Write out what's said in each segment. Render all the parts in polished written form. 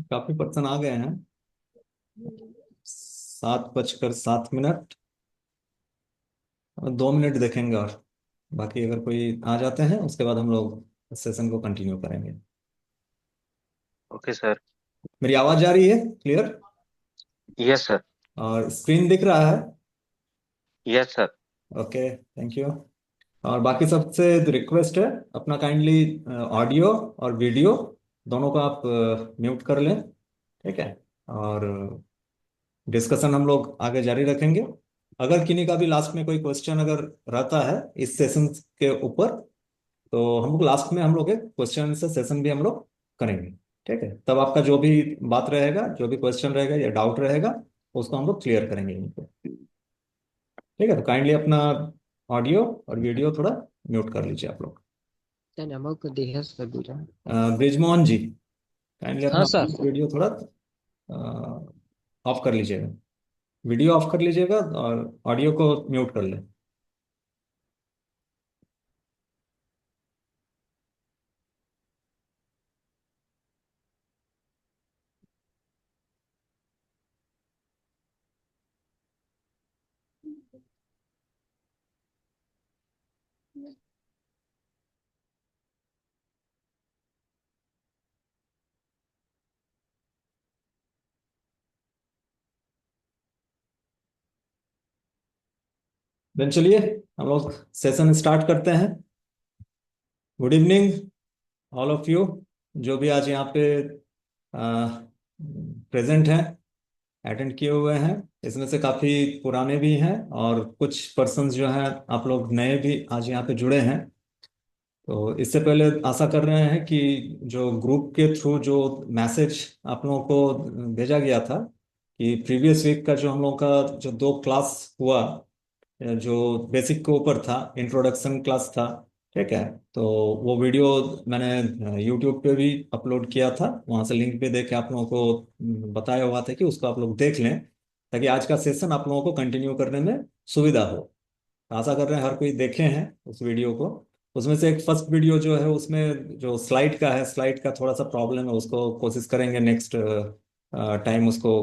काफी पर्सन आ गए हैं। 7:07। 2 मिनट देखेंगे और बाकी अगर कोई आ जाते हैं उसके बाद हम लोग सेशन को कंटिन्यू करेंगे। Okay sir. मेरी आवाज आ रही है क्लियर? Yes sir. और स्क्रीन दिख रहा है? Yes sir. Okay, thank you. और बाकी सबसे रिक्वेस्ट है, अपना काइंडली ऑडियो और वीडियो दोनों को आप म्यूट कर लें। ठीक है। और डिस्कशन हम लोग आगे जारी रखेंगे। अगर किन्हीं का भी लास्ट में कोई क्वेश्चन अगर रहता है इस सेशन के ऊपर, तो हम लोग लास्ट में हम लोग एक क्वेश्चन से सेशन भी हम लोग करेंगे। ठीक है, तब आपका जो भी बात रहेगा, जो भी क्वेश्चन रहेगा या डाउट रहेगा, उसको हम लोग क्लियर करेंगे इनको। ठीक है, तो काइंडली अपना ऑडियो और वीडियो थोड़ा म्यूट कर लीजिए आप लोग। सर नमक को दिया सर बुझा। ब्रिजमोहन जी, काइंडली हाँ अपना सर। वीडियो थोड़ा ऑफ कर लीजिएगा। वीडियो ऑफ कर लीजिएगा और ऑडियो को म्यूट कर लें। देन चलिए हम लोग सेशन स्टार्ट करते हैं। Good evening all of you, जो भी आज यहाँ पे प्रेजेंट हैं, अटेंड किए हुए हैं। इसमें से काफ़ी पुराने भी हैं और कुछ पर्सन्स जो हैं आप लोग नए भी आज यहाँ पे जुड़े हैं। तो इससे पहले आशा कर रहे हैं कि जो ग्रुप के थ्रू जो मैसेज आप लोगों को भेजा गया था कि प्रीवियस वीक का जो हम लोगों का जो 2 क्लास हुआ, जो बेसिक के ऊपर था, इंट्रोडक्शन क्लास था। ठीक है, तो वो वीडियो मैंने यूट्यूब पे भी अपलोड किया था, वहाँ से लिंक पे दे के आप लोगों को बताया हुआ था कि उसको आप लोग देख लें, ताकि आज का सेशन आप लोगों को कंटिन्यू करने में सुविधा हो। आशा कर रहे हैं हर कोई देखे हैं उस वीडियो को। उसमें से एक फर्स्ट वीडियो जो है उसमें जो स्लाइड का है, स्लाइड का थोड़ा सा प्रॉब्लम है, उसको कोशिश करेंगे नेक्स्ट टाइम उसको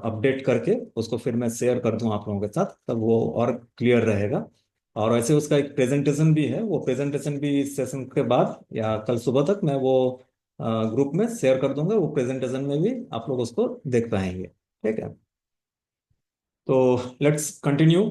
अपडेट करके उसको फिर मैं शेयर कर दूं आप लोगों के साथ, तब वो और क्लियर रहेगा। और वैसे उसका एक प्रेजेंटेशन भी है, वो प्रेजेंटेशन भी इस सेशन के बाद या कल सुबह तक मैं वो ग्रुप में शेयर कर दूंगा। वो प्रेजेंटेशन में भी आप लोग उसको देख पाएंगे। ठीक है, तो लेट्स कंटिन्यू।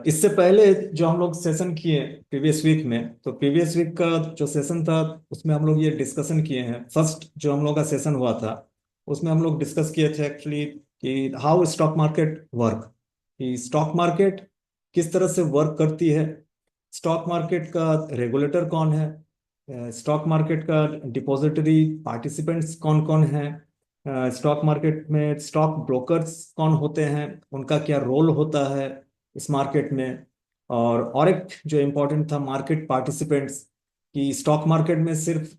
इससे पहले जो हम लोग सेशन किए प्रीवियस वीक में, तो प्रीवियस वीक का जो सेशन था उसमें हम लोग ये डिस्कशन किए हैं। फर्स्ट जो हम लोग का सेशन हुआ था उसमें हम लोग डिस्कस किए थे एक्चुअली कि हाउ स्टॉक मार्केट वर्क, कि स्टॉक मार्केट किस तरह से वर्क करती है, स्टॉक मार्केट का रेगुलेटर कौन है, स्टॉक मार्केट का डिपॉजिटरी पार्टिसिपेंट्स कौन कौन हैं, स्टॉक मार्केट में स्टॉक ब्रोकर्स कौन होते हैं, उनका क्या रोल होता है इस मार्केट में। और एक जो इम्पोर्टेंट था, मार्केट पार्टिसिपेंट्स, कि स्टॉक मार्केट में सिर्फ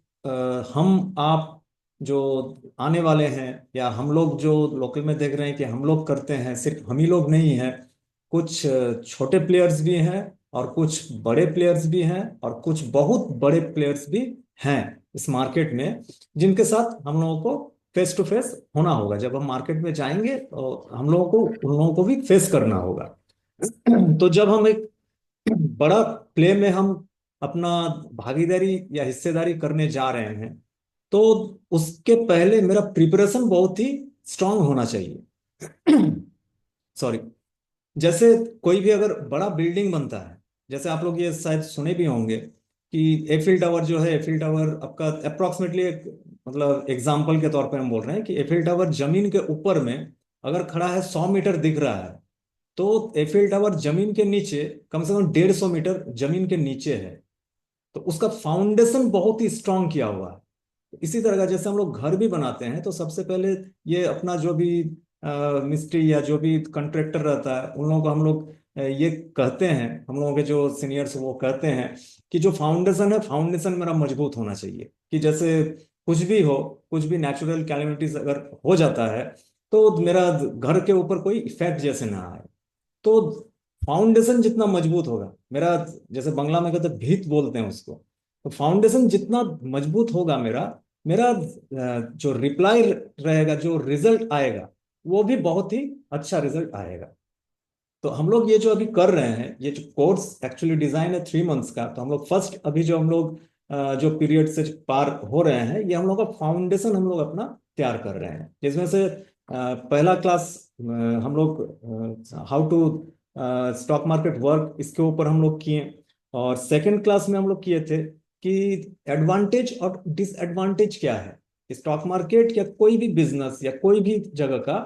हम आप जो आने वाले हैं या हम लोग जो लोकल में देख रहे हैं कि हम लोग करते हैं, सिर्फ हम ही लोग नहीं हैं। कुछ छोटे प्लेयर्स भी हैं और कुछ बड़े प्लेयर्स भी हैं और कुछ बहुत बड़े प्लेयर्स भी हैं इस मार्केट में, जिनके साथ हम लोगों को फेस टू फेस होना होगा। जब हम मार्केट में जाएंगे तो हम लोगों को उन लोगों को भी फेस करना होगा। तो जब हम एक बड़ा प्ले में हम अपना भागीदारी या हिस्सेदारी करने जा रहे हैं, तो उसके पहले मेरा प्रिपरेशन बहुत ही स्ट्रांग होना चाहिए। सॉरी। जैसे कोई भी अगर बड़ा बिल्डिंग बनता है, जैसे आप लोग ये शायद सुने भी होंगे कि एफिल टावर जो है, एफिल टावर आपका अप्रोक्सीमेटली एक मतलब एग्जाम्पल के तौर पे हम बोल रहे हैं कि एफिल टावर जमीन के ऊपर में अगर खड़ा है, 100 मीटर दिख रहा है, तो एफिल टावर जमीन के नीचे कम से कम 150 मीटर जमीन के नीचे है। तो उसका फाउंडेशन बहुत ही स्ट्रांग किया हुआ है। तो इसी तरह का जैसे हम लोग घर भी बनाते हैं, तो सबसे पहले ये अपना जो भी मिस्त्री या जो भी कंट्रैक्टर रहता है, उन लोगों को हम लोग ये कहते हैं, हम लोगों के जो सीनियर्स वो कहते हैं कि जो फाउंडेशन है, फाउंडेशन मेरा मजबूत होना चाहिए। कि जैसे कुछ भी हो, कुछ भी नेचुरल कैलेमिटीज अगर हो जाता है, तो मेरा घर के ऊपर कोई इफेक्ट जैसे ना आए। तो फाउंडेशन जितना मजबूत होगा मेरा, जैसे बंगला में कहते हैं भीत बोलते हैं उसको, तो फाउंडेशन जितना मजबूत होगा मेरा मेरा जो रिप्लाई रहेगा, जो रिजल्ट आएगा, वो भी बहुत ही अच्छा रिजल्ट आएगा। तो हम लोग ये जो अभी कर रहे हैं, ये जो कोर्स एक्चुअली डिजाइन है 3 मंथ्स का, तो हम लोग फर्स्ट अभी जो हम लोग जो पीरियड से पार हो रहे हैं, ये हम लोग का फाउंडेशन हम लोग अपना तैयार कर रहे हैं। जिसमें से पहला क्लास हम लोग how to stock market work, इसके ऊपर हम लोग किए। और सेकंड क्लास में हम लोग किए थे कि एडवांटेज और डिसएडवांटेज क्या है स्टॉक मार्केट या कोई भी बिजनेस या कोई भी जगह का।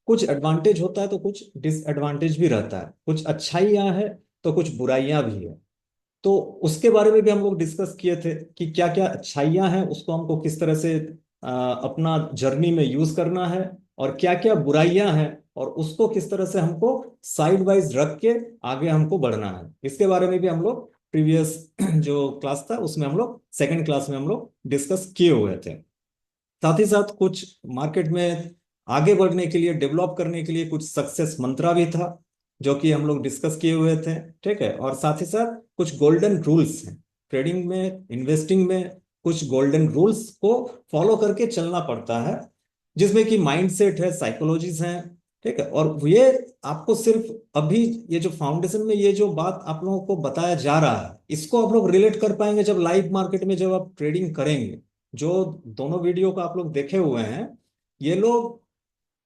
कुछ एडवांटेज होता है तो कुछ डिसएडवांटेज भी रहता है, कुछ अच्छाइयाँ है तो कुछ बुराइयां भी है। तो उसके बारे में भी हम लोग डिस्कस किए थे कि क्या क्या अच्छाइयाँ हैं, उसको हमको किस तरह से अपना जर्नी में यूज करना है, और क्या क्या बुराइयां हैं और उसको किस तरह से हमको साइड वाइज रख के आगे हमको बढ़ना है। इसके बारे में भी हम लोग प्रीवियस जो क्लास था उसमें हम लोग सेकंड क्लास में हम लोग डिस्कस किए हुए थे। साथ ही साथ कुछ मार्केट में आगे बढ़ने के लिए, डेवलप करने के लिए कुछ सक्सेस मंत्रा भी था जो कि हम लोग डिस्कस किए हुए थे। ठीक है, और साथ ही साथ कुछ गोल्डन रूल्स हैं ट्रेडिंग में, इन्वेस्टिंग में। कुछ गोल्डन रूल्स को फॉलो करके चलना पड़ता है, जिसमें कि माइंडसेट है, साइकोलॉजीज हैं। ठीक है, और ये आपको सिर्फ अभी ये जो फाउंडेशन में ये जो बात आप लोगों को बताया जा रहा है, इसको आप लोग रिलेट कर पाएंगे जब लाइव मार्केट में जब आप ट्रेडिंग करेंगे। जो दोनों वीडियो को आप लोग देखे हुए हैं, ये लोग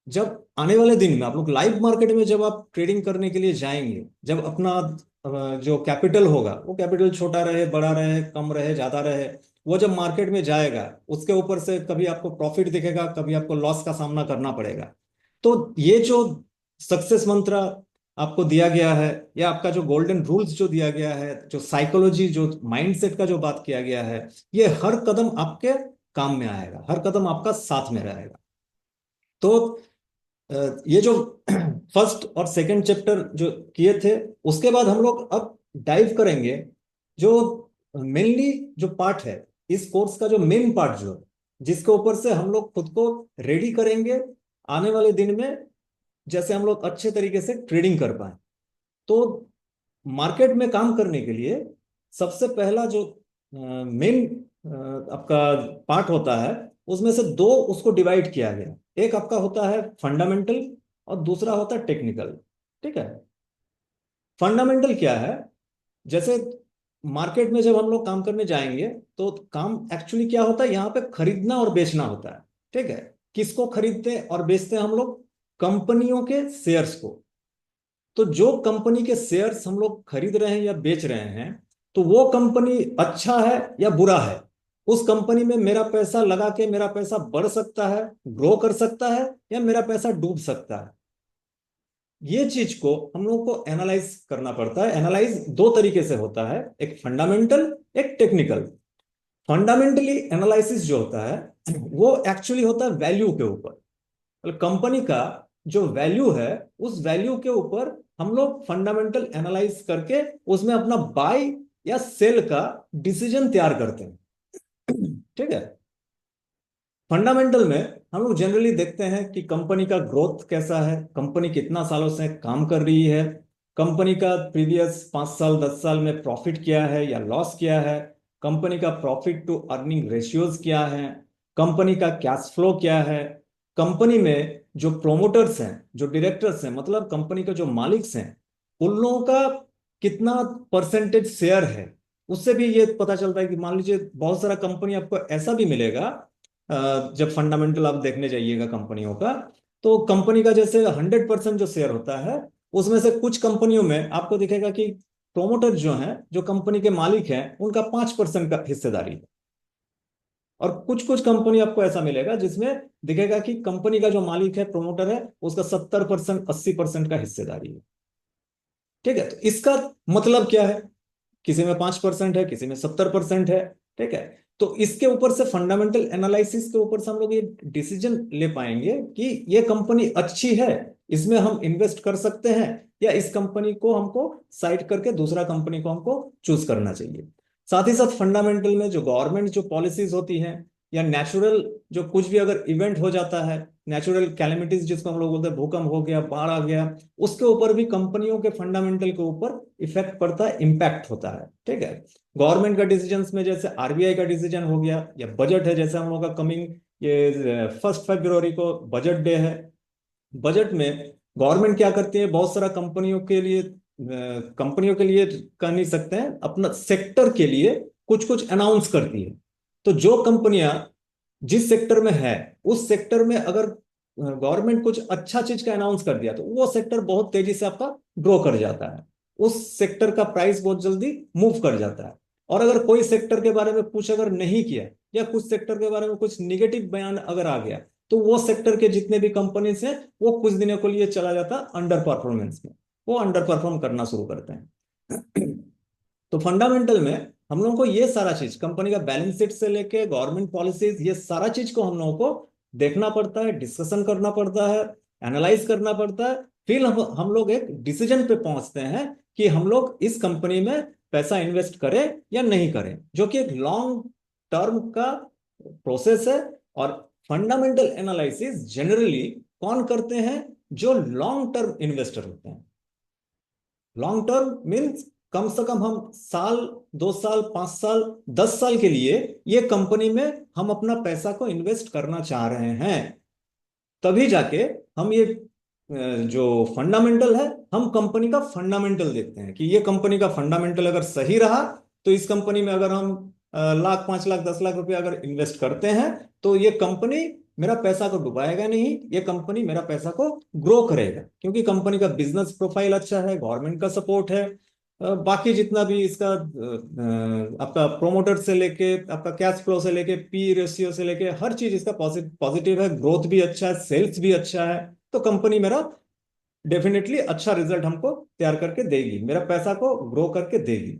जब आने वाले दिन में आप लोग लाइव मार्केट में जब आप ट्रेडिंग करने के लिए जाएंगे, जब अपना जो कैपिटल होगा, वो कैपिटल छोटा रहे, बड़ा रहे, कम रहे, ज्यादा रहे, वो जब मार्केट में जाएगा, उसके ऊपर से कभी आपको प्रॉफिट दिखेगा, कभी आपको लॉस का सामना करना पड़ेगा। तो ये जो सक्सेस मंत्र आपको दिया गया है, या आपका जो गोल्डन रूल्स जो दिया गया है, जो साइकोलॉजी, जो माइंडसेट का जो बात किया गया है, ये हर कदम आपके काम में आएगा, हर कदम आपका साथ में रहेगा। तो ये जो फर्स्ट और सेकंड चैप्टर जो किए थे, उसके बाद हम लोग अब डाइव करेंगे जो मेनली जो पार्ट है इस कोर्स का, जो मेन पार्ट जो है, जिसके ऊपर से हम लोग खुद को रेडी करेंगे आने वाले दिन में, जैसे हम लोग अच्छे तरीके से ट्रेडिंग कर पाए। तो मार्केट में काम करने के लिए सबसे पहला जो मेन आपका पार्ट होता है, उसमें से दो उसको डिवाइड किया गया। एक आपका होता है फंडामेंटल और दूसरा होता है टेक्निकल। ठीक है, फंडामेंटल क्या है? जैसे मार्केट में जब हम लोग काम करने जाएंगे, तो काम एक्चुअली क्या होता है, यहाँ पे खरीदना और बेचना होता है। ठीक है, किसको खरीदते और बेचते हैं हम लोग? कंपनियों के शेयर्स को। तो जो कंपनी के शेयर्स हम लोग खरीद रहे हैं या बेच रहे हैं, तो वो कंपनी अच्छा है या बुरा है? उस कंपनी में मेरा पैसा लगा के मेरा पैसा बढ़ सकता है, ग्रो कर सकता है, या मेरा पैसा डूब सकता है? ये चीज को हम लोग को एनालाइज करना पड़ता है। एनालाइज दो तरीके से होता है, एक फंडामेंटल, एक टेक्निकल। फंडामेंटली एनालिसिस जो होता है वो एक्चुअली होता है वैल्यू के ऊपर, मतलब कंपनी का जो वैल्यू है, उस वैल्यू के ऊपर हम लोग फंडामेंटल एनालाइज करके उसमें अपना बाय या सेल का डिसीजन तैयार करते हैं। ठीक है, फंडामेंटल में हम लोग जनरली देखते हैं कि कंपनी का ग्रोथ कैसा है, कंपनी कितना सालों से काम कर रही है, कंपनी का प्रीवियस 5 साल 10 साल में प्रॉफिट क्या है या लॉस क्या है, कंपनी का प्रॉफिट टू अर्निंग रेशियोज क्या है, कंपनी का कैश फ्लो क्या है, कंपनी में जो प्रोमोटर्स हैं, जो डायरेक्टर्स हैं, मतलब कंपनी के जो मालिक्स हैं, उन लोगों का कितना परसेंटेज शेयर है। उससे भी ये पता चलता है कि मान लीजिए बहुत सारा कंपनी आपको ऐसा भी मिलेगा, जब फंडामेंटल आप देखने जाइएगा कंपनियों का, तो कंपनी का जैसे 100% जो शेयर होता है, उसमें से कुछ कंपनियों में आपको दिखेगा कि प्रोमोटर जो हैं, जो कंपनी के मालिक हैं, उनका 5% का हिस्सेदारी है। और कुछ कुछ कंपनी आपको ऐसा मिलेगा जिसमें दिखेगा कि कंपनी का जो मालिक है, प्रोमोटर है, उसका 70% 80% का हिस्सेदारी है। ठीक है, तो इसका मतलब क्या है? किसी में 5% है, किसी में 70% है। ठीक है, तो इसके ऊपर से फंडामेंटल एनालिसिस के ऊपर से हम लोग ये डिसीजन ले पाएंगे कि ये कंपनी अच्छी है, इसमें हम इन्वेस्ट कर सकते हैं, या इस कंपनी को हमको साइड करके दूसरा कंपनी को हमको चूज करना चाहिए। साथ ही साथ फंडामेंटल में जो गवर्नमेंट जो पॉलिसीज होती हैं या नेचुरल जो कुछ भी अगर इवेंट हो जाता है, नेचुरल कैलेमिटीज जिसको हम लोग बोलते हैं, भूकंप हो गया, बाढ़ आ गया, उसके ऊपर भी कंपनियों के फंडामेंटल के ऊपर इफेक्ट पड़ता है, इम्पैक्ट होता है। ठीक है, गवर्नमेंट का डिसीजंस में जैसे आरबीआई का डिसीजन हो गया, या बजट है, जैसे हम लोग का कमिंग ये 1 फरवरी को बजट डे है। बजट में गवर्नमेंट क्या करती है, बहुत सारा कंपनियों के लिए कह नहीं सकते हैं, अपना सेक्टर के लिए कुछ कुछ अनाउंस करती है। तो जो कंपनियां जिस सेक्टर में है, उस सेक्टर में अगर गवर्नमेंट कुछ अच्छा चीज का अनाउंस कर दिया तो वो सेक्टर बहुत तेजी से आपका ग्रो कर जाता है, उस सेक्टर का प्राइस बहुत जल्दी मूव कर जाता है। और अगर कोई सेक्टर के बारे में कुछ अगर नहीं किया, या कुछ सेक्टर के बारे में कुछ निगेटिव बयान अगर आ गया, तो वो सेक्टर के जितने भी कंपनीज हैं वो कुछ दिनों के लिए चला जाता है अंडर परफॉर्मेंस में, वो अंडर परफॉर्म करना शुरू करते हैं। तो फंडामेंटल में हम लोगों को ये सारा चीज, कंपनी का बैलेंस शीट से लेके गवर्नमेंट पॉलिसीज, ये सारा चीज को हम लोगों को देखना पड़ता है, डिस्कशन करना पड़ता है, एनालाइज करना पड़ता है। फिर हम लोग एक डिसीजन पे पहुंचते हैं कि हम लोग इस कंपनी में पैसा इन्वेस्ट करें या नहीं करें, जो कि एक लॉन्ग टर्म का प्रोसेस है। और फंडामेंटल एनालिसिस जनरली कौन करते हैं, जो लॉन्ग टर्म इन्वेस्टर होते हैं। लॉन्ग टर्म मीन्स कम से कम हम साल, 2 साल, 5 साल, 10 साल के लिए ये कंपनी में हम अपना पैसा को इन्वेस्ट करना चाह रहे हैं। तभी जाके हम ये जो फंडामेंटल है, हम कंपनी का फंडामेंटल देखते हैं कि ये कंपनी का फंडामेंटल अगर सही रहा तो इस कंपनी में अगर हम लाख, 5 लाख, 10 लाख रुपए अगर इन्वेस्ट करते हैं तो ये कंपनी मेरा पैसा को डुबाएगा नहीं, ये कंपनी मेरा पैसा को ग्रो करेगा, क्योंकि कंपनी का बिजनेस प्रोफाइल अच्छा है, गवर्नमेंट का सपोर्ट है, बाकी जितना भी इसका आपका प्रोमोटर से लेके, आपका कैश फ्लो से लेके, पी रेशियो से लेके, हर चीज इसका पॉजिटिव है, ग्रोथ भी अच्छा है, सेल्स भी अच्छा है, तो कंपनी मेरा डेफिनेटली अच्छा रिजल्ट हमको तैयार करके देगी, मेरा पैसा को ग्रो करके देगी।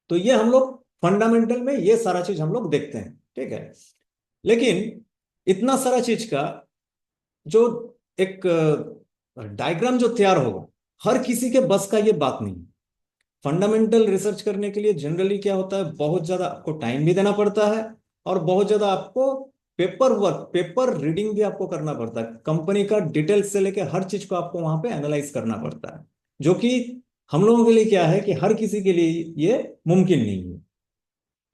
तो ये हम लोग फंडामेंटल में ये सारा चीज हम लोग देखते हैं। ठीक है, लेकिन इतना सारा चीज का जो एक डायग्राम जो तैयार होगा, हर किसी के बस का ये बात नहीं। फंडामेंटल रिसर्च करने के लिए जनरली क्या होता है, बहुत ज्यादा आपको टाइम भी देना पड़ता है, और बहुत ज्यादा आपको पेपर वर्क, पेपर रीडिंग भी आपको करना पड़ता है, कंपनी का डिटेल्स से लेके हर चीज को आपको वहां पे एनालाइज करना पड़ता है, जो कि हम लोगों के लिए क्या है कि हर किसी के लिए ये मुमकिन नहीं है।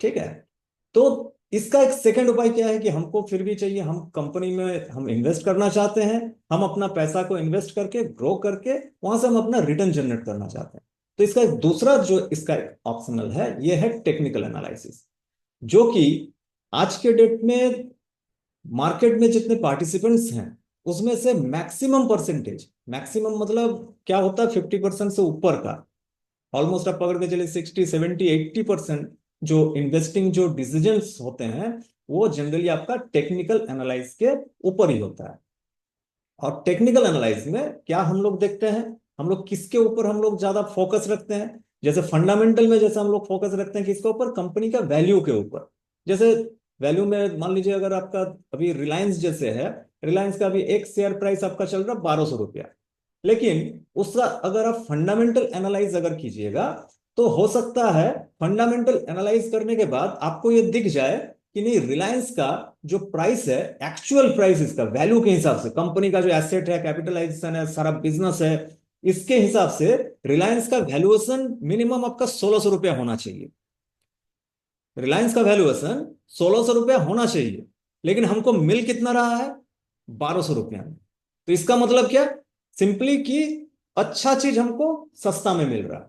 ठीक है, तो इसका एक सेकंड उपाय क्या है कि हमको फिर भी चाहिए, हम कंपनी में हम इन्वेस्ट करना चाहते हैं, हम अपना पैसा को इन्वेस्ट करके ग्रो करके वहां से हम अपना रिटर्न जनरेट करना चाहते हैं। तो इसका एक दूसरा जो इसका एक ऑप्शनल है, ये है टेक्निकल एनालिसिस, जो कि आज के डेट में मार्केट में जितने पार्टिसिपेंट्स हैं उसमें से मैक्सिमम परसेंटेज, मैक्सिमम मतलब क्या होता है, 50% से ऊपर का, ऑलमोस्ट आप पकड़ के चलिए 60, 70, 80% जो इन्वेस्टिंग जो डिसीजंस होते हैं वो जनरली आपका टेक्निकल एनालाइज के ऊपर ही होता है। और टेक्निकल एनालाइज में क्या हम लोग देखते हैं, हम लोग किसके ऊपर हम लोग ज्यादा फोकस रखते हैं। जैसे फंडामेंटल में जैसे हम लोग फोकस रखते हैं किसके ऊपर, कंपनी का वैल्यू के ऊपर। जैसे वैल्यू में मान लीजिए अगर आपका अभी रिलायंस जैसे है, रिलायंस का अभी एक शेयर प्राइस आपका चल रहा 1200 रुपया, लेकिन उसका अगर आप फंडामेंटल एनालाइज अगर कीजिएगा तो हो सकता है फंडामेंटल एनालाइज करने के बाद आपको ये दिख जाए कि नहीं, रिलायंस का जो प्राइस है, एक्चुअल प्राइस इसका वैल्यू के हिसाब से, कंपनी का जो एसेट है, कैपिटलाइजेशन है, सारा बिजनेस है, इसके हिसाब से रिलायंस का वैल्यूएशन मिनिमम आपका 1600 रुपया होना चाहिए। रिलायंस का वैल्यूएशन 1600 रुपया होना चाहिए, लेकिन हमको मिल कितना रहा है, 1200 रुपया में। तो इसका मतलब क्या, सिंपली कि अच्छा चीज हमको सस्ता में मिल रहा है,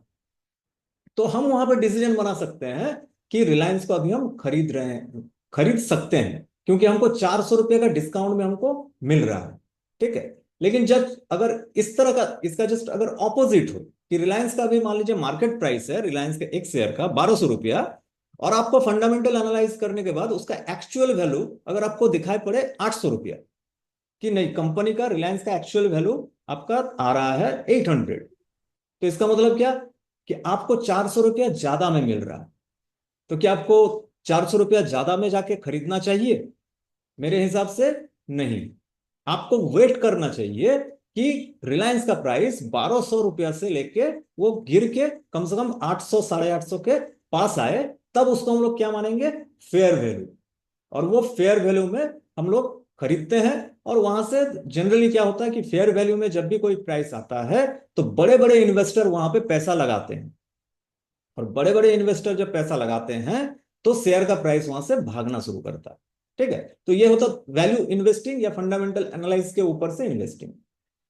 तो हम वहां पर डिसीजन बना सकते हैं कि रिलायंस को अभी हम खरीद रहे हैं, खरीद सकते हैं, क्योंकि हमको 400 रुपये का डिस्काउंट में हमको मिल रहा है। ठीक है, लेकिन जब अगर इस तरह का इसका जस्ट अगर ऑपोजिट हो कि रिलायंस का भी मान लीजिए मार्केट प्राइस है रिलायंस के एक शेयर का 1200 रुपया, और आपको फंडामेंटल एनालाइज करने के बाद उसका एक्चुअल वैल्यू अगर आपको दिखाई पड़े 800 रुपया, कि नहीं, कंपनी का रिलायंस का एक्चुअल वैल्यू आपका आ रहा है 800, तो इसका मतलब क्या कि आपको 400 रुपया ज्यादा में मिल रहा है। तो क्या आपको 400 रुपया ज्यादा में जाके खरीदना चाहिए? मेरे हिसाब से नहीं, आपको वेट करना चाहिए कि रिलायंस का प्राइस 1200 रुपया से लेके वो गिर के कम से कम 800 850 के पास आए, तब उसको हम लोग क्या मानेंगे, फेयर वैल्यू। और वो फेयर वैल्यू में हम लोग खरीदते हैं। और वहां से जनरली क्या होता है कि फेयर वैल्यू में जब भी कोई प्राइस आता है तो बड़े बड़े इन्वेस्टर वहां पे पैसा लगाते हैं। और बड़े बड़े इन्वेस्टर जब पैसा लगाते हैं तो शेयर का प्राइस वहां से भागना शुरू करता है। ठीक है, तो ये होता वैल्यू इन्वेस्टिंग या फंडामेंटल एनालिसिस के ऊपर से इन्वेस्टिंग।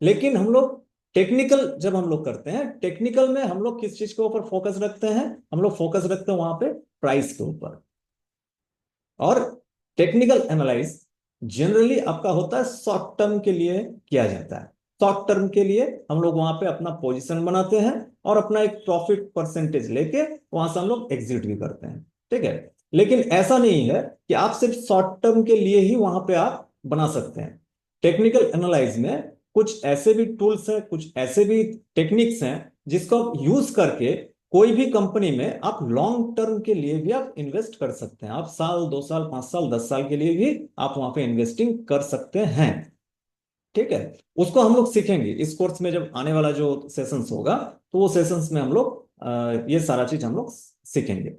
लेकिन हम लोग टेक्निकल जब हम लोग करते हैं, टेक्निकल में हम लोग किस चीज के ऊपर फोकस रखते हैं, हम लोग फोकस रखते हैं वहां पे प्राइस के ऊपर। और टेक्निकल एनालाइज जनरली आपका होता है शॉर्ट टर्म के लिए किया जाता है। शॉर्ट टर्म के लिए हम लोग वहां पे अपना पोजीशन बनाते हैं और अपना एक प्रॉफिट परसेंटेज लेके वहां से हम लोग एग्जिट भी करते हैं। ठीक है, लेकिन ऐसा नहीं है कि आप सिर्फ शॉर्ट टर्म के लिए ही वहां पे आप बना सकते हैं। टेक्निकल एनालाइज में कुछ ऐसे भी टूल्स हैं, कुछ ऐसे भी टेक्निक्स हैं जिसको आप यूज करके कोई भी कंपनी में आप लॉन्ग टर्म के लिए भी आप इन्वेस्ट कर सकते हैं। आप साल, 2 साल, 5 साल, 10 साल के लिए भी आप वहां पे इन्वेस्टिंग कर सकते हैं। ठीक है, उसको हम लोग सीखेंगे इस कोर्स में, जब आने वाला जो सेशंस होगा तो वो सेशंस में हम लोग ये सारा चीज हम लोग सीखेंगे।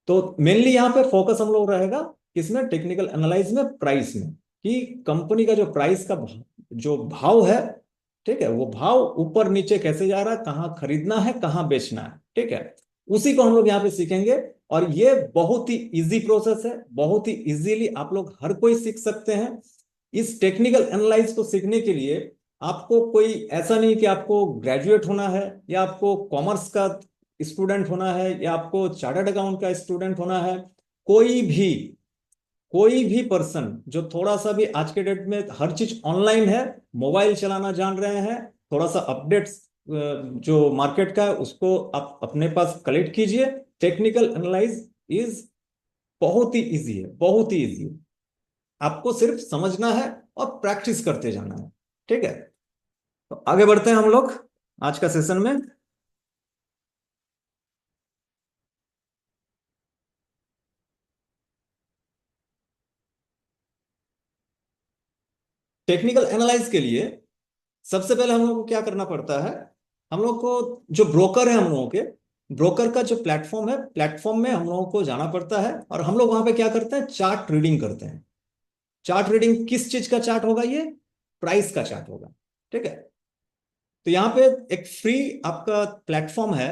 तो मेनली यहाँ पे फोकस हम लोग रहेगा किसमें, टेक्निकल एनालाइज में, प्राइस में, कि कंपनी का जो प्राइस का जो भाव है, ठीक है, वो भाव ऊपर नीचे कैसे जा रहा है, कहाँ खरीदना है, कहाँ बेचना है। ठीक है, उसी को हम लोग यहाँ पे सीखेंगे। और ये बहुत ही इजी प्रोसेस है, बहुत ही इजीली आप लोग हर कोई सीख सकते हैं। इस टेक्निकल एनालाइज को सीखने के लिए आपको कोई ऐसा नहीं कि आपको ग्रेजुएट होना है, या आपको कॉमर्स का स्टूडेंट होना है, या आपको चार्टर्ड अकाउंट का स्टूडेंट होना है। कोई भी कोई भी पर्सन जो थोड़ा सा भी, आज के डेट में हर चीज ऑनलाइन है, मोबाइल चलाना जान रहे हैं, थोड़ा सा अपडेट्स जो मार्केट का है उसको आप अपने पास कलेक्ट कीजिए। टेक्निकल एनालाइज इज बहुत ही इजी है, बहुत ही इजी है। आपको सिर्फ समझना है और प्रैक्टिस करते जाना है। ठीक है, तो आगे बढ़ते हैं हम लोग आज का सेशन में। टेक्निकल एनालाइज के लिए सबसे पहले हम लोग को क्या करना पड़ता है, हम लोग को जो ब्रोकर है, हम लोगों के ब्रोकर का जो प्लेटफॉर्म है, प्लेटफॉर्म में हम लोगों को जाना पड़ता है। और हम लोग वहां पे क्या करते हैं, चार्ट रीडिंग करते हैं। चार्ट रीडिंग किस चीज का चार्ट होगा, ये प्राइस का चार्ट होगा। ठीक है, तो यहाँ पे एक फ्री आपका प्लेटफॉर्म है।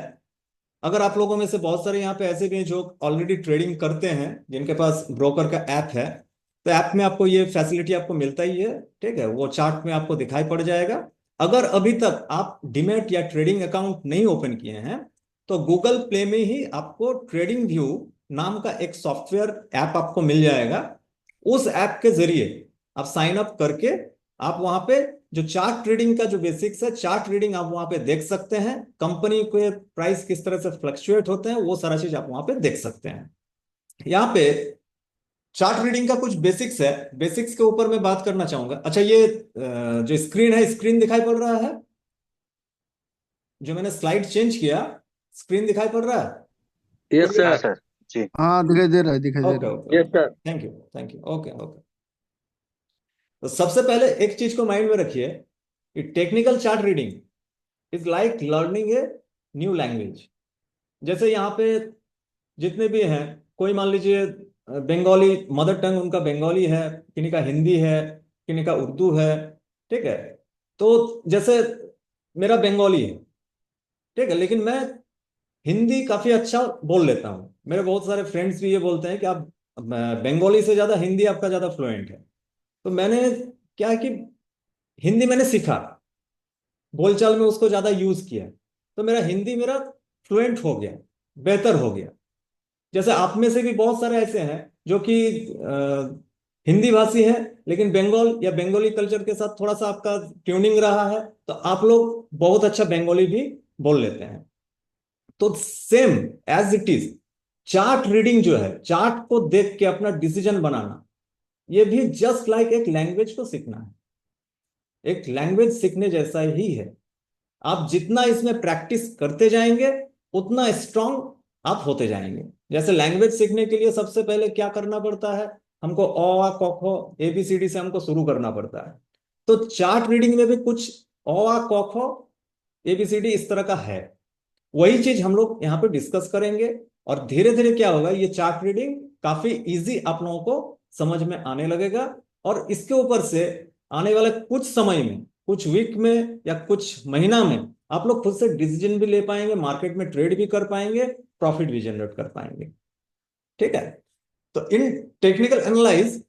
अगर आप लोगों में से बहुत सारे यहाँ पे ऐसे भी हैं जो ऑलरेडी ट्रेडिंग करते हैं, जिनके पास ब्रोकर का ऐप है, तो ऐप में आपको ये फैसिलिटी आपको मिलता ही है। ठीक है, वो चार्ट में आपको दिखाई पड़ जाएगा। अगर अभी तक आप डीमैट या ट्रेडिंग अकाउंट नहीं ओपन किए हैं तो गूगल प्ले में ही आपको ट्रेडिंग व्यू नाम का एक सॉफ्टवेयर ऐप आपको मिल जाएगा। उस ऐप के जरिए आप साइन अप करके आप वहां पे जो चार्ट ट्रेडिंग का जो बेसिक्स है, चार्ट रीडिंग आप वहां पे देख सकते हैं। कंपनी के प्राइस किस तरह से फ्लक्चुएट होते हैं वो सारा चीज आप वहां पे देख सकते हैं। यहाँ पे चार्ट रीडिंग का कुछ बेसिक्स है, बेसिक्स के ऊपर मैं बात करना चाहूंगा। अच्छा, ये जो स्क्रीन है, स्क्रीन दिखाई पड़ रहा है? जो मैंने स्लाइड चेंज किया, स्क्रीन दिखाई पड़ रहा है? यस हाँ सर। सर। जी। हाँ, दिखाई दे रहा है, दिखाई दे ओके रहा है। Okay yes okay, sir. Thank you, thank you, okay okay. तो सबसे पहले एक चीज को माइंड में रखिए कि technical chart reading is like learning a new language. जैसे यहाँ पे जितने भी हैं, कोई मान लीजिए बंगाली मदर टंग उनका बंगाली है, किन्हीं का हिंदी है, किन्हीं का उर्दू है। ठीक है, तो जैसे मेरा बंगाली है, ठीक है, लेकिन मैं हिंदी काफी अच्छा बोल लेता हूँ। मेरे बहुत सारे फ्रेंड्स भी ये बोलते हैं कि आप बंगाली से ज्यादा हिंदी आपका ज्यादा फ्लुएंट है। तो मैंने क्या है कि हिंदी मैंने सीखा, बोलचाल में उसको ज्यादा यूज किया, तो मेरा हिंदी मेरा फ्लुएंट हो गया, बेहतर हो गया। जैसे आप में से भी बहुत सारे ऐसे हैं जो कि हिंदी भाषी हैं, लेकिन बंगाल या बंगाली कल्चर के साथ थोड़ा सा आपका ट्यूनिंग रहा है, तो आप लोग बहुत अच्छा बंगाली भी बोल लेते हैं। तो same as it is chart reading जो है, चार्ट को देख के अपना डिसीजन बनाना, ये भी जस्ट लाइक एक लैंग्वेज को सीखना है। एक लैंग्वेज सीखने जैसा ही है। आप जितना इसमें प्रैक्टिस करते जाएंगे उतना स्ट्रांग आप होते जाएंगे। जैसे लैंग्वेज सीखने के लिए सबसे पहले क्या करना पड़ता है, हमको अ आ क ख ABCD से हमको शुरू करना पड़ता है। तो चार्ट रीडिंग में भी कुछ आ क ख ABCD इस तरह का है। वही चीज हम लोग यहाँ पे डिस्कस करेंगे, और धीरे धीरे क्या होगा, ये चार्ट रीडिंग काफी इजी आप लोगों को समझ में आने लगेगा। और इसके ऊपर से आने वाले कुछ समय में, कुछ वीक में या कुछ महीना में आप लोग खुद से डिसीजन भी ले पाएंगे, मार्केट में ट्रेड भी कर पाएंगे, प्रॉफिट भी जनरेट कर पाएंगे। ठीक है। तो in technical analyse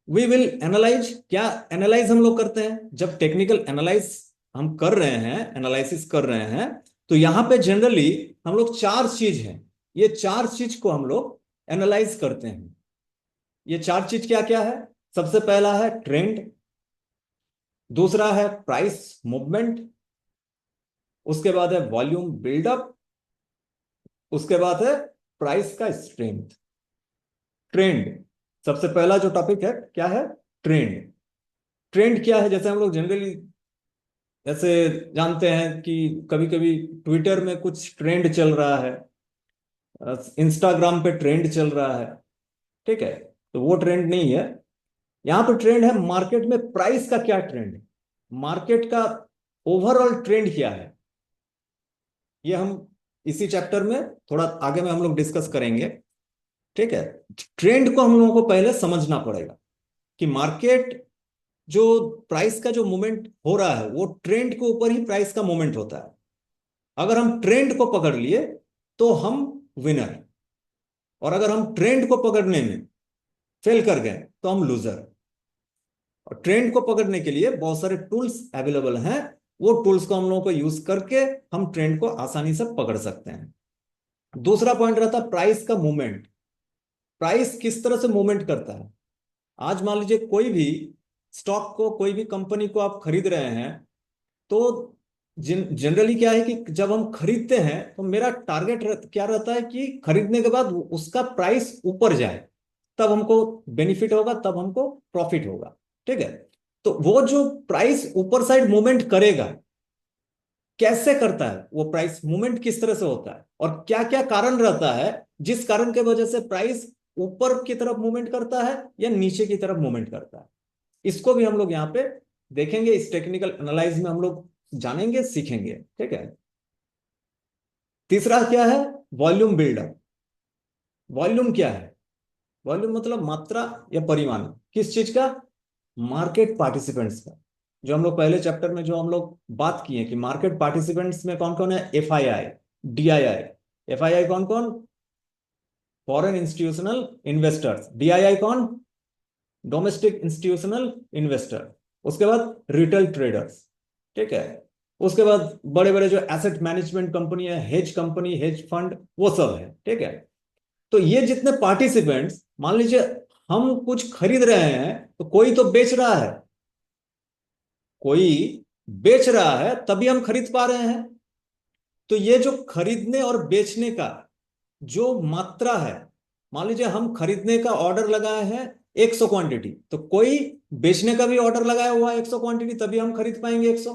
we will analyse, क्या एनालाइज हम लोग करते हैं जब टेक्निकल एनालाइज हम कर रहे हैं, एनालिसिस कर रहे हैं, तो यहां पे जनरली हम लोग चार चीज हैं, ये चार चीज को हम लोग एनालाइज करते हैं। ये चार चीज क्या क्या है? सबसे पहला है ट्रेंड, दूसरा है प्राइस मूवमेंट, उसके बाद है वॉल्यूम बिल्डअप, उसके बाद है प्राइस का स्ट्रेंथ। ट्रेंड सबसे पहला जो टॉपिक है, क्या है? ट्रेंड। ट्रेंड क्या है? जैसे हम लोग जनरली ऐसे जानते हैं कि कभी कभी ट्विटर में कुछ ट्रेंड चल रहा है, इंस्टाग्राम पे ट्रेंड चल रहा है, ठीक है, तो वो ट्रेंड नहीं है। यहां पे ट्रेंड है मार्केट में प्राइस का क्या ट्रेंड है, मार्केट का ओवरऑल ट्रेंड क्या है। ये हम इसी चैप्टर में थोड़ा आगे में हम लोग डिस्कस करेंगे। ठीक है। ट्रेंड को हम लोगों को पहले समझना पड़ेगा कि मार्केट जो प्राइस का जो मूवमेंट हो रहा है वो ट्रेंड के ऊपर ही प्राइस का मूवमेंट होता है। अगर हम ट्रेंड को पकड़ लिए तो हम विनर, और अगर हम ट्रेंड को पकड़ने में फेल कर गए तो हम लूजर। और ट्रेंड को पकड़ने के लिए बहुत सारे टूल्स अवेलेबल हैं, वो टूल्स को हम लोगों को यूज करके हम ट्रेंड को आसानी से पकड़ सकते हैं। दूसरा पॉइंट रहता है प्राइस का मूवमेंट। प्राइस किस तरह से मूवमेंट करता है? आज मान लीजिए कोई भी स्टॉक को, कोई भी कंपनी को आप खरीद रहे हैं, तो जनरली क्या है कि जब हम खरीदते हैं तो मेरा टारगेट क्या रहता है कि खरीदने के बाद उसका प्राइस ऊपर जाए, तब हमको बेनिफिट होगा, तब हमको प्रॉफिट होगा। ठीक है। तो वो जो प्राइस ऊपर साइड मूवमेंट करेगा, कैसे करता है, वो प्राइस मूवमेंट किस तरह से होता है, और क्या क्या कारण रहता है जिस कारण के वजह से प्राइस ऊपर की तरफ मूवमेंट करता है या नीचे की तरफ मूवमेंट करता है, इसको भी हम लोग यहाँ पे देखेंगे। इस टेक्निकल एनालाइज में हम लोग जानेंगे, सीखेंगे। ठीक है। तीसरा क्या है? Volume buildup. वॉल्यूम क्या है? वॉल्यूम मतलब मात्रा या परिमाण, किस चीज का? मार्केट पार्टिसिपेंट्स का। जो हम लोग पहले चैप्टर में जो हम लोग बात किए कि मार्केट पार्टिसिपेंट्स में कौन कौन है, FII, DII। FII कौन कौन? Foreign institutional investors. DII कौन? Domestic institutional investor. उसके बाद रिटेल ट्रेडर्स। ठीक है। उसके बाद बड़े बड़े जो एसेट मैनेजमेंट कंपनी है, हेज कंपनी, हेज फंड, वो सब है। ठीक है। तो ये जितने पार्टिसिपेंट्स, मान लीजिए हम कुछ खरीद रहे हैं तो कोई तो बेच रहा है, कोई बेच रहा है तभी हम खरीद पा रहे हैं। तो ये जो खरीदने और बेचने का जो मात्रा है, मान लीजिए हम खरीदने का ऑर्डर लगाए हैं 100 क्वांटिटी, तो कोई बेचने का भी ऑर्डर लगाया हुआ है 100 क्वांटिटी, तभी हम खरीद पाएंगे 100।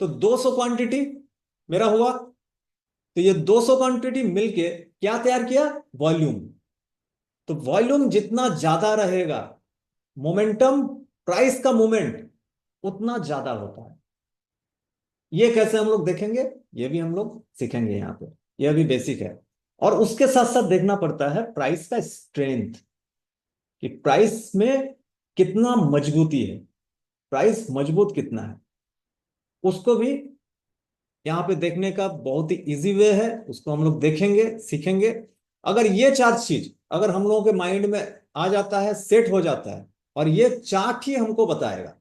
तो 200 क्वांटिटी मेरा हुआ, तो ये 200 क्वांटिटी मिलके क्या तैयार किया? वॉल्यूम। तो वॉल्यूम जितना ज्यादा रहेगा, मोमेंटम, प्राइस का मूवमेंट उतना ज्यादा होता है। ये कैसे हम लोग देखेंगे, ये भी हम लोग सीखेंगे यहाँ पे, यह भी बेसिक है। और उसके साथ साथ देखना पड़ता है प्राइस का स्ट्रेंथ, कि प्राइस में कितना मजबूती है, प्राइस मजबूत कितना है, उसको भी यहाँ पे देखने का बहुत ही इजी वे है। उसको हम लोग देखेंगे, सीखेंगे। अगर ये चार चीज अगर हम लोगों के माइंड में आ जाता है, सेट हो जाता है, और ये चार्ट ही हमको बताएगा,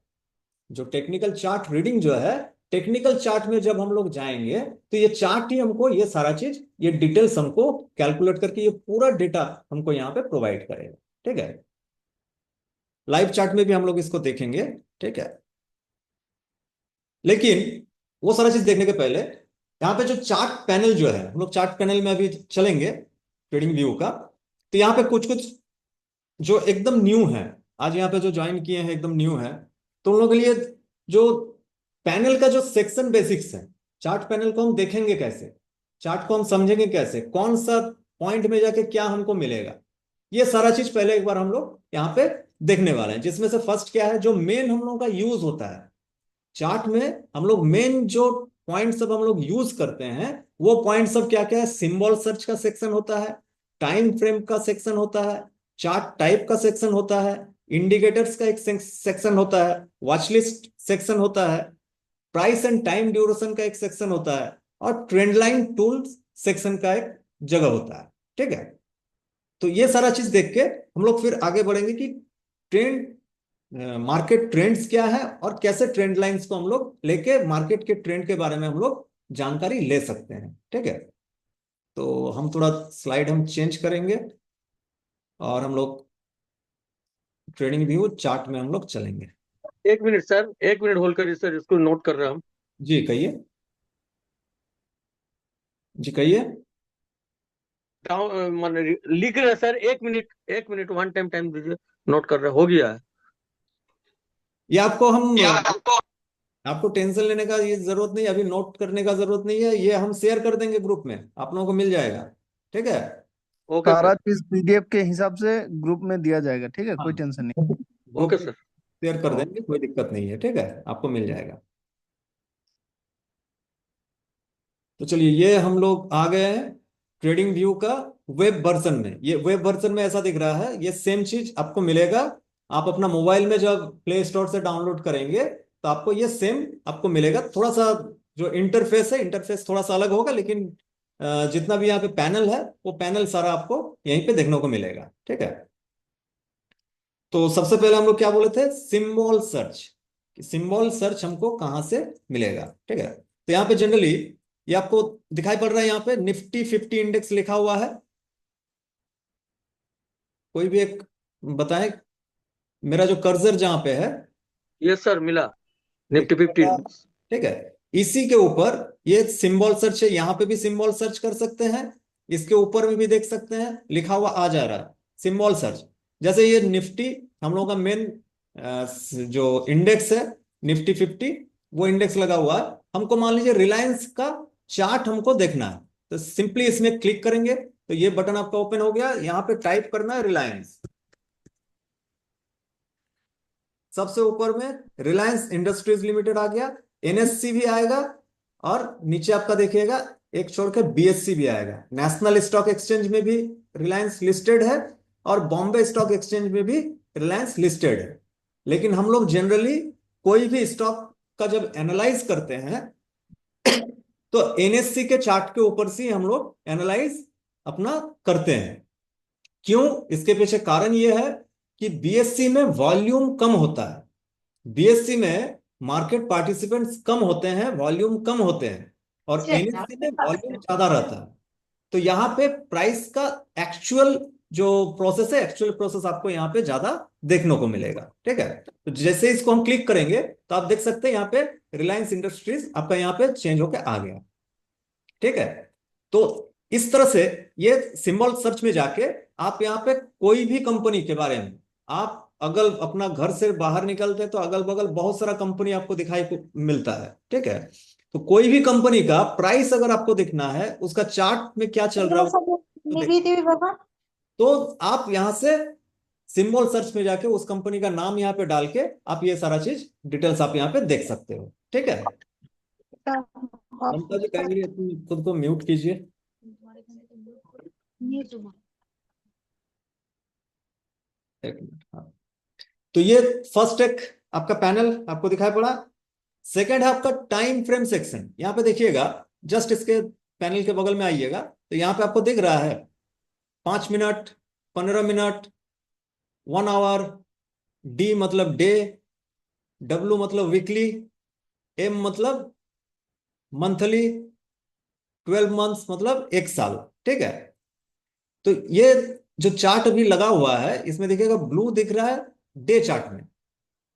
जो टेक्निकल चार्ट रीडिंग जो है, टेक्निकल चार्ट में जब हम लोग जाएंगे तो ये चार्ट ही हमको ये सारा चीज, ये डिटेल्स हमको कैलकुलेट करके ये पूरा डेटा हमको यहाँ पे प्रोवाइड करेगा। ठीक है। लाइव चार्ट में भी हम लोग इसको देखेंगे। ठीक है। लेकिन वो सारा चीज देखने के पहले यहाँ पे जो चार्ट पैनल जो है, हम लोग चार्ट पैनल में अभी चलेंगे, ट्रेडिंग व्यू का। तो यहाँ पे कुछ कुछ जो एकदम न्यू है, आज यहाँ पे जो ज्वाइन किए हैं एकदम न्यू है, तो उन लोगों के लिए जो पैनल का जो सेक्शन बेसिक्स है, चार्ट पैनल को हम देखेंगे कैसे, चार्ट को हम समझेंगे कैसे, कौन सा पॉइंट में जाके क्या हमको मिलेगा, ये सारा चीज पहले एक बार हम लोग यहाँ पे देखने वाले हैं। जिसमें से फर्स्ट क्या है, जो मेन हम लोगों का यूज होता है, चार्ट में हम लोग मेन जो पॉइंट सब हम लोग यूज करते हैं, वो पॉइंट सब क्या क्या है? सिंबल सर्च का सेक्शन होता है, टाइम फ्रेम का सेक्शन होता है, चार्ट टाइप का सेक्शन होता है, इंडिकेटर्स का एक सेक्शन होता है, वॉच लिस्ट सेक्शन होता है, प्राइस एंड टाइम ड्यूरेशन का एक सेक्शन होता है, और ट्रेंड लाइन टूल्स सेक्शन का एक जगह होता है। ठीक है, तो ये सारा चीज देख के हम लोग फिर आगे बढ़ेंगे कि ट्रेंड, मार्केट ट्रेंड्स क्या है और कैसे ट्रेंड लाइंस को हम लोग लेके मार्केट के ट्रेंड के बारे में हम लोग जानकारी ले सकते हैं। ठीक है, तो हम थोड़ा स्लाइड हम चेंज करेंगे और हम लोग ट्रेडिंग व्यू चार्ट में हम लोग चलेंगे। एक मिनट सर, एक मिनट होल्ड करिए सर, इसको नोट कर रहा हूँ। जी कहिए, जी कहिए। माने लिख रहे हैं सर, एक मिनट, वन टाइम टाइम दीजिए, नोट कर रहे, हो गया है। ये आपको हम, आपको टेंशन लेने का ये जरूरत नहीं, अभी नोट करने का जरूरत नहीं है, ये हम शेयर कर देंगे ग्रुप में, आप लोगों को मिल जाएगा। ठीक है, ओके सारा सर। चीज पीडीएफ के हिसाब से ग्रुप में दिया जाएगा, ठीक है, कोई हाँ टेंशन नहीं। ग्रुप ओके में सर। शेयर कर देंगे, कोई दिक्कत नहीं है। ठीक है, आपको मिल जाएगा। तो चलिए, ये हम लोग आ गए हैं ट्रेडिंग व्यू का वेब वर्जन में। ये वेब वर्जन में ऐसा दिख रहा है, ये सेम चीज आपको मिलेगा। आप अपना मोबाइल में जब प्ले स्टोर से डाउनलोड करेंगे तो आपको ये सेम आपको मिलेगा। थोड़ा सा जो इंटरफेस है, इंटरफेस थोड़ा सा अलग होगा, लेकिन जितना भी यहाँ पे पैनल है वो पैनल सारा आपको यहीं पे देखने को मिलेगा। ठीक है, तो सबसे पहले हम लोग क्या बोले थे? Symbol search. सिंबल सर्च हमको कहाँ से मिलेगा? ठीक है, तो यहाँ पे जनरली ये आपको दिखाई पड़ रहा है, यहाँ पे निफ्टी 50 इंडेक्स लिखा हुआ है। कोई भी एक बताए, मेरा जो कर्सर जहां पे है, यस सर, मिला निफ्टी दिखाई पड़ 50। रहा है? ठीक है, इसी के ऊपर ये सिंबल सर्च है, यहाँ पे भी सिंबल सर्च कर सकते हैं, इसके ऊपर में भी देख सकते हैं, लिखा हुआ आ जा रहा है सिंबल सर्च। जैसे ये निफ्टी हम लोगों का मेन जो इंडेक्स है निफ्टी 50, वो इंडेक्स लगा हुआ है। हमको मान लीजिए रिलायंस का चार्ट हमको देखना है, तो सिंपली इसमें क्लिक करेंगे तो ये बटन आपका ओपन हो गया। यहाँ पे टाइप करना है रिलायंस, सबसे ऊपर में रिलायंस इंडस्ट्रीज लिमिटेड आ गया, एनएससी भी आएगा, और नीचे आपका देखिएगा एक छोड़ के बीएससी भी आएगा। नेशनल स्टॉक एक्सचेंज में भी रिलायंस लिस्टेड है, और बॉम्बे स्टॉक एक्सचेंज में भी रिलायंस लिस्टेड है। लेकिन हम लोग जनरली कोई भी स्टॉक का जब एनालाइज करते हैं तो एनएससी के चार्ट के ऊपर से हम लोग एनालाइज अपना करते हैं। क्यों? इसके पीछे कारण यह है कि बीएससी में वॉल्यूम कम होता है, बीएससी में मार्केट पार्टिसिपेंट्स कम होते हैं, वॉल्यूम कम होते हैं, और एनएससी में वॉल्यूम ज्यादा रहता है। तो यहाँ पे प्राइस का एक्चुअल जो प्रोसेस है, एक्चुअल प्रोसेस आपको यहाँ पे ज्यादा देखने को मिलेगा। ठीक है, तो जैसे इसको हम क्लिक करेंगे तो आप देख सकते हैं यहाँ पे रिलायंस इंडस्ट्रीज आपका यहाँ पे चेंज होकर आ गया। ठीक है, तो इस तरह से ये सिंबल सर्च में जाके आप यहाँ पे कोई भी कंपनी के बारे में, आप अगल अपना घर से बाहर निकलते हैं तो अगल बगल बहुत सारा कंपनी आपको दिखाई मिलता है। ठीक है, तो कोई भी कंपनी का प्राइस अगर आपको दिखना है, उसका चार्ट में क्या चल रहा है तो आप यहां से सिंबल सर्च में जाके उस कंपनी का नाम यहाँ पे डाल के आप ये सारा चीज डिटेल्स आप यहाँ पे देख सकते हो। ठीक है, ममता जी काइंडली अपनी खुद को म्यूट कीजिए। एक मिनट, हाँ। तो ये फर्स्ट एक आपका पैनल आपको दिखाई पड़ा। सेकंड है आपका टाइम फ्रेम सेक्शन। यहाँ पे देखिएगा, जस्ट इसके पैनल के बगल में आइएगा तो यहाँ पे आपको दिख रहा है 5 मिनट, 15 मिनट, 1 आवर, डी मतलब डे, डब्ल्यू मतलब वीकली, एम मतलब मंथली, 12 मंथ्स मतलब 1 साल। ठीक है, तो ये जो चार्ट अभी लगा हुआ है इसमें देखिएगा ब्लू दिख रहा है डे चार्ट में।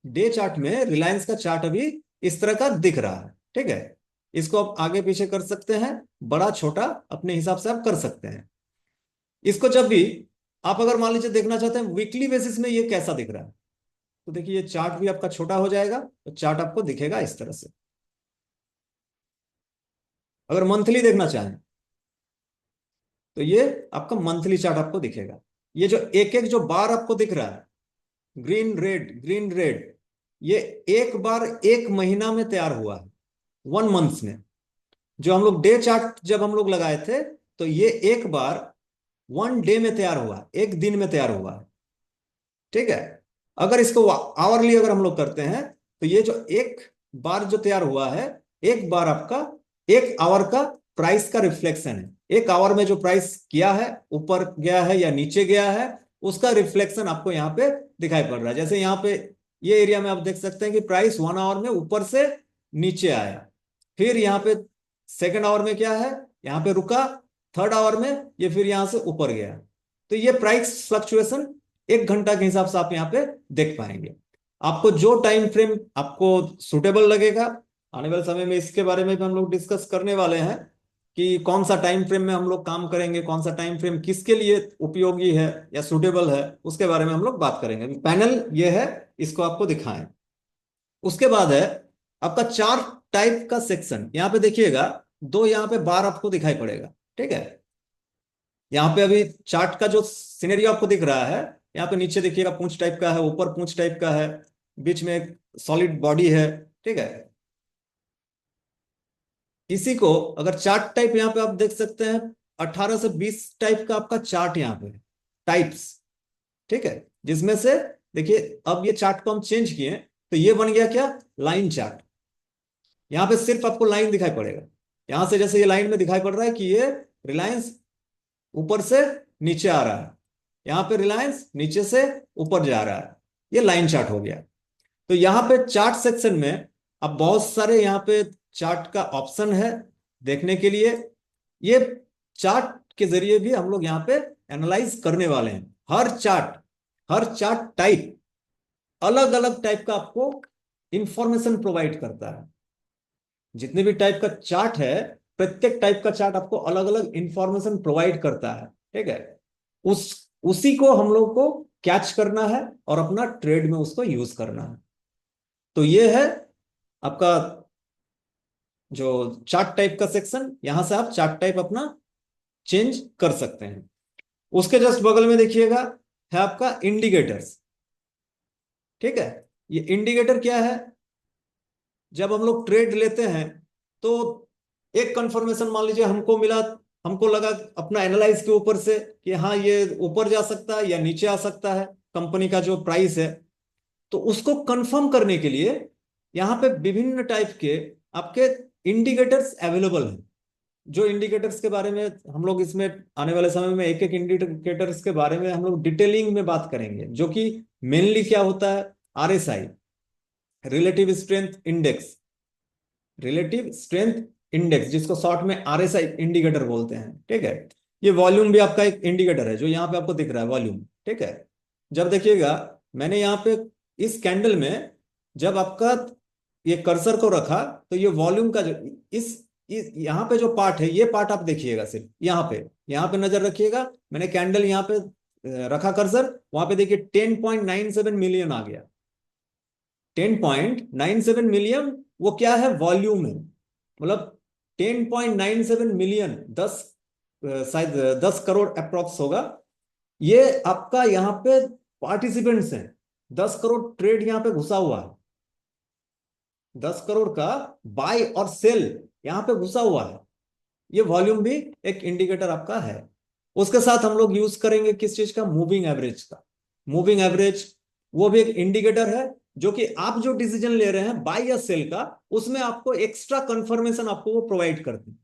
डे चार्ट में रिलायंस का चार्ट अभी इस तरह का दिख रहा है। ठीक है, इसको आप आगे पीछे कर सकते हैं, बड़ा छोटा अपने हिसाब से आप कर सकते हैं। इसको जब भी आप अगर मान लीजिए देखना चाहते हैं वीकली बेसिस में ये कैसा दिख रहा है, तो देखिए ये चार्ट भी आपका छोटा हो जाएगा, तो चार्ट आपको दिखेगा इस तरह से। अगर मंथली देखना चाहें तो ये आपका मंथली चार्ट आपको दिखेगा। ये जो एक एक जो बार आपको दिख रहा है, ग्रीन रेड ग्रीन रेड, ये एक बार एक महीना में तैयार हुआ है, 1 मंथ में। जो हम लोग डे चार्ट जब हम लोग लगाए थे, तो ये एक बार 1 डे में तैयार हुआ है, एक दिन में तैयार हुआ है। ठीक है। अगर इसको आवरली अगर हम लोग करते हैं, तो ये जो एक बार जो तैयार हुआ है, एक बार आपका 1 आवर का प्राइस का रिफ्लेक्शन है। 1 आवर में जो प्राइस किया है, ऊपर गया है या नीचे गया है, उसका रिफ्लेक्शन आपको यहाँ पे दिखाई पड़ रहा है। जैसे यहाँ पे ये एरिया में आप देख सकते हैं कि प्राइस 1 आवर में ऊपर से नीचे आया, फिर यहाँ पे सेकेंड आवर में क्या है, यहाँ पे रुका, थर्ड आवर में ये फिर यहाँ से ऊपर गया। तो ये प्राइस फ्लक्चुएशन 1 घंटा के हिसाब से आप यहाँ पे देख पाएंगे। आपको जो टाइम फ्रेम आपको सुटेबल लगेगा, आने वाले समय में इसके बारे में भी हम लोग डिस्कस करने वाले हैं कि कौन सा टाइम फ्रेम में हम लोग काम करेंगे, कौन सा टाइम फ्रेम किसके लिए उपयोगी है या सुटेबल है, उसके बारे में हम लोग बात करेंगे। पैनल ये है, इसको आपको दिखाएं। उसके बाद है आपका 4 टाइप का सेक्शन। यहाँ पे देखिएगा, 2 यहाँ पे बार आपको दिखाई पड़ेगा। ठीक है। यहाँ पे अभी चार्ट का जो सिनेरियो आपको दिख रहा है, यहाँ पे नीचे देखिएगा पूंछ टाइप का है, ऊपर पूंछ टाइप का है, बीच में एक सॉलिड बॉडी है। ठीक है। इसी को अगर चार्ट टाइप यहाँ पे आप देख सकते हैं, 18 से 20 टाइप का आपका चार्ट यहाँ पे टाइप्स। ठीक है। जिसमें से देखिए, अब ये चार्ट को हम चेंज किए, तो ये बन गया क्या, लाइन चार्ट। यहाँ पे सिर्फ आपको लाइन दिखाई पड़ेगा। यहां से जैसे ये लाइन में दिखाई पड़ रहा है कि ये रिलायंस ऊपर से नीचे आ रहा है, यहाँ पे रिलायंस नीचे से ऊपर जा रहा है, ये लाइन चार्ट हो गया। तो यहाँ पे चार्ट सेक्शन में अब बहुत सारे यहाँ पे चार्ट का ऑप्शन है देखने के लिए। ये चार्ट के जरिए भी हम लोग यहाँ पे एनालाइज करने वाले हैं। हर चार्ट टाइप अलग अलग टाइप का आपको इंफॉर्मेशन प्रोवाइड करता है। जितने भी टाइप का चार्ट है, प्रत्येक टाइप का चार्ट आपको अलग अलग इंफॉर्मेशन प्रोवाइड करता है। ठीक है। उसी को हम लोग को कैच करना है और अपना ट्रेड में उसको यूज करना है। तो ये है आपका जो चार्ट टाइप का सेक्शन। यहां से आप चार्ट टाइप अपना चेंज कर सकते हैं। उसके जस्ट बगल में देखिएगा है आपका इंडिकेटर्स। ठीक है। ये इंडिकेटर क्या है, जब हम लोग ट्रेड लेते हैं तो एक कंफर्मेशन मान लीजिए हमको मिला, हमको लगा अपना एनालाइज के ऊपर से कि हाँ ये ऊपर जा सकता है या नीचे आ सकता है कंपनी का जो प्राइस है, तो उसको कंफर्म करने के लिए यहाँ पे विभिन्न टाइप के आपके इंडिकेटर्स अवेलेबल हैं। जो इंडिकेटर्स के बारे में हम लोग इसमें आने वाले समय में एक एक इंडिकेटर्स के बारे में हम लोग डिटेलिंग में बात करेंगे, जो कि मेनली क्या होता है, आरएसआई, रिलेटिव स्ट्रेंथ इंडेक्स, जिसको शॉर्ट में आरएसआई इंडिकेटर बोलते हैं। ठीक है। ये वॉल्यूम भी आपका एक इंडिकेटर है, जो यहाँ पे आपको दिख रहा है वॉल्यूम। ठीक है। जब देखिएगा मैंने यहाँ पे इस कैंडल में जब आपका ये कर्सर को रखा, तो ये वॉल्यूम का जो इस यहाँ पे जो पार्ट है, ये पार्ट आप देखिएगा, सिर्फ यहाँ पे नजर रखिएगा। मैंने कैंडल यहाँ पे रखा कर्सर, वहां पे देखिए 10.97 मिलियन आ गया। 10.97 मिलियन वो क्या है, वॉल्यूम है। मतलब 10.97 मिलियन, 10 शायद 10 करोड़ अप्रोक्स होगा। ये आपका यहाँ पे पार्टिसिपेंट्स हैं। 10 करोड़ ट्रेड यहाँ पे घुसा हुआ है। 10 करोड़ का बाय और सेल यहाँ पे घुसा हुआ है। ये वॉल्यूम भी एक इंडिकेटर आपका है। उसके साथ हम लोग यूज करेंगे किस चीज का, मूविंग एवरेज का। मूविंग एवरेज वो भी एक इंडिकेटर है, जो कि आप जो डिसीजन ले रहे हैं बाय या सेल का, उसमें आपको एक्स्ट्रा कंफर्मेशन आपको वो प्रोवाइड करते हैं।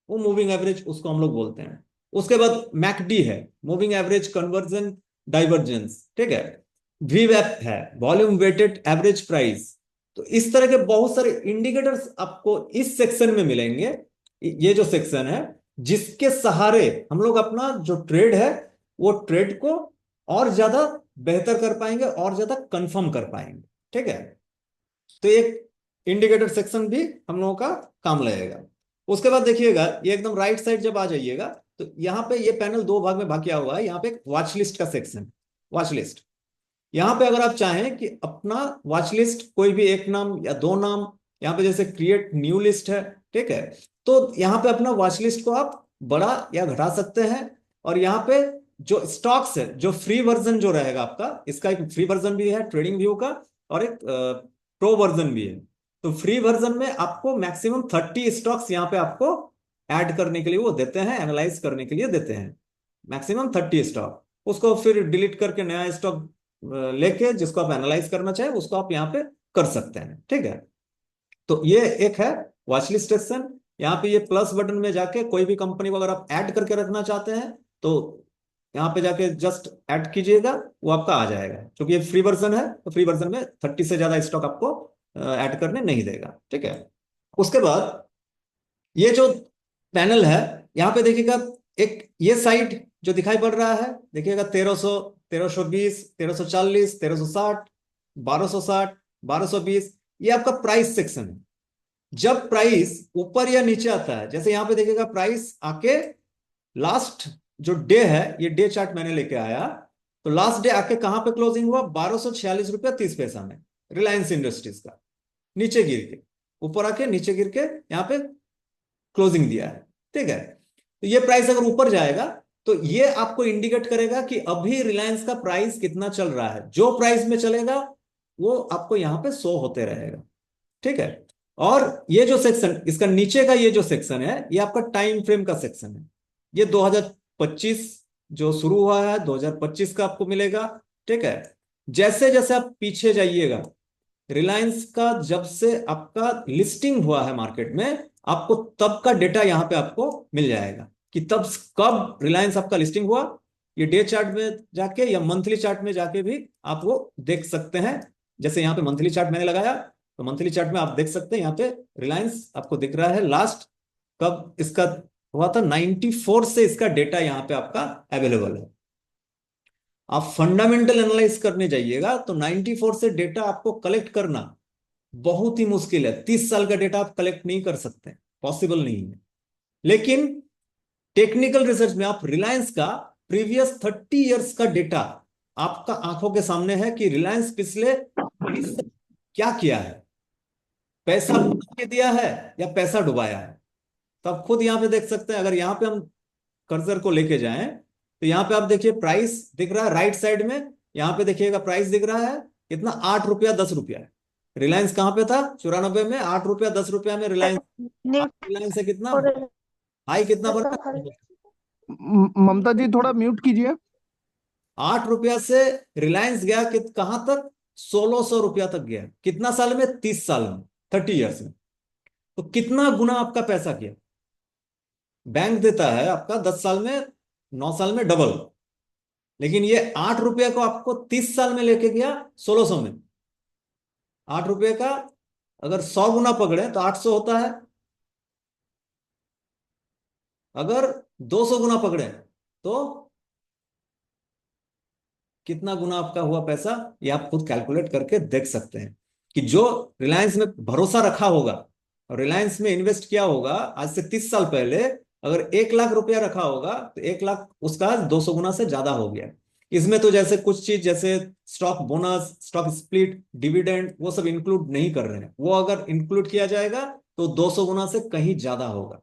वो मूविंग एवरेज उसको हम लोग बोलते हैं। उसके बाद मैकडी है, मूविंग एवरेज कन्वर्जन डाइवर्जेंस। ठीक है। वीवैप है, वॉल्यूम वेटेड एवरेज प्राइस। तो इस तरह के बहुत सारे इंडिकेटर्स आपको इस सेक्शन में मिलेंगे। ये जो सेक्शन है, जिसके सहारे हम लोग अपना जो ट्रेड है, वो ट्रेड को और ज्यादा बेहतर कर पाएंगे और ज्यादा कंफर्म कर पाएंगे। ठीक है। तो एक इंडिकेटर सेक्शन भी हम लोगों का काम लगेगा। उसके बाद देखिएगा, ये एकदम राइट साइड जब आ जाइएगा, तो यहाँ पे ये पैनल 2 भाग में भाग किया हुआ है। यहाँ पे एक वॉच लिस्ट का सेक्शन, वॉच लिस्ट। यहाँ पे अगर आप चाहें कि अपना वॉच लिस्ट कोई भी एक नाम या 2 नाम, यहाँ पे जैसे क्रिएट न्यू लिस्ट है। ठीक है। तो यहाँ पे अपना वॉच लिस्ट को आप बढ़ा या घटा सकते हैं। और यहाँ पे जो स्टॉक्स है, जो फ्री वर्जन जो रहेगा आपका, इसका एक फ्री वर्जन भी है ट्रेडिंग व्यू का, और एक प्रो वर्जन भी है। तो फ्री वर्जन में आपको मैक्सिमम 30 स्टॉक्स यहाँ पे आपको ऐड करने के लिए वो देते हैं, एनालाइज करने के लिए देते हैं, मैक्सिमम 30 स्टॉक। उसको फिर डिलीट करके नया स्टॉक लेके जिसको आप एनालाइज करना चाहे उसको आप यहाँ पे कर सकते हैं, ठीक है। तो ये एक है वॉच लिस्ट सेक्शन। यहाँ पे ये प्लस बटन में जाके कोई भी कंपनी को अगर आप ऐड करके रखना चाहते हैं तो यहाँ पे जाके जस्ट ऐड कीजिएगा, वो आपका आ जाएगा। क्योंकि ये फ्री वर्जन है तो फ्री वर्जन में 30 से ज्यादा स्टॉक आपको ऐड करने नहीं देगा, ठीक है। उसके बाद ये जो पैनल है यहाँ पे देखिएगा, एक ये साइड जो दिखाई पड़ रहा है देखिएगा 1300, 1320, 1340, 1360, 1260, 1220, ये आपका प्राइस सेक्शन है। जब प्राइस ऊपर या नीचे आता है, जैसे यहाँ पे देखिएगा प्राइस आके लास्ट जो डे है, ये डे चार्ट मैंने लेके आया, तो लास्ट डे आके कहां पे क्लोजिंग हुआ, 1246 रुपया 30 पैसा में, रिलायंस इंडस्ट्रीज का। नीचे गिर के ऊपर आके नीचे गिर के यहाँ पे क्लोजिंग दिया है, ठीक है। तो ये प्राइस अगर ऊपर जाएगा तो ये आपको इंडिकेट करेगा कि अभी रिलायंस का प्राइस कितना चल रहा है। जो प्राइस में चलेगा वो आपको यहाँ पे शो होते रहेगा, ठीक है। और ये जो सेक्शन, इसका नीचे का ये जो सेक्शन है, ये आपका टाइम फ्रेम का सेक्शन है। ये 2025 जो शुरू हुआ है 2025 का आपको मिलेगा, ठीक है। जैसे जैसे आप पीछे जाइएगा, रिलायंस का जब से आपका लिस्टिंग हुआ है मार्केट में, आपको तब का डेटा यहां पे आपको मिल जाएगा कि तब कब रिलायंस आपका लिस्टिंग हुआ। ये डे चार्ट में जाके या मंथली चार्ट में जाके भी आप वो देख सकते हैं। जैसे यहाँ पे मंथली चार्ट मैंने लगाया तो मंथली चार्ट में आप देख सकते हैं, यहाँ पे रिलायंस आपको दिख रहा है लास्ट कब इसका हुआ था, 94 से इसका डेटा यहाँ पे आपका अवेलेबल है। आप फंडामेंटल एनालाइज करने जाइएगा तो 94 से डेटा आपको कलेक्ट करना बहुत ही मुश्किल है। 30 साल का डेटा आप कलेक्ट नहीं कर सकते, पॉसिबल नहीं है। लेकिन टेक्निकल रिसर्च में आप रिलायंस का प्रीवियस 30 इयर्स का डेटा आपका आंखों के सामने है कि रिलायंस पिछले क्या किया है, पैसा बना के दिया है या पैसा डुबाया है। तो आप खुद यहाँ पे देख सकते हैं। अगर यहाँ पे हम कर्सर को लेके जाएं तो यहाँ पे आप देखिए प्राइस दिख रहा है राइट साइड में, यहाँ पे देखिएगा प्राइस दिख रहा है कितना, 8 रुपया 10 रुपया है। रिलायंस कहाँ पे था 94 में, 8 रुपया 10 रुपया में रिलायंस। रिलायंस है कितना हाई, कितना बना, ममता जी थोड़ा म्यूट कीजिए। 8 रुपया से रिलायंस गया कि कहां तक, 1600 रुपया तक गया। कितना साल में, 30 साल में, 30 ईयर्स में। तो कितना गुना आपका पैसा किया। बैंक देता है आपका 10 साल में, 9 साल में डबल, लेकिन ये 8 रुपये को आपको 30 साल में लेके गया 1600 में। 8 रुपये का अगर 100 गुना पकड़े तो 800 होता है, अगर 200 गुना पकड़े तो कितना गुना आपका हुआ पैसा, ये आप खुद कैलकुलेट करके देख सकते हैं कि जो रिलायंस में भरोसा रखा होगा और रिलायंस में इन्वेस्ट किया होगा आज से 30 साल पहले, अगर 1 लाख रुपया रखा होगा तो 1 लाख उसका 200 गुना से ज्यादा हो गया। इसमें तो जैसे कुछ चीज जैसे stock bonus, stock split, dividend, वो सब इंक्लूड नहीं कर रहे हैं। वो अगर इंक्लूड किया जाएगा तो 200 गुना से कहीं ज्यादा होगा,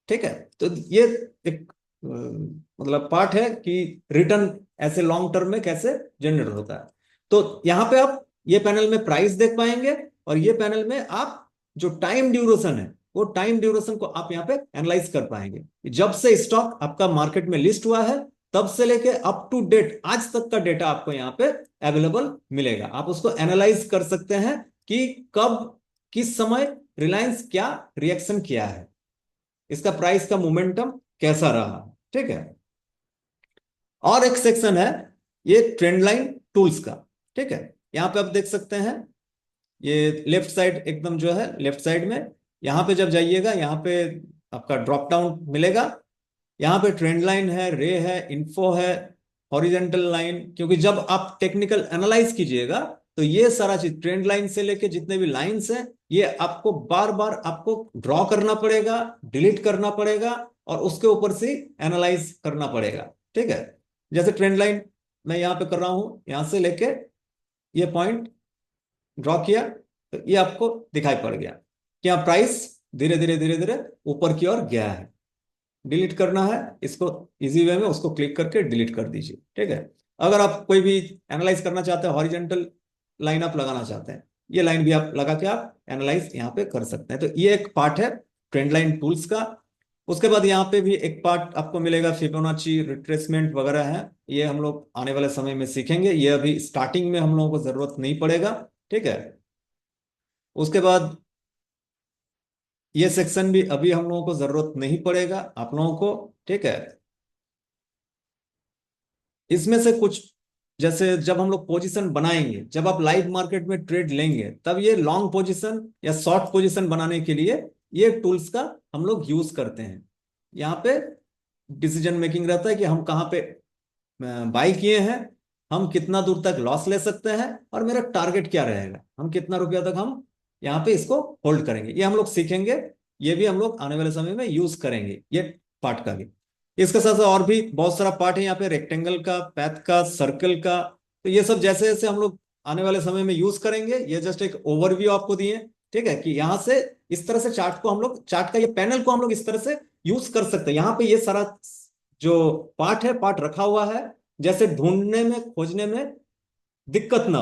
ठीक है। तो ये एक मतलब पार्ट है कि रिटर्न ऐसे लॉन्ग टर्म में कैसे जनरेट होता है। तो यहां पे आप ये पैनल में प्राइस देख पाएंगे और ये पैनल में आप जो टाइम ड्यूरेशन है वो टाइम ड्यूरेशन को आप यहाँ पे एनालाइज कर पाएंगे। जब से स्टॉक आपका मार्केट में लिस्ट हुआ है तब से लेके अप टू डेट आज तक का डेटा आपको यहाँ पे अवेलेबल मिलेगा। आप उसको एनालाइज कर सकते हैं कि कब किस समय रिलायंस क्या रिएक्शन किया है, इसका प्राइस का मोमेंटम कैसा रहा, ठीक है। और एक सेक्शन है ये ट्रेंड लाइन टूल्स का, ठीक है। यहां पे आप देख सकते हैं ये लेफ्ट साइड एकदम जो है लेफ्ट साइड में, यहां पे जब जाइएगा यहाँ पे आपका ड्रॉप डाउन मिलेगा। यहाँ पे ट्रेंड लाइन है, रे है, इन्फो है, हॉरिजेंटल लाइन। क्योंकि जब आप टेक्निकल एनालाइज कीजिएगा तो ये सारा चीज ट्रेंड लाइन से लेके जितने भी लाइंस हैं ये आपको बार बार आपको ड्रॉ करना पड़ेगा, डिलीट करना पड़ेगा और उसके ऊपर से एनालाइज करना पड़ेगा, ठीक है। जैसे ट्रेंड लाइन मैं यहाँ पे कर रहा हूं, यहां से लेके ये पॉइंट ड्रॉ किया तो ये आपको दिखाई पड़ गया कि यहाँ प्राइस धीरे धीरे धीरे धीरे ऊपर की ओर गया है। डिलीट करना है इसको इजी वे में, उसको क्लिक करके डिलीट कर दीजिए, ठीक है। अगर आप कोई भी एनालाइज करना चाहते हैं हॉरिजेंटल लाइन आप लगाना चाहते हैं, ये लाइन भी आप लगा के आप एनालाइज यहाँ पे कर सकते हैं। तो ये एक पार्ट है ट्रेंड लाइन टूल्स का। उसके बाद यहाँ पे भी एक पार्ट आपको मिलेगा, फिबोनाची रिट्रेसमेंट वगैरह है, ये हम लोग आने वाले समय में सीखेंगे, ये अभी स्टार्टिंग में हम लोगों को जरूरत नहीं पड़ेगा, ठीक है। उसके बाद ये सेक्शन भी अभी हम लोगों को जरूरत नहीं पड़ेगा आप लोगों को, ठीक है। इसमें से कुछ, जैसे जब हम लोग पोजीशन बनाएंगे, जब आप लाइव मार्केट में ट्रेड लेंगे, तब ये लॉन्ग पोजीशन या शॉर्ट पोजीशन बनाने के लिए ये टूल्स का हम लोग यूज करते हैं। यहाँ पे डिसीजन मेकिंग रहता है कि हम कहाँ पे बाई किए हैं, हम कितना दूर तक लॉस ले सकते हैं, और मेरा टारगेट क्या रहेगा, हम कितना रुपया तक हम यहाँ पे इसको होल्ड करेंगे, ये हम लोग सीखेंगे। ये भी हम लोग आने वाले समय में यूज करेंगे ये पार्ट का भी। इसके साथ साथ और भी बहुत सारा पार्ट है यहाँ पे, रेक्टेंगल का, पैथ का, सर्कल का। तो ये सब जैसे जैसे हम लोग आने वाले समय में यूज करेंगे, ये जस्ट एक ओवरव्यू आपको दिए, ठीक है, कि यहाँ से इस तरह से चार्ट को हम लोग, चार्ट का ये पैनल को हम लोग इस तरह से यूज कर सकते हैं। यहाँ पे ये सारा जो पार्ट है, पार्ट रखा हुआ है, जैसे ढूंढने में, खोजने में दिक्कत ना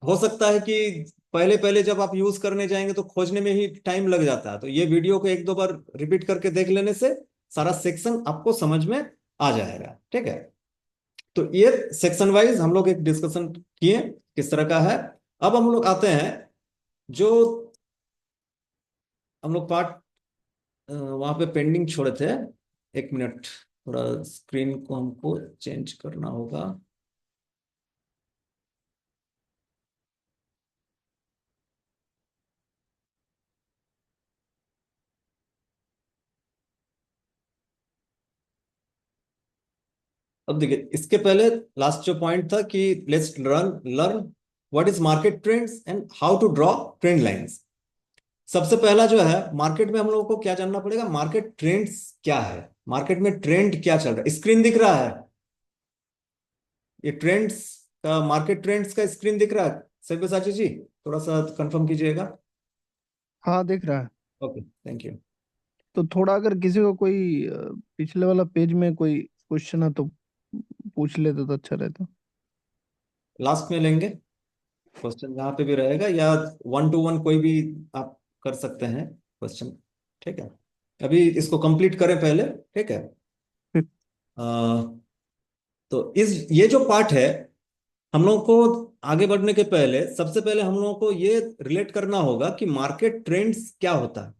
हो सकता है कि पहले पहले जब आप यूज करने जाएंगे तो खोजने में ही टाइम लग जाता है। तो ये वीडियो को एक दो बार रिपीट करके देख लेने से सारा सेक्शन आपको समझ में आ जाएगा, ठीक है। तो ये सेक्शन वाइज हम लोग एक डिस्कशन किए किस तरह का है। अब हम लोग आते हैं, जो हम लोग पार्ट वहां पे पेंडिंग छोड़े थे। एक मिनट, थोड़ा स्क्रीन को हमको चेंज करना होगा। अब देखिए, इसके पहले लास्ट जो पॉइंट था कि let's learn what is market trends and how to draw trend lines. सबसे पहला जो है, मार्केट में हम लोगों को क्या जानना पड़ेगा, मार्केट ट्रेंड्स क्या है, मार्केट में ट्रेंड क्या चल रहा है। स्क्रीन दिख रहा है, ये ट्रेंड्स का, मार्केट ट्रेंड्स का स्क्रीन दिख रहा है सब्यसाची जी? थोड़ा सा कंफर्म कीजिएगा। हाँ दिख रहा है। Okay, thank you. तो थोड़ा अगर किसी को कोई पिछले वाला पेज में कोई क्वेश्चन है तो पूछ लेते तो अच्छा रहता। लास्ट में लेंगे क्वेश्चन, जहाँ पे भी रहेगा, या 1 to 1 कोई भी आप कर सकते हैं क्वेश्चन, ठीक है। अभी इसको कंप्लीट करें पहले, ठीक है। ठीक। तो इस ये जो पार्ट है, हम लोग को आगे बढ़ने के पहले सबसे पहले हम लोगों को ये रिलेट करना होगा कि मार्केट ट्रेंड्स क्या होता है,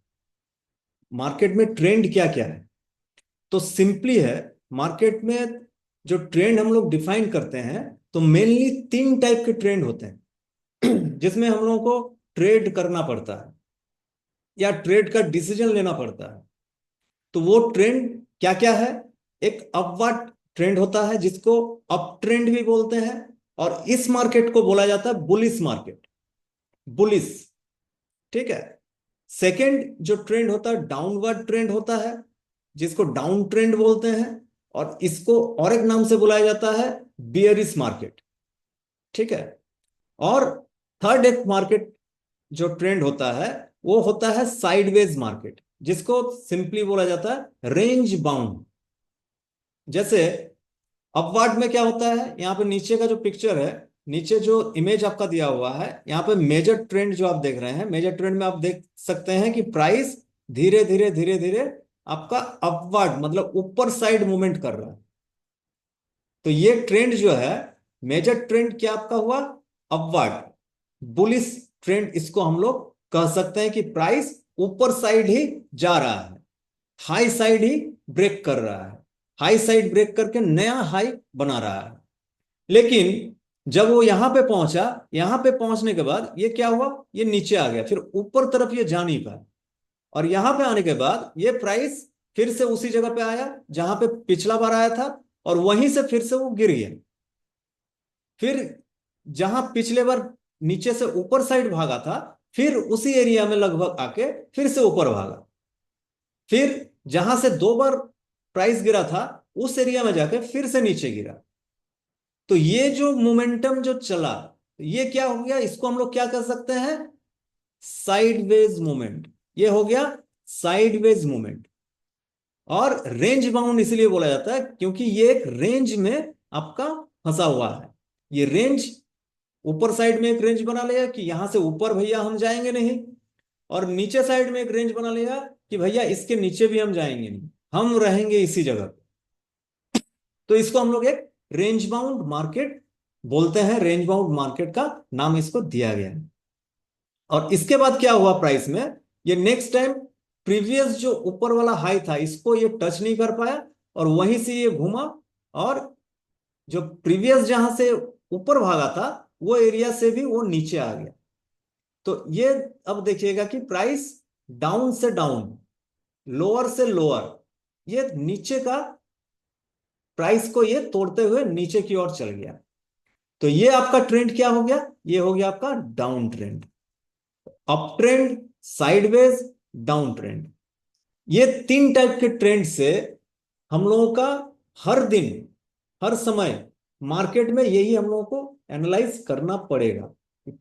मार्केट में ट्रेंड क्या क्या है। तो सिंपली है, मार्केट में जो ट्रेंड हम लोग डिफाइन करते हैं, तो मेनली 3 टाइप के ट्रेंड होते हैं जिसमें हम लोगों को ट्रेड करना पड़ता है या ट्रेड का डिसीजन लेना पड़ता है। तो वो ट्रेंड क्या क्या है? एक अपवर्ड ट्रेंड होता है जिसको अप ट्रेंड भी बोलते हैं, और इस मार्केट को बोला जाता है बुलिश मार्केट, बुलिश, ठीक है। सेकंड जो ट्रेंड होता है, डाउनवर्ड ट्रेंड होता है, जिसको डाउन ट्रेंड बोलते हैं, और इसको और एक नाम से बुलाया जाता है बियरिश मार्केट, ठीक है। और थर्ड एक मार्केट जो ट्रेंड होता है, वो होता है साइडवेज मार्केट, जिसको सिंपली बोला जाता है रेंज बाउंड। जैसे अपवर्ड में क्या होता है, यहाँ पे नीचे का जो पिक्चर है, नीचे जो इमेज आपका दिया हुआ है, यहाँ पे मेजर ट्रेंड जो आप देख रहे हैं, मेजर ट्रेंड में आप देख सकते हैं कि प्राइस धीरे धीरे धीरे धीरे आपका अपवर्ड, मतलब ऊपर साइड मूवमेंट कर रहा है। तो ये ट्रेंड जो है, मेजर ट्रेंड क्या आपका हुआ, अपवर्ड। बुलिश ट्रेंड इसको हम लोग कह सकते हैं कि प्राइस ऊपर साइड ही जा रहा है, हाई साइड ही ब्रेक कर रहा है, हाई साइड ब्रेक करके नया हाई बना रहा है। लेकिन जब वो यहां पे पहुंचा, यहां पे पहुंचने के बाद ये क्या हुआ, ये नीचे आ गया, फिर ऊपर तरफ ये जा नहीं पाया, और यहां पे आने के बाद ये प्राइस फिर से उसी जगह पे आया जहां पे पिछला बार आया था, और वहीं से फिर से वो गिर गया। फिर जहां पिछले बार नीचे से ऊपर साइड भागा था, फिर उसी एरिया में लगभग आके फिर से ऊपर भागा, फिर जहां से 2 बार प्राइस गिरा था उस एरिया में जाके फिर से नीचे गिरा। तो ये जो मोमेंटम जो चला, ये क्या हो गया, इसको हम लोग क्या कर सकते हैं, साइडवेज मूवमेंट। ये हो गया साइडवेज मूवमेंट। और रेंज बाउंड इसलिए बोला जाता है क्योंकि ये एक रेंज में आपका फंसा हुआ है। ये रेंज ऊपर साइड में एक रेंज बना लिया कि यहां से ऊपर भैया हम जाएंगे नहीं, और नीचे साइड में एक रेंज बना लिया कि भैया इसके नीचे भी हम जाएंगे नहीं, हम रहेंगे इसी जगह पे। तो इसको हम लोग एक रेंज बाउंड मार्केट बोलते हैं, रेंज बाउंड मार्केट का नाम इसको दिया गया है। और इसके बाद क्या हुआ प्राइस में, ये नेक्स्ट टाइम प्रीवियस जो ऊपर वाला हाई था इसको ये टच नहीं कर पाया, और वहीं से ये घूमा और जो प्रीवियस जहां से ऊपर भागा था वो एरिया से भी वो नीचे आ गया। तो ये अब देखिएगा कि प्राइस डाउन से डाउन, लोअर से लोअर, ये नीचे का प्राइस को ये तोड़ते हुए नीचे की ओर चल गया। तो ये आपका ट्रेंड क्या हो गया, ये हो गया आपका down trend. Up trend, sideways, down trend, ये 3 टाइप के ट्रेंड से हम लोगों का हर दिन हर समय मार्केट में यही हम लोगों को एनालाइज करना पड़ेगा,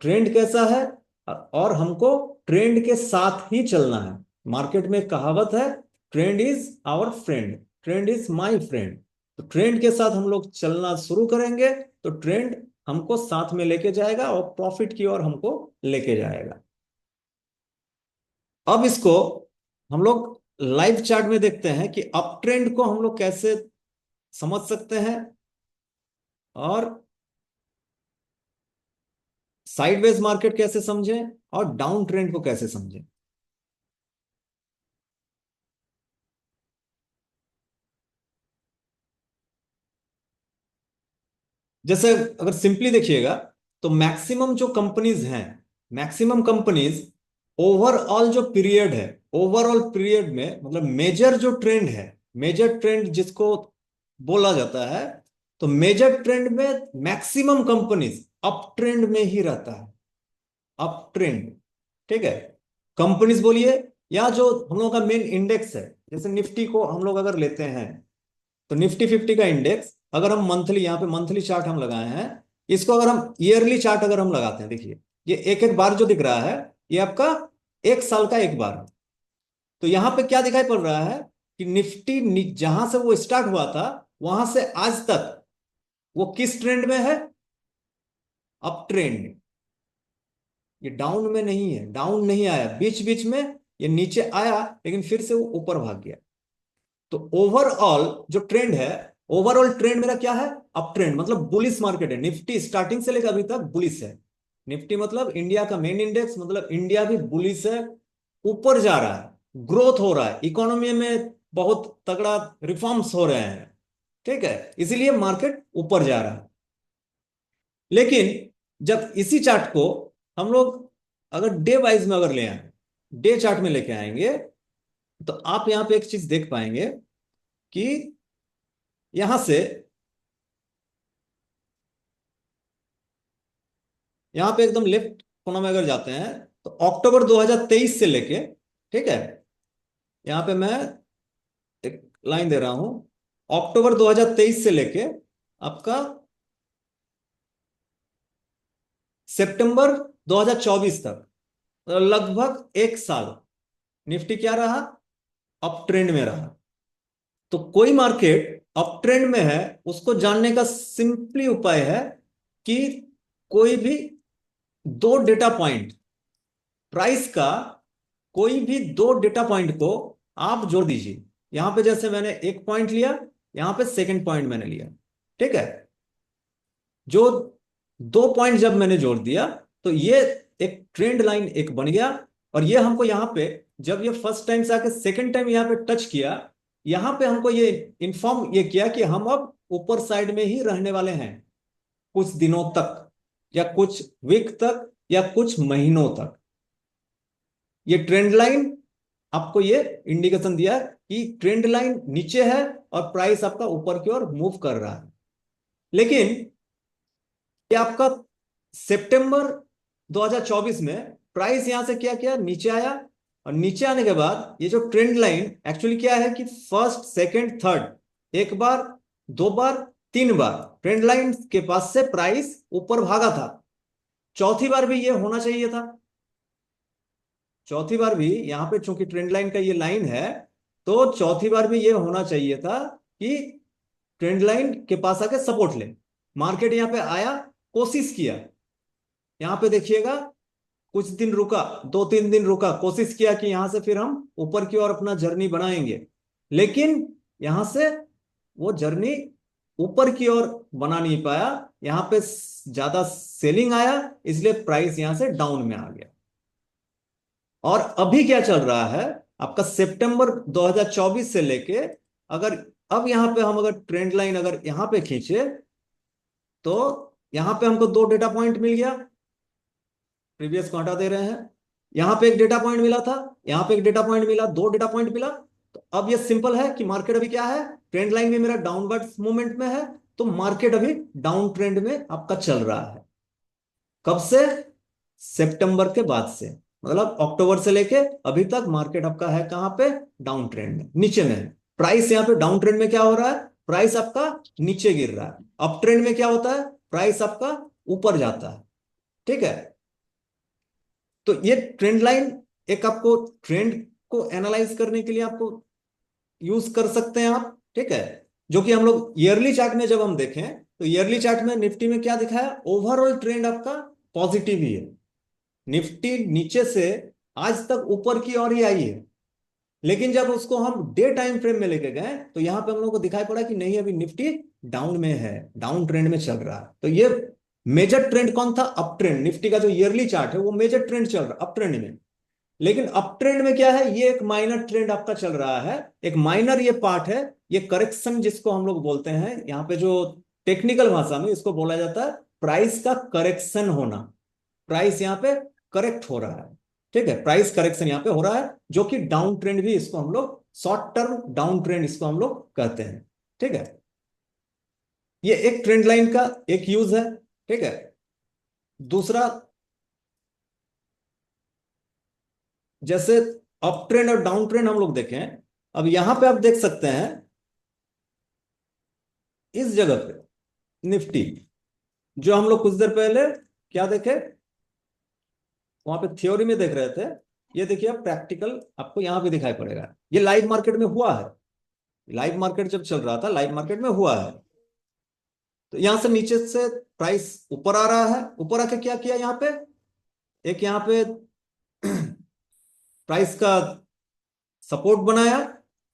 ट्रेंड कैसा है, और हमको ट्रेंड के साथ ही चलना है। मार्केट में कहावत है, trend is our friend, trend is my friend. तो ट्रेंड के साथ हम लोग चलना शुरू करेंगे तो ट्रेंड हमको साथ में लेके जाएगा और प्रॉफिट की ओर हमको लेके जाएगा। अब इसको हम लोग लाइव चार्ट में देखते हैं कि अप ट्रेंड को हम लोग कैसे समझ सकते हैं और साइडवेज मार्केट कैसे समझें और डाउन ट्रेंड को कैसे समझें। जैसे अगर सिंपली देखिएगा तो मैक्सिमम जो कंपनीज हैं, मैक्सिमम कंपनीज ओवरऑल जो पीरियड है, ओवरऑल पीरियड में मतलब मेजर जो ट्रेंड है, मेजर ट्रेंड जिसको बोला जाता है, तो मेजर ट्रेंड में मैक्सिमम कंपनीज अप ट्रेंड में ही रहता है, अप ट्रेंड। ठीक है, कंपनीज बोलिए या जो हम लोगों का मेन इंडेक्स है, जैसे निफ्टी को हम लोग अगर लेते हैं तो निफ्टी 50 का इंडेक्स अगर हम मंथली, यहाँ पे मंथली चार्ट हम लगाए हैं, इसको अगर हम ईयरली चार्ट अगर हम लगाते हैं, देखिए ये एक एक बार जो दिख रहा है ये आपका 1 साल का एक बार है। तो यहां पे क्या दिखाई पड़ रहा है कि निफ्टी जहां से वो स्टार्ट हुआ था वहां से आज तक वो किस ट्रेंड में है, अप ट्रेंड। ये डाउन में नहीं है, डाउन नहीं आया, बीच बीच में ये नीचे आया लेकिन फिर से वो ऊपर भाग गया। तो ओवरऑल जो ट्रेंड है, ओवरऑल ट्रेंड मेरा क्या है, अप ट्रेंड, मतलब बुलिश मार्केट है। निफ्टी स्टार्टिंग से लेकर अभी तक बुलिश है। निफ्टी मतलब इंडिया का मेन इंडेक्स, मतलब इंडिया भी बुलिश है, ऊपर जा रहा है, ग्रोथ हो रहा है, इकोनॉमी में बहुत तगड़ा रिफॉर्म्स हो रहे हैं। ठीक है, इसीलिए मार्केट ऊपर जा रहा है। लेकिन जब इसी चार्ट को हम लोग अगर डे वाइज में अगर ले आए, डे चार्ट में लेके आएंगे, तो आप यहां पे एक चीज देख पाएंगे कि यहां से यहां पे एकदम लेफ्ट कोना में अगर जाते हैं तो अक्टूबर 2023 से लेके, ठीक है, यहां पे मैं एक लाइन दे रहा हूं, अक्टूबर 2023 से लेके आपका सितंबर 2024 तक, लगभग 1 साल निफ्टी क्या रहा, अप ट्रेंड में रहा। तो कोई मार्केट अप ट्रेंड में है उसको जानने का सिंपली उपाय है कि कोई भी 2 डेटा पॉइंट, प्राइस का कोई भी 2 डेटा पॉइंट को आप जोड़ दीजिए। यहां पे जैसे मैंने एक पॉइंट लिया, यहां पे सेकंड पॉइंट मैंने लिया, ठीक है, जो 2 पॉइंट जब मैंने जोड़ दिया तो ये एक ट्रेंड लाइन एक बन गया। और ये हमको यहां पे जब ये फर्स्ट टाइम से आके सेकंड टाइम यहां पे टच किया, यहां पे हमको ये इन्फॉर्म ये किया कि हम अब ऊपर साइड में ही रहने वाले हैं कुछ दिनों तक, या कुछ वीक तक, या कुछ महीनों तक। ये ट्रेंड लाइन आपको ये इंडिकेशन दिया कि ट्रेंड लाइन नीचे है और प्राइस आपका ऊपर की ओर मूव कर रहा है। लेकिन ये आपका सितंबर 2024 में प्राइस यहां से क्या किया, नीचे आया, और नीचे आने के बाद ये जो ट्रेंड लाइन एक्चुअली क्या है कि फर्स्ट सेकंड थर्ड, एक बार, 2 बार, 3 बार ट्रेंड लाइन के पास से प्राइस ऊपर भागा था। चौथी बार भी ये होना चाहिए था, चौथी बार भी यहां पे चूंकि ट्रेंड लाइन का ये लाइन है, तो चौथी बार भी ये होना चाहिए था कि ट्रेंड लाइन के पास आके सपोर्ट ले। मार्केट यहां पे आया, कोशिश किया, यहाँ पे देखिएगा कुछ दिन रुका, 2-3 दिन रुका, कोशिश किया कि यहां से फिर हम ऊपर की ओर अपना जर्नी बनाएंगे, लेकिन यहां से वो जर्नी ऊपर की ओर बना नहीं पाया। यहां पे ज्यादा सेलिंग आया, इसलिए प्राइस यहां से डाउन में आ गया। और अभी क्या चल रहा है आपका, सितंबर 2024 से लेके, अगर अब यहां पे हम अगर ट्रेंड लाइन अगर यहां पे खींचे तो यहां पे हमको 2 डेटा पॉइंट मिल गया, प्रीवियस को हटा दे रहे हैं। यहां पे एक डेटा पॉइंट मिला था, यहां पे एक डेटा पॉइंट मिला, 2 डेटा पॉइंट मिला। तो अब ये सिंपल है कि मार्केट अभी क्या है, ट्रेंड लाइन भी मेरा डाउनवर्ड मूवमेंट में है, तो मार्केट अभी डाउन ट्रेंड में आपका चल रहा है। कब से? सितंबर के बाद से, मतलब अक्टूबर से लेके अभी तक मार्केट आपका है कहां पे, डाउन ट्रेंड में, नीचे में है। प्राइस यहां पे डाउन ट्रेंड में क्या हो रहा है, प्राइस आपका नीचे गिर रहा है। अप ट्रेंड में क्या होता है, प्राइस आपका ऊपर जाता है। ठीक है, तो ये ट्रेंड लाइन एक आपको ट्रेंड को एनालाइज करने के लिए आपको यूज कर सकते हैं आप। ठीक है, जो कि हम लोग ईयरली चार्ट में जब हम देखें तो ईयरली चार्ट में निफ्टी में क्या दिखाया, ओवरऑल ट्रेंड आपका पॉजिटिव ही है। निफ्टी नीचे से आज तक ऊपर की ओर ही आई है, लेकिन जब उसको हम डे टाइम फ्रेम में लेके गए तो यहां पे हम लोगों को दिखाई पड़ा कि नहीं, अभी निफ्टी डाउन में है, डाउन ट्रेंड में चल रहा है। तो ये मेजर ट्रेंड कौन था, अप ट्रेंड। निफ्टी का जो ईयरली चार्ट है वो मेजर ट्रेंड चल रहा है अप ट्रेंड में। लेकिन अप ट्रेंड में क्या है, ये एक माइनर ट्रेंड आपका चल रहा है, एक माइनर ये पार्ट है, ये करेक्शन जिसको हम लोग बोलते हैं, यहाँ पे जो टेक्निकल भाषा में इसको बोला जाता है प्राइस का करेक्शन होना। प्राइस यहाँ पे करेक्ट हो रहा है। ठीक है, प्राइस करेक्शन यहाँ पे हो रहा है, जो कि डाउन ट्रेंड भी इसको हम लोग, शॉर्ट टर्म डाउन ट्रेंड इसको हम लोग कहते हैं। ठीक है, ये एक ट्रेंड लाइन का एक यूज है। ठीक है, दूसरा, जैसे अप ट्रेंड और डाउन ट्रेंड हम लोग देखें, अब यहां पे आप देख सकते हैं इस जगह पे निफ्टी, जो हम लोग कुछ देर पहले क्या देखे, वहां पे थ्योरी में देख रहे थे, ये देखिए अब प्रैक्टिकल आपको यहां पे दिखाई पड़ेगा। ये लाइव मार्केट में हुआ है, लाइव मार्केट जब चल रहा था लाइव मार्केट में हुआ है। तो यहां से नीचे से प्राइस ऊपर आ रहा है, ऊपर आके क्या किया, यहां पे एक यहां पे प्राइस का सपोर्ट बनाया,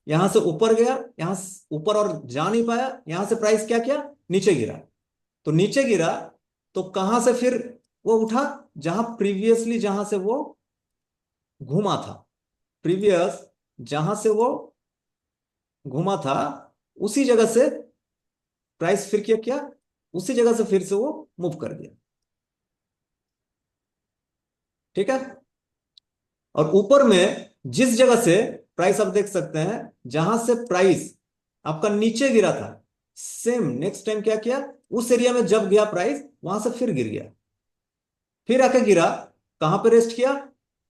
यहां से ऊपर गया, यहां ऊपर और जा नहीं पाया, यहां से प्राइस क्या किया, नीचे गिरा। तो नीचे गिरा तो कहां से फिर वो उठा, जहां प्रीवियसली जहां से वो घूमा था, प्रीवियस जहां से वो घूमा था उसी जगह से प्राइस फिर क्या किया, उसी जगह से फिर से वो मूव कर दिया। ठीक है, और ऊपर में जिस जगह से प्राइस आप देख सकते हैं, जहां से प्राइस आपका नीचे गिरा था, सेम नेक्स्ट टाइम क्या किया, उस एरिया में जब गया प्राइस वहां से फिर गिर गया, फिर आके गिरा, कहां पे रेस्ट किया,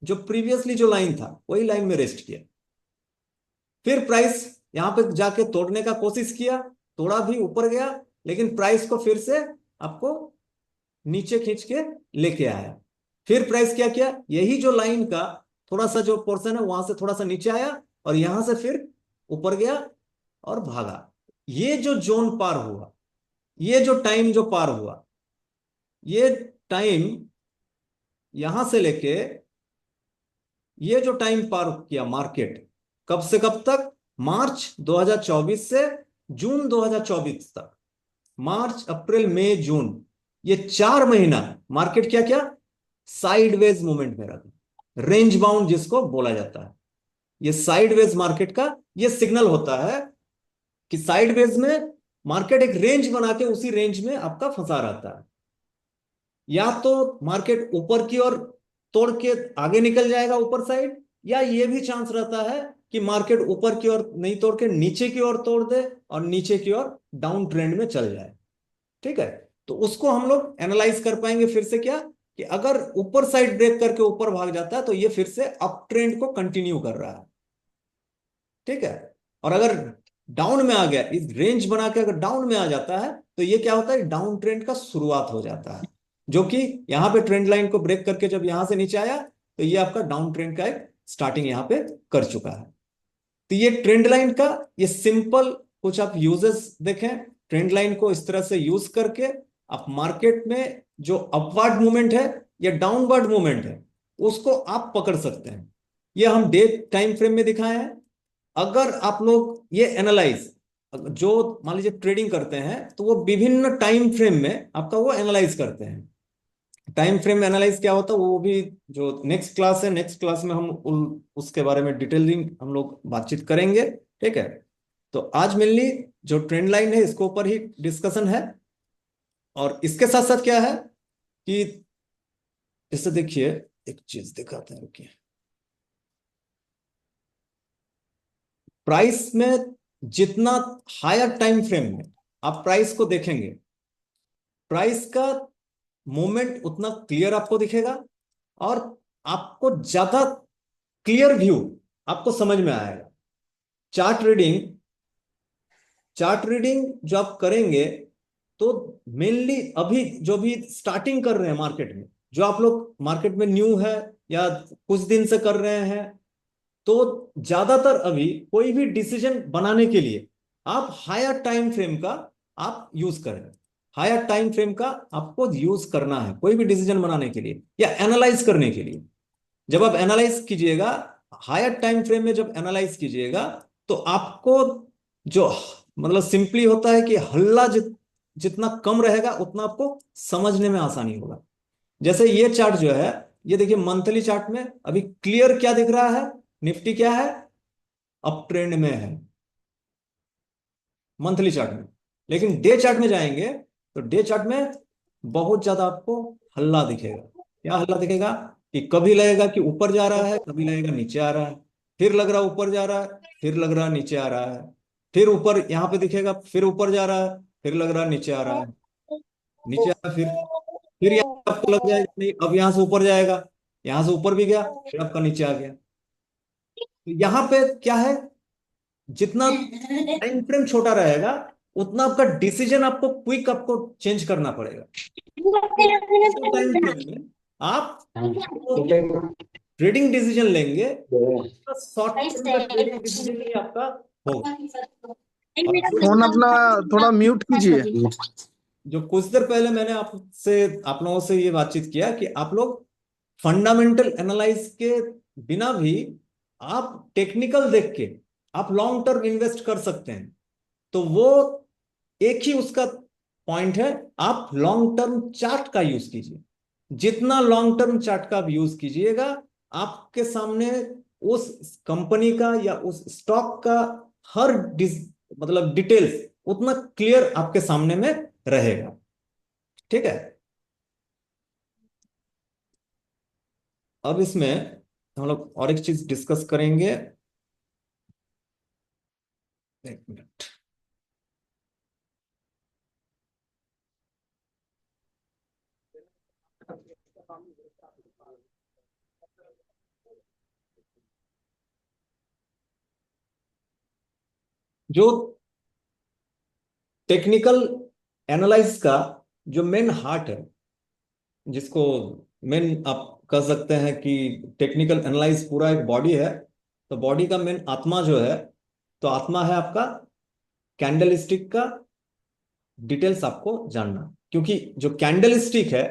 जो प्रीवियसली जो लाइन था वही लाइन में रेस्ट किया। फिर प्राइस यहां पे जाके तोड़ने का कोशिश किया, तोड़ा भी, ऊपर गया, लेकिन प्राइस को फिर से आपको नीचे खींच के लेके आया। फिर प्राइस क्या किया, यही जो लाइन का थोड़ा सा जो पोर्शन है वहां से थोड़ा सा नीचे आया और यहां से फिर ऊपर गया और भागा। ये जो जोन पार हुआ, ये जो टाइम जो पार हुआ, ये टाइम यहां से लेके ये जो टाइम पार किया मार्केट, कब से कब तक, मार्च 2024 से जून 2024 तक, मार्च अप्रैल मई जून, ये 4 महीना मार्केट क्या क्या, साइडवेज मूवमेंट में रहा, रेंज बाउंड जिसको बोला जाता है। ये साइडवेज मार्केट का ये सिग्नल होता है कि साइडवेज में मार्केट एक रेंज बना के उसी रेंज में आपका फंसा रहता है। या तो मार्केट ऊपर की ओर तोड़ के आगे निकल जाएगा ऊपर साइड, या ये भी चांस रहता है कि मार्केट ऊपर की ओर नहीं तोड़ के नीचे की ओर तोड़ दे और नीचे की ओर डाउन ट्रेंड में चल जाए। ठीक है, तो उसको हम लोग एनालाइज कर पाएंगे फिर से क्या, कि अगर ऊपर साइड ब्रेक करके ऊपर भाग जाता है तो ये फिर से अप ट्रेंड को कंटिन्यू कर रहा है। ठीक है, और अगर डाउन में आ गया, इस रेंज बना के अगर डाउन में आ जाता है तो ये क्या होता है, डाउन ट्रेंड का शुरुआत हो जाता है, जो कि यहां पे ट्रेंड लाइन को ब्रेक करके जब यहां से नीचे आया तो ये आपका डाउन ट्रेंड का एक स्टार्टिंग यहां पे कर चुका है। तो ये ट्रेंड लाइन का ये सिंपल कुछ आप यूजेस देखें, ट्रेंड लाइन को इस तरह से यूज करके आप मार्केट में जो अपवर्ड मूवमेंट है या डाउनवर्ड मूवमेंट है, उसको आप पकड़ सकते हैं। ये हम डे टाइम फ्रेम में दिखाए हैं। अगर आप लोग ये एनालाइज, जो मान लीजिए ट्रेडिंग करते हैं तो वो विभिन्न टाइम फ्रेम में आपका वो एनालाइज करते हैं। टाइम फ्रेम एनालाइज क्या होता है वो भी जो नेक्स्ट क्लास है, नेक्स्ट क्लास में हम उसके बारे में डिटेलिंग हम लोग बातचीत करेंगे। ठीक है, तो आज मेनली जो ट्रेंड लाइन है इसके ऊपर ही डिस्कशन है। और इसके साथ साथ क्या है कि इससे देखिए एक चीज दिखाते हैं, रुकिए। प्राइस में जितना हायर टाइम फ्रेम में आप प्राइस को देखेंगे, प्राइस का मूवमेंट उतना क्लियर आपको दिखेगा और आपको ज्यादा क्लियर व्यू आपको समझ में आएगा। चार्ट रीडिंग, चार्ट रीडिंग जो आप करेंगे तो मेनली अभी जो भी स्टार्टिंग कर रहे हैं मार्केट में, जो आप लोग मार्केट में न्यू है या कुछ दिन से कर रहे हैं, तो ज्यादातर अभी कोई भी डिसीजन बनाने के लिए आप हायर टाइम फ्रेम का आप यूज करें। हायर टाइम फ्रेम का आपको यूज करना है कोई भी डिसीजन बनाने के लिए या एनालाइज करने के लिए। जब आप एनालाइज कीजिएगा, हायर टाइम फ्रेम में जब एनालाइज कीजिएगा, तो आपको जो मतलब सिंपली होता है कि हल्ला जितना कम रहेगा उतना आपको समझने में आसानी होगा। जैसे ये चार्ट जो है, ये देखिए मंथली चार्ट में अभी क्लियर क्या दिख रहा है, निफ्टी क्या है, अप ट्रेंड में है मंथली चार्ट में। लेकिन डे चार्ट में जाएंगे तो डे चार्ट में बहुत ज्यादा आपको हल्ला दिखेगा। क्या हल्ला दिखेगा कि कभी लगेगा कि ऊपर जा रहा है, कभी लगेगा नीचे आ रहा है, फिर लग रहा है ऊपर जा रहा है, फिर लग रहा है नीचे आ रहा है, फिर ऊपर यहां पे दिखेगा, फिर ऊपर जा रहा है, फिर लग रहा है नीचे आ रहा है, नीचे आ रहा है, फिर यहाँ आपको लग जाएगा नहीं अब यहां से ऊपर जाएगा, यहां से ऊपर भी गया, फिर आपका नीचे आ गया। तो यहाँ पे क्या है, जितना टाइम फ्रेम छोटा रहेगा उतना आपका डिसीजन आपको क्विक आपको चेंज करना पड़ेगा। टाइम फ्रेम में आप ट्रेडिंग डिसीजन लेंगे, शॉर्ट टर्म का ट्रेडिंग डिसीजन ही आपका होगा। फोन अपना थोड़ा म्यूट कीजिए। जो कुछ देर पहले मैंने आप लोगों से ये बातचीत किया कि आप लोग फंडामेंटल एनालाइज के बिना भी आप टेक्निकल देख के आप लॉन्ग टर्म इन्वेस्ट कर सकते हैं। तो वो एक ही उसका पॉइंट है, आप लॉन्ग टर्म चार्ट का यूज कीजिए। जितना लॉन्ग टर्म चार्ट का आप यूज कीजिएगा, आपके सामने उस कंपनी का या उस स्टॉक का हर मतलब डिटेल्स उतना क्लियर आपके सामने में रहेगा। ठीक है, अब इसमें हम लोग और एक चीज डिस्कस करेंगे। एक मिनट, जो टेक्निकल एनालाइज का जो मेन हार्ट है, जिसको मेन आप कह सकते हैं कि टेक्निकल एनालाइज पूरा एक बॉडी है, तो बॉडी का मेन आत्मा जो है, तो आत्मा है आपका कैंडल स्टिक का डिटेल्स आपको जानना। क्योंकि जो कैंडल स्टिक है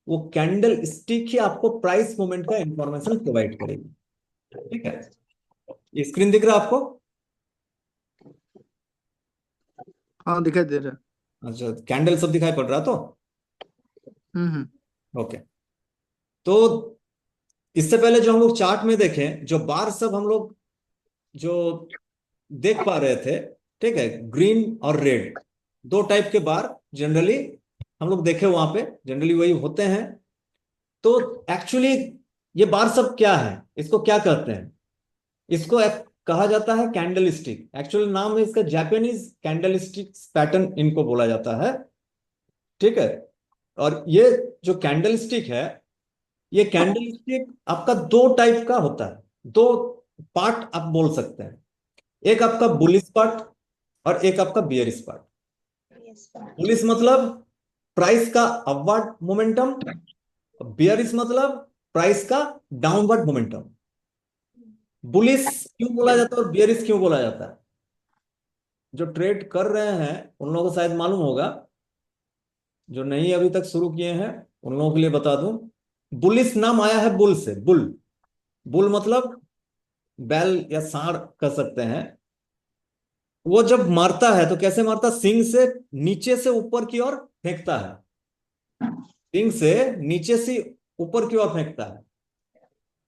वो कैंडल स्टिक ही आपको प्राइस मूवमेंट का इंफॉर्मेशन प्रोवाइड करेगी। ठीक है, ये स्क्रीन दिख रहा है आपको? हाँ दिखाई दे रहा है। अच्छा, कैंडल सब दिखाई पड़ रहा तो ओके। तो इससे पहले जो हम लोग चार्ट में देखें, जो बार सब हम लोग जो देख पा रहे थे, ठीक है, ग्रीन और रेड, दो टाइप के बार जनरली हम लोग देखे वहां पे, जनरली वही होते हैं। तो एक्चुअली ये बार सब क्या है, इसको क्या कहते हैं? इसको कहा जाता है कैंडल स्टिक। एक्चुअल नाम है इसका जापानीज कैंडल स्टिक पैटर्न इनको बोला जाता है। ठीक है, और ये जो कैंडल स्टिक है, ये कैंडल स्टिक आपका दो टाइप का होता है, दो पार्ट आप बोल सकते हैं। एक आपका बुलिश पार्ट और एक आपका बियरिश पार्ट। बुलिश मतलब प्राइस का अपवर्ड मोमेंटम, बियरिश मतलब प्राइस का डाउनवर्ड मोमेंटम। बुलिश क्यों बोला जाता है और बियरिश क्यों बोला जाता है? जो ट्रेड कर रहे हैं उन लोगों को शायद मालूम होगा, जो नहीं अभी तक शुरू किए हैं उन लोगों के लिए बता दूं बुलिस नाम आया है बुल से। बुल, बुल मतलब बैल या सांड कह सकते हैं। वो जब मारता है तो कैसे मारता, सींग से नीचे से ऊपर की ओर फेंकता है। सींग से नीचे से ऊपर की ओर फेंकता है।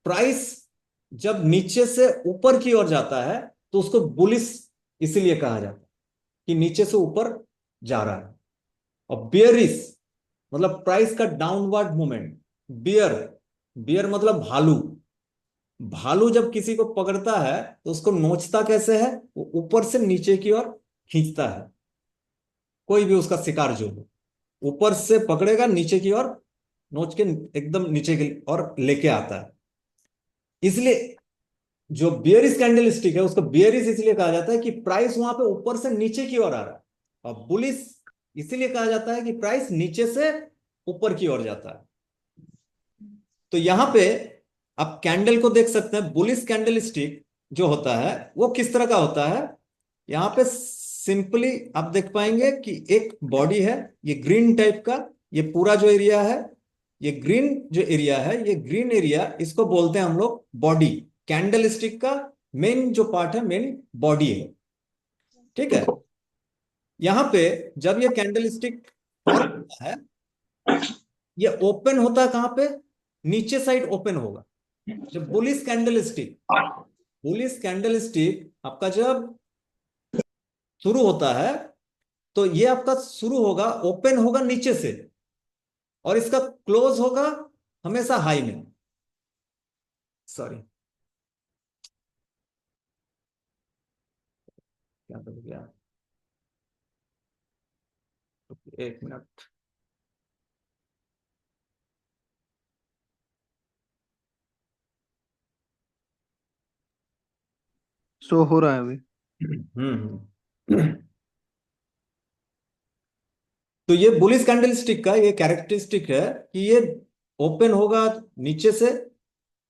प्राइस जब नीचे से ऊपर की ओर जाता है तो उसको बुलिस इसीलिए कहा जाता है कि नीचे से ऊपर जा रहा है। और बियरिश मतलब प्राइस का डाउनवर्ड मूवमेंट। बियर, बियर मतलब भालू। भालू जब किसी को पकड़ता है तो उसको नोचता कैसे है, वो ऊपर से नीचे की ओर खींचता है। कोई भी उसका शिकार जो हो, ऊपर से पकड़ेगा, नीचे की ओर नोच के एकदम नीचे की ओर लेके आता है। इसलिए जो बियरिश कैंडल स्टिक है उसको बियरिश इसलिए कहा जाता है कि प्राइस वहां पे ऊपर से नीचे की ओर आ रहा है। और बुलिस इसीलिए कहा जाता है कि प्राइस नीचे से ऊपर की ओर जाता है। तो यहां पे आप कैंडल को देख सकते हैं। बुलिश कैंडल स्टिक जो होता है वो किस तरह का होता है। यहां पे सिंपली आप देख पाएंगे कि एक बॉडी है, ये ग्रीन टाइप का, ये पूरा जो एरिया है, ये ग्रीन जो एरिया है, ये ग्रीन एरिया इसको बोलते हैं हम लोग बॉडी। कैंडल स्टिक का मेन जो पार्ट है, मेन बॉडी है। ठीक है। यहां पे जब ये कैंडल स्टिक फॉर्म होता है, ये ओपन होता है कहां पे, नीचे साइड ओपन होगा। जब bullish candle stick, bullish candle stick आपका जब शुरू होता है तो ये आपका शुरू होगा, ओपन होगा नीचे से, और इसका क्लोज होगा हमेशा हाई में। सॉरी, क्या कर गया, एक मिनट। शो हो रहा है अभी। हम्म। तो ये बुलिश कैंडल स्टिक का ये कैरेक्टरिस्टिक है कि ये ओपन होगा नीचे से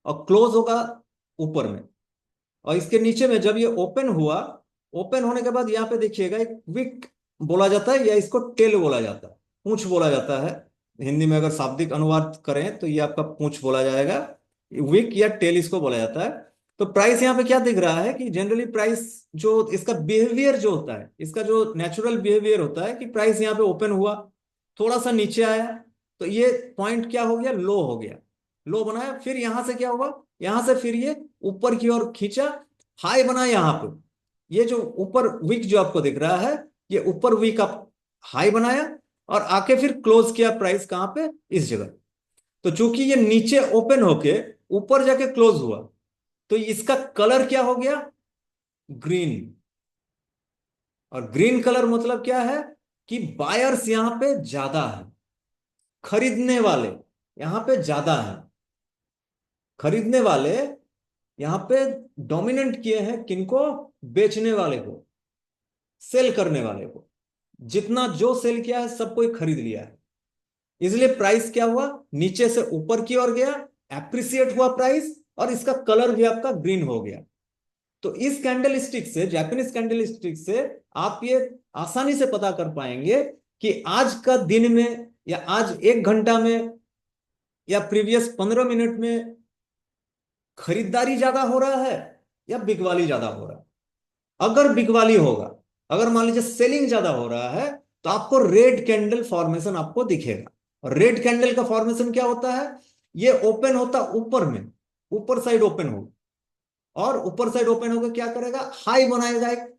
और क्लोज होगा ऊपर में। और इसके नीचे में जब ये ओपन हुआ, ओपन होने के बाद यहाँ पे देखिएगा एक विक बोला जाता है, या इसको टेल बोला जाता है, पूंछ बोला जाता है। हिंदी में अगर शाब्दिक अनुवाद करें तो ये आपका पूंछ बोला जाएगा। विक या टेल इसको बोला जाता है। तो प्राइस यहाँ पे क्या दिख रहा है कि जनरली प्राइस जो इसका बिहेवियर जो होता है, इसका जो नेचुरल बिहेवियर होता है कि प्राइस यहाँ पे ओपन हुआ, थोड़ा सा नीचे आया, तो ये पॉइंट क्या हो गया, लो हो गया, लो बनाया। फिर यहां से क्या हुआ, यहां से फिर ये ऊपर की ओर खींचा, हाई बना यहां पे। ये जो ऊपर वीक जो आपको दिख रहा है, ये ऊपर वीक आप हाई बनाया, और आके फिर क्लोज किया प्राइस कहां पे, इस जगह। तो चूंकि ये नीचे ओपन होके ऊपर जाके क्लोज हुआ, तो इसका कलर क्या हो गया, ग्रीन। और ग्रीन कलर मतलब क्या है कि बायर्स यहां पे ज्यादा है, खरीदने वाले यहां पे ज्यादा है। खरीदने वाले यहां पे डोमिनेट किए हैं किनको, बेचने वाले को, सेल करने वाले को। जितना जो सेल किया है सब कोई खरीद लिया है। इसलिए प्राइस क्या हुआ, नीचे से ऊपर की ओर गया, एप्रिसिएट हुआ प्राइस, और इसका कलर भी आपका ग्रीन हो गया। तो इस कैंडल स्टिक से, जापानीज कैंडल स्टिक से आप ये आसानी से पता कर पाएंगे कि आज का दिन में, या आज 1 घंटा में, या प्रीवियस 15 मिनट में खरीदारी ज्यादा हो रहा है या बिकवाली ज्यादा हो रहा है। अगर बिकवाली होगा, अगर मान लीजिए सेलिंग ज्यादा हो रहा है, तो आपको रेड कैंडल फॉर्मेशन आपको दिखेगा। और रेड कैंडल का फॉर्मेशन क्या होता है, ये ओपन होता ऊपर में, ऊपर साइड ओपन हो, और ऊपर साइड ओपन होकर क्या करेगा, हाई बनाएगा, एक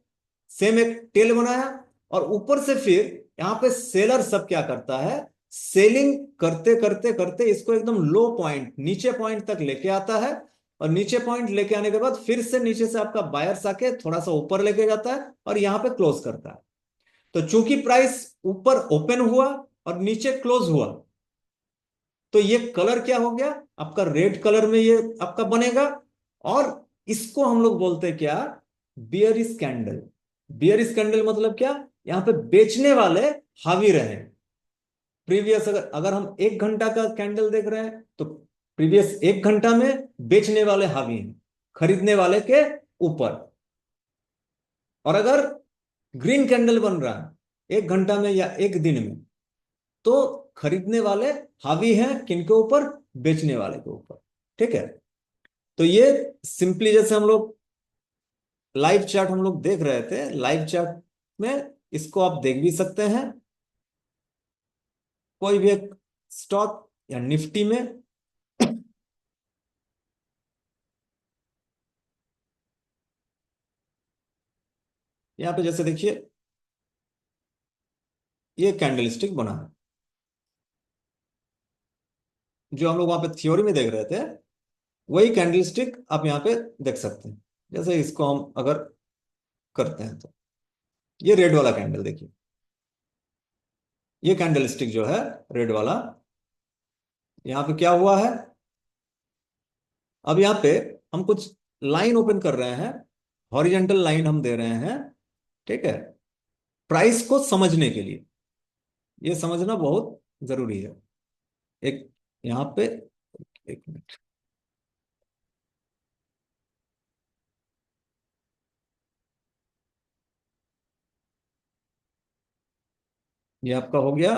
सेम एक टेल बनाया, और ऊपर से फिर यहां पे सेलर सब क्या करता है, सेलिंग करते करते करते इसको एकदम लो पॉइंट, नीचे पॉइंट तक लेके आता है। और नीचे पॉइंट लेके आने के बाद फिर से नीचे से आपका बायर्स आके थोड़ा सा ऊपर लेके जाता है और यहां पे क्लोज करता है। तो चूंकि प्राइस ऊपर ओपन हुआ और नीचे क्लोज हुआ, तो ये कलर क्या हो गया आपका, रेड कलर में ये आपका बनेगा। और इसको हम लोग बोलते हैं क्या, बियरिश कैंडल। बियरिश कैंडल मतलब क्या, यहां पे बेचने वाले हावी रहे। प्रीवियस अगर अगर हम 1 घंटा का कैंडल देख रहे हैं तो प्रीवियस 1 घंटा में बेचने वाले हावी हैं, खरीदने वाले के ऊपर। और अगर ग्रीन कैंडल बन रहा है 1 घंटा में या एक दिन में, तो खरीदने वाले हावी हैं किनके ऊपर? बेचने वाले के ऊपर। ठीक है, तो ये सिंपली जैसे हम लोग लाइव चार्ट हम लोग देख रहे थे, लाइव चार्ट में इसको आप देख भी सकते हैं। कोई भी एक स्टॉक या निफ्टी में यहां पे जैसे देखिए ये कैंडलस्टिक बना है, जो हम लोग वहां पे थ्योरी में देख रहे थे, वही कैंडलस्टिक आप यहाँ पे देख सकते हैं। जैसे इसको हम अगर करते हैं तो ये रेड वाला कैंडल देखिए, ये कैंडलस्टिक जो है रेड वाला, यहाँ पे क्या हुआ है? अब यहाँ पे हम कुछ लाइन ओपन कर रहे हैं, हॉरिजेंटल लाइन हम दे रहे हैं। ठीक है, प्राइस को समझने के लिए ये समझना बहुत जरूरी है। एक यहाँ पे, एक मिनट, ये आपका हो गया।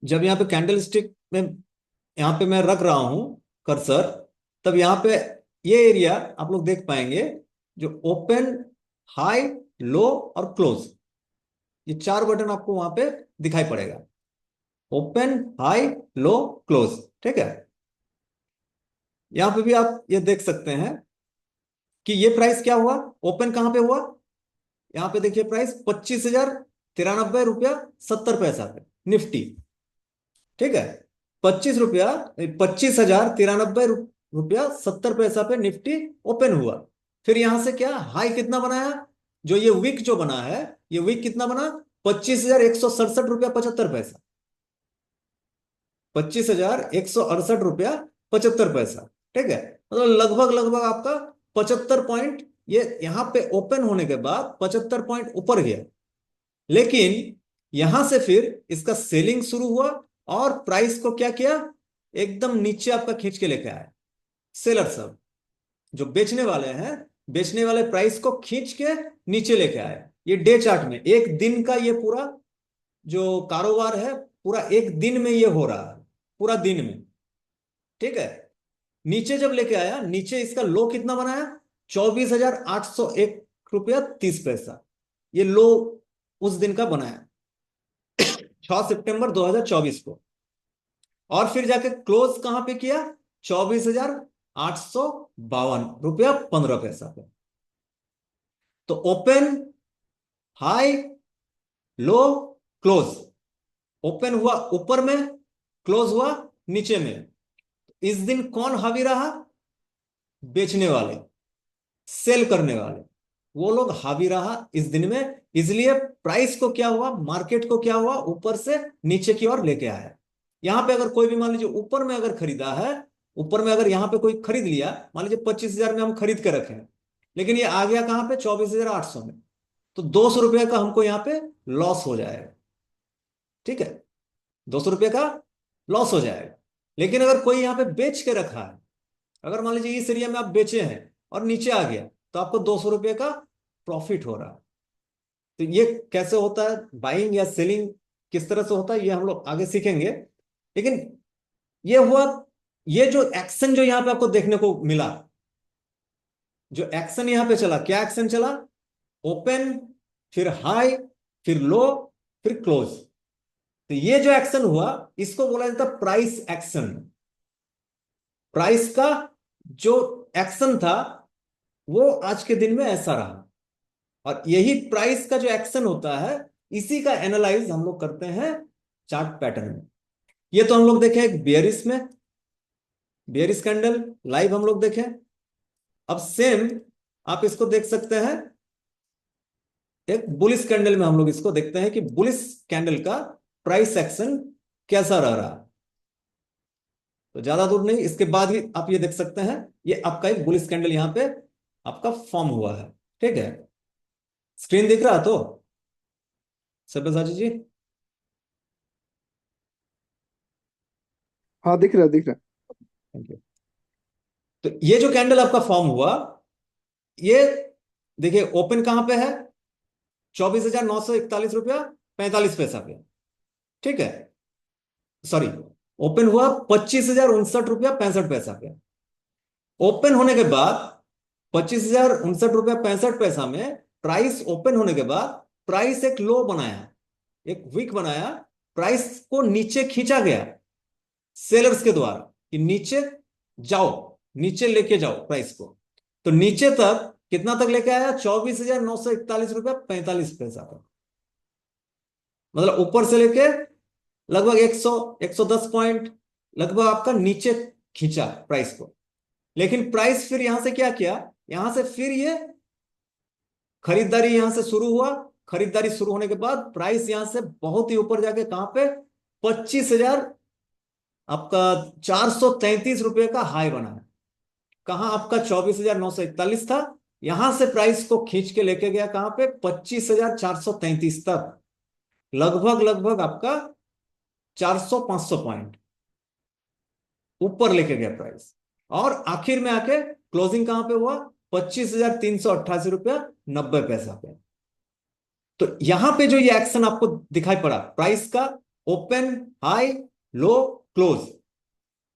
जब यहाँ पे कैंडलस्टिक में यहाँ पे मैं रख रहा हूं कर्सर, तब यहाँ पे ये एरिया आप लोग देख पाएंगे, जो ओपन, हाई, लो और क्लोज, ये चार बटन आपको वहां पे दिखाई पड़ेगा। ओपन, हाई, लो, क्लोज। ठीक है, यहां पे भी आप ये देख सकते हैं कि ये प्राइस क्या हुआ, ओपन कहां पे हुआ? यहां पे देखिए प्राइस 25,093 रुपया 70 पैसा पे निफ्टी। ठीक है, 25,093 रुपया 70 पैसा पे निफ्टी ओपन हुआ। फिर यहां से क्या हाई कितना बनाया? जो ये विक जो बना है, ये विक कितना बना? 25,167 रुपया 75 पैसा। 25,168 रुपया 75 पैसा। ठीक है, मतलब लगभग लगभग आपका 75 पॉइंट, ये यहां पे ओपन होने के बाद 75 पॉइंट ऊपर गया। लेकिन यहां से फिर इसका सेलिंग शुरू हुआ और प्राइस को क्या किया? एकदम नीचे आपका खींच के लेके आया। सेलर सब जो बेचने वाले हैं, बेचने वाले प्राइस को खींच के नीचे लेके आए। ये डे चार्ट में एक दिन का ये पूरा जो कारोबार है, पूरा एक दिन में ये हो रहा है, पूरा दिन में। ठीक है, नीचे जब लेके आया, नीचे इसका लो कितना बनाया? 24,801 रुपया 30 पैसा। ये लो उस दिन का बनाया 6 सितंबर 2024 को। और फिर जाके क्लोज कहां पे किया? 24,852 रुपया 15 पैसा पे। तो ओपन, हाई, लो, क्लोज। ओपन हुआ ऊपर में, क्लोज हुआ नीचे में। इस दिन कौन हावी रहा? बेचने वाले, सेल करने वाले, वो लोग हावी रहा इस दिन में। इसलिए प्राइस को क्या हुआ, मार्केट को क्या हुआ, ऊपर से नीचे की ओर लेके आया। यहां पे अगर कोई भी मान लीजिए ऊपर में अगर खरीदा है, ऊपर में अगर यहां पे कोई खरीद लिया, मान लीजिए 25,000 में हम खरीद के रखे हैं, लेकिन ये आ गया कहां पे? 24,800 में, तो 200 रुपये का हमको यहां पे लॉस हो जाएगा। ठीक है, 200 रुपये का लॉस हो जाएगा। लेकिन अगर कोई यहां पे बेच के रखा है, अगर मान लीजिए इस एरिया में आप बेचे हैं और नीचे आ गया, तो आपको 200 रुपये का प्रॉफिट हो रहा है। तो ये कैसे होता है, बाइंग या सेलिंग किस तरह से होता है, ये हम लोग आगे सीखेंगे। लेकिन ये हुआ, ये जो एक्शन जो यहां पे आपको देखने को मिला, जो एक्शन यहां पे चला, क्या एक्शन चला? ओपन, फिर हाई, फिर लो, फिर क्लोज। तो ये जो एक्शन हुआ, इसको बोला जाता है प्राइस एक्शन। प्राइस का जो एक्शन था वो आज के दिन में ऐसा रहा, और यही प्राइस का जो एक्शन होता है, इसी का एनालाइज हम लोग करते हैं चार्ट पैटर्न में। ये तो हम लोग देखे एक बेयरिश में, बेयरिश कैंडल लाइव हम लोग देखें। अब सेम आप इसको देख सकते हैं एक बुलिश कैंडल में, हम लोग इसको देखते हैं कि बुलिश कैंडल का प्राइस एक्शन कैसा रह रहा है। तो ज्यादा दूर नहीं, इसके बाद ही आप ये देख सकते हैं, ये आपका एक बुलिश कैंडल यहां पे आपका फॉर्म हुआ है। ठीक है, स्क्रीन दिख रहा है तो सब्यसाची जी? हाँ दिख रहा है, दिख रहा है। Thank you. तो ये जो कैंडल आपका फॉर्म हुआ, ये देखिए ओपन कहां पे है? ₹24,941.45 पे। ठीक है, सॉरी, ओपन हुआ ₹25,059.65 पे। ओपन होने के बाद ₹25,059.65 में प्राइस ओपन होने के बाद प्राइस एक लो बनाया, एक वीक बनाया, प्राइस को नीचे खींचा गया सेलर्स के द्वारा कि नीचे जाओ, नीचे लेके जाओ प्राइस को। तो नीचे तक कितना तक लेके आया? ₹24,941.45 तक। मतलब ऊपर से लेके लगभग 110 पॉइंट लगभग आपका नीचे खींचा प्राइस को। लेकिन प्राइस फिर यहां से क्या किया? यहां से फिर ये खरीदारी यहां से शुरू हुआ। खरीदारी शुरू होने के बाद प्राइस यहां से बहुत ही ऊपर जाके कहां पे 25,000 आपका ₹433 का हाई बना है। कहां? आपका 24,941 था, यहां से प्राइस को खींच के लेके गया कहां पे? 25,433 तक। लगभग लगभग आपका 400-500 पॉइंट ऊपर लेके गया प्राइस। और आखिर में आके क्लोजिंग कहां पे हुआ? ₹25,388.90 पे। तो यहां पे जो ये एक्शन आपको दिखाई पड़ा प्राइस का, ओपन, हाई, लो, क्लोज,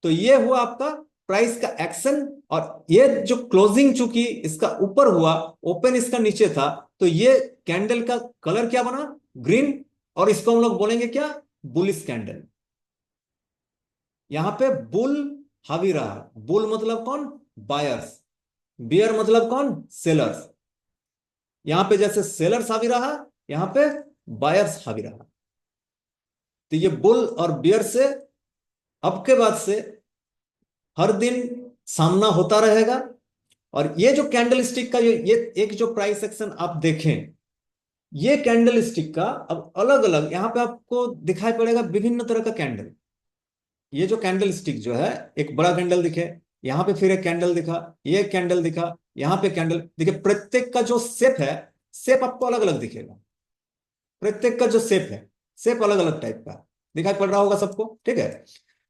तो ये हुआ आपका प्राइस का एक्शन। और ये जो क्लोजिंग चूंकि इसका ऊपर हुआ, ओपन इसका नीचे था, तो ये कैंडल का कलर क्या बना? ग्रीन। और इसको हम लोग बोलेंगे क्या? Bullish candle. यहां पे बुल हावी रहा। बुल मतलब कौन? बायर्स। बियर मतलब कौन? सेलर्स। यहां पे जैसे सेलर्स हावी रहा, यहां पे बायर्स हावी रहा। तो ये बुल और बियर से अब के बाद से हर दिन सामना होता रहेगा। और ये जो कैंडल स्टिक का ये एक जो प्राइस एक्शन आप देखें, ये कैंडल स्टिक का अब अलग अलग यहां पे आपको दिखाई पड़ेगा विभिन्न तरह का कैंडल। ये जो कैंडल स्टिक जो है, एक बड़ा कैंडल दिखे, यहां पे फिर एक कैंडल दिखा, ये एक कैंडल दिखा, यहां पे कैंडल दिखे। प्रत्येक का जो शेप है, शेप आपको अलग अलग दिखेगा। प्रत्येक का जो शेप है, शेप अलग अलग टाइप का दिखाई पड़ रहा होगा सबको। ठीक है,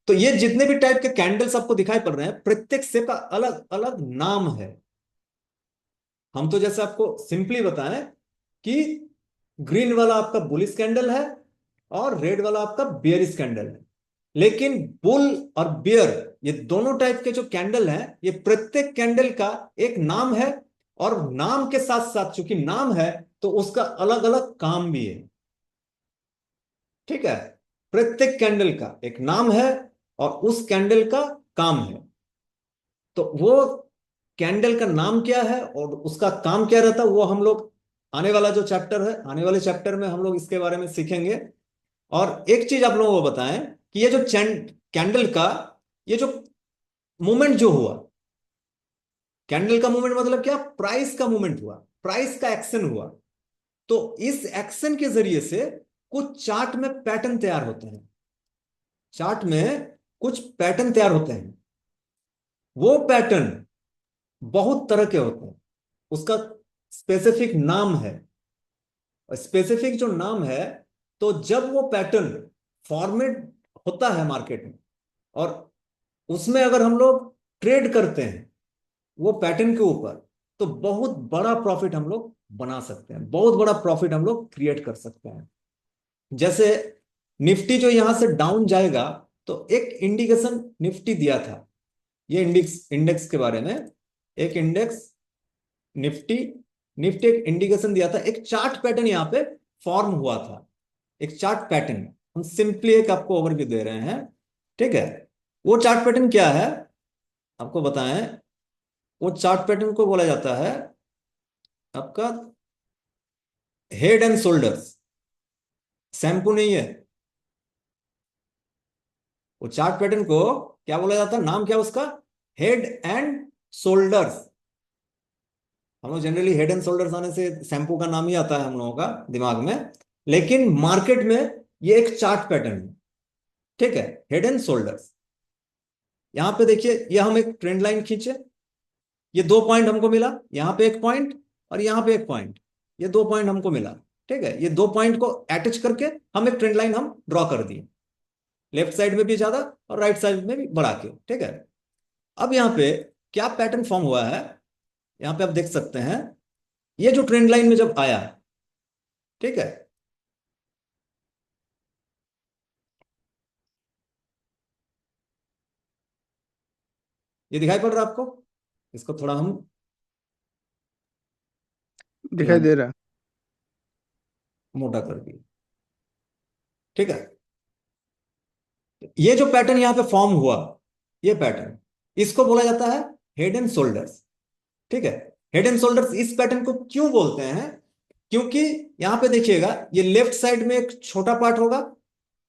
तो ये जितने भी टाइप के कैंडल्स आपको दिखाई पड़ रहे हैं, प्रत्येक शेप का अलग अलग नाम है। हम तो जैसे आपको सिंपली बताएं कि ग्रीन वाला आपका बुलिश कैंडल है और रेड वाला आपका बियरिश कैंडल है। लेकिन बुल और बियर, ये दोनों टाइप के जो कैंडल हैं, ये प्रत्येक कैंडल का एक नाम है। और नाम के साथ साथ चूंकि नाम है, तो उसका अलग अलग काम भी है। ठीक है, प्रत्येक कैंडल का एक नाम है और उस कैंडल का काम है। तो वो कैंडल का नाम क्या है और उसका काम क्या रहता है, वो हम लोग आने वाला जो चैप्टर है, आने वाले चैप्टर में हम लोग इसके बारे में सीखेंगे। और एक चीज आप लोगों को बताएं कि ये जो कैंडल का ये जो मूवमेंट जो हुआ, कैंडल का मूवमेंट मतलब क्या? प्राइस का मूवमेंट हुआ, प्राइस का एक्शन हुआ। तो इस एक्शन के जरिए से कुछ चार्ट में पैटर्न तैयार होते हैं। चार्ट में कुछ पैटर्न तैयार होते हैं। वो पैटर्न बहुत तरह के होते हैं, उसका स्पेसिफिक नाम है। स्पेसिफिक जो नाम है, तो जब वो पैटर्न फॉर्मेट होता है मार्केट में और उसमें अगर हम लोग ट्रेड करते हैं वो पैटर्न के ऊपर, तो बहुत बड़ा प्रॉफिट हम लोग बना सकते हैं, बहुत बड़ा प्रॉफिट हम लोग क्रिएट कर सकते हैं। जैसे निफ्टी जो यहां से डाउन जाएगा, तो एक इंडिकेशन निफ्टी दिया था, ये इंडेक्स के बारे में एक इंडेक्स निफ्टी निफ्टी एक इंडिकेशन दिया था, एक चार्ट पैटर्न यहां पे फॉर्म हुआ था, एक चार्ट पैटर्न। हम सिंपली एक आपको ओवरव्यू दे रहे हैं। ठीक है, वो चार्ट पैटर्न क्या है आपको बताएं। वो चार्ट पैटर्न को बोला जाता है आपका हेड एंड शोल्डर्स। शैम्पू नहीं है, वो चार्ट पैटर्न को क्या बोला जाता है? नाम क्या उसका? Head and shoulders. हम लोग जनरली हेड एंड शोल्डर्स आने से शैम्पू का नाम ही आता है हम लोगों का दिमाग में, लेकिन मार्केट में ये एक चार्ट पैटर्न है। ठीक है, हेड एंड शोल्डर्स। यहां पे देखिए, ये हम एक ट्रेंड लाइन खींचे, ये 2 पॉइंट हमको मिला, यहां पे एक पॉइंट और यहां पे एक पॉइंट, ये 2 पॉइंट हमको मिला। ठीक है, ये 2 पॉइंट को अटैच करके हम एक ट्रेंड लाइन हम ड्रॉ कर दिए, लेफ्ट साइड में भी ज्यादा और राइट साइड में भी बढ़ा के। ठीक है, अब यहां पे क्या पैटर्न फॉर्म हुआ है, यहां पे आप देख सकते हैं। ये जो ट्रेंड लाइन में जब आया, ठीक है। ये दिखाई पड़ रहा है आपको? इसको थोड़ा हम दिखाई दे रहा है। मोटा कर दिए, ठीक है। ये जो पैटर्न यहां पे फॉर्म हुआ, ये पैटर्न, इसको बोला जाता है हेड एंड शोल्डर्स, ठीक है। हेड एंड शोल्डर्स इस पैटर्न को क्यों बोलते हैं? क्योंकि यहां पे देखिएगा, ये लेफ्ट साइड में एक छोटा पार्ट होगा,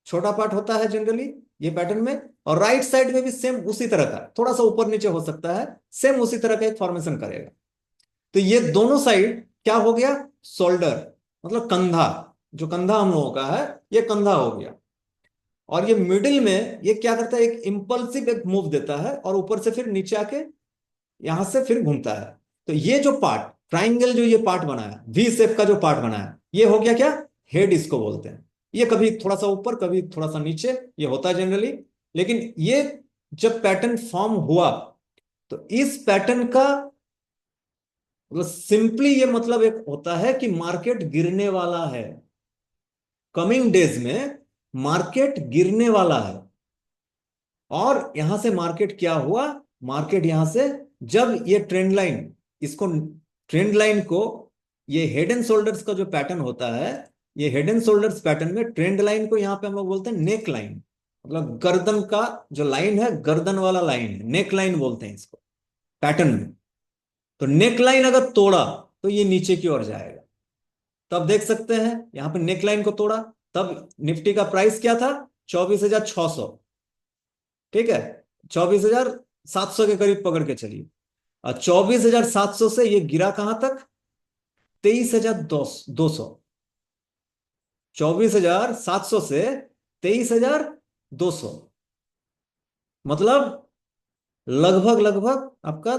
छोटा पार्ट होता है जनरली ये पैटर्न में, और राइट साइड में भी सेम उसी तरह का, थोड़ा सा ऊपर नीचे हो सकता है, सेम उसी तरह का एक फॉर्मेशन करेगा। तो ये दोनों साइड क्या हो गया? शोल्डर, मतलब कंधा, जो कंधा हम लोगों का है ये कंधा हो गया। और ये मिडिल में ये क्या करता है? एक इंपल्सिव एक मूव देता है और ऊपर से फिर नीचे आके यहां से फिर घूमता है। तो ये जो पार्ट, ट्राइंगल जो ये पार्ट बनाया, वी शेप का जो पार्ट बनाया, ये हो गया क्या? हेड इसको बोलते हैं। ये कभी थोड़ा सा ऊपर कभी थोड़ा सा नीचे ये होता है जनरली। लेकिन ये जब पैटर्न फॉर्म हुआ तो इस पैटर्न का मतलब सिंपली ये मतलब एक होता है कि मार्केट गिरने वाला है, कमिंग डेज में मार्केट गिरने वाला है। और यहां से मार्केट क्या हुआ? मार्केट यहां से जब ये ट्रेंड लाइन, इसको ट्रेंड लाइन को, ये हेड एंड शोल्डर्स का जो पैटर्न होता है, ये हेड एंड शोल्डर्स पैटर्न में ट्रेंड लाइन को यहां पे हम लोग बोलते हैं नेक लाइन, मतलब गर्दन का जो लाइन है, गर्दन वाला लाइन है, नेक लाइन बोलते हैं इसको पैटर्न में। तो नेक लाइन अगर तोड़ा तो ये नीचे की ओर जाएगा। तो आप देख सकते हैं यहां पे नेक लाइन को तोड़ा, तब निफ्टी का प्राइस क्या था? 24,600, ठीक है, 24,700 के करीब पकड़ के चलिए। और 24,700 से ये गिरा कहां तक? 23,200। 24,700 से 23,200, मतलब लगभग लगभग आपका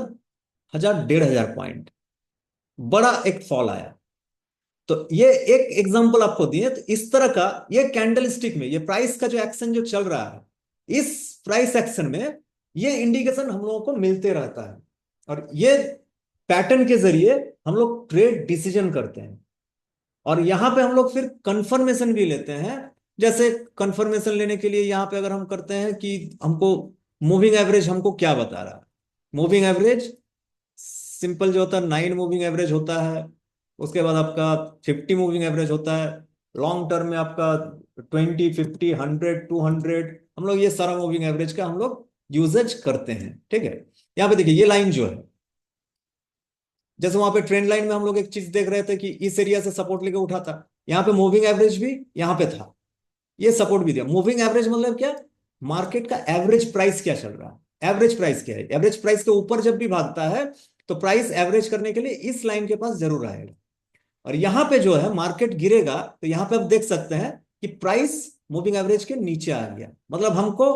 1,000 1,500 बड़ा एक फॉल आया। तो ये एक एग्जांपल आपको दिए। तो इस तरह का ये कैंडल स्टिक में ये प्राइस का जो एक्शन जो चल रहा है, इस प्राइस एक्शन में ये इंडिकेशन हम लोगों को मिलते रहता है। और ये पैटर्न के जरिए हम लोग ट्रेड डिसीजन करते हैं। और यहां पे हम लोग फिर कंफर्मेशन भी लेते हैं। जैसे कंफर्मेशन लेने के लिए यहां पे अगर हम करते हैं कि हमको मूविंग एवरेज हमको क्या बता रहा है, मूविंग एवरेज सिंपल जो होता है 9 मूविंग एवरेज होता है, उसके बाद आपका 50 मूविंग एवरेज होता है, लॉन्ग टर्म में आपका 20 50 100 200, हम लोग ये सारा मूविंग एवरेज का हम लोग यूजेज करते हैं, ठीक है। यहाँ पे देखिए ये लाइन जो है, जैसे वहां पे ट्रेंड लाइन में हम लोग एक चीज देख रहे थे कि इस एरिया से सपोर्ट लेके उठा था, यहाँ पे मूविंग एवरेज भी यहाँ पे था, ये सपोर्ट भी दिया। मूविंग एवरेज मतलब क्या? मार्केट का एवरेज प्राइस क्या चल रहा है, एवरेज प्राइस क्या है। एवरेज प्राइस के ऊपर जब भी भागता है तो प्राइस एवरेज करने के लिए इस लाइन के पास जरूर आएगा। और यहां पे जो है मार्केट गिरेगा तो यहां पे आप देख सकते हैं कि प्राइस मूविंग एवरेज के नीचे आ गया। मतलब हमको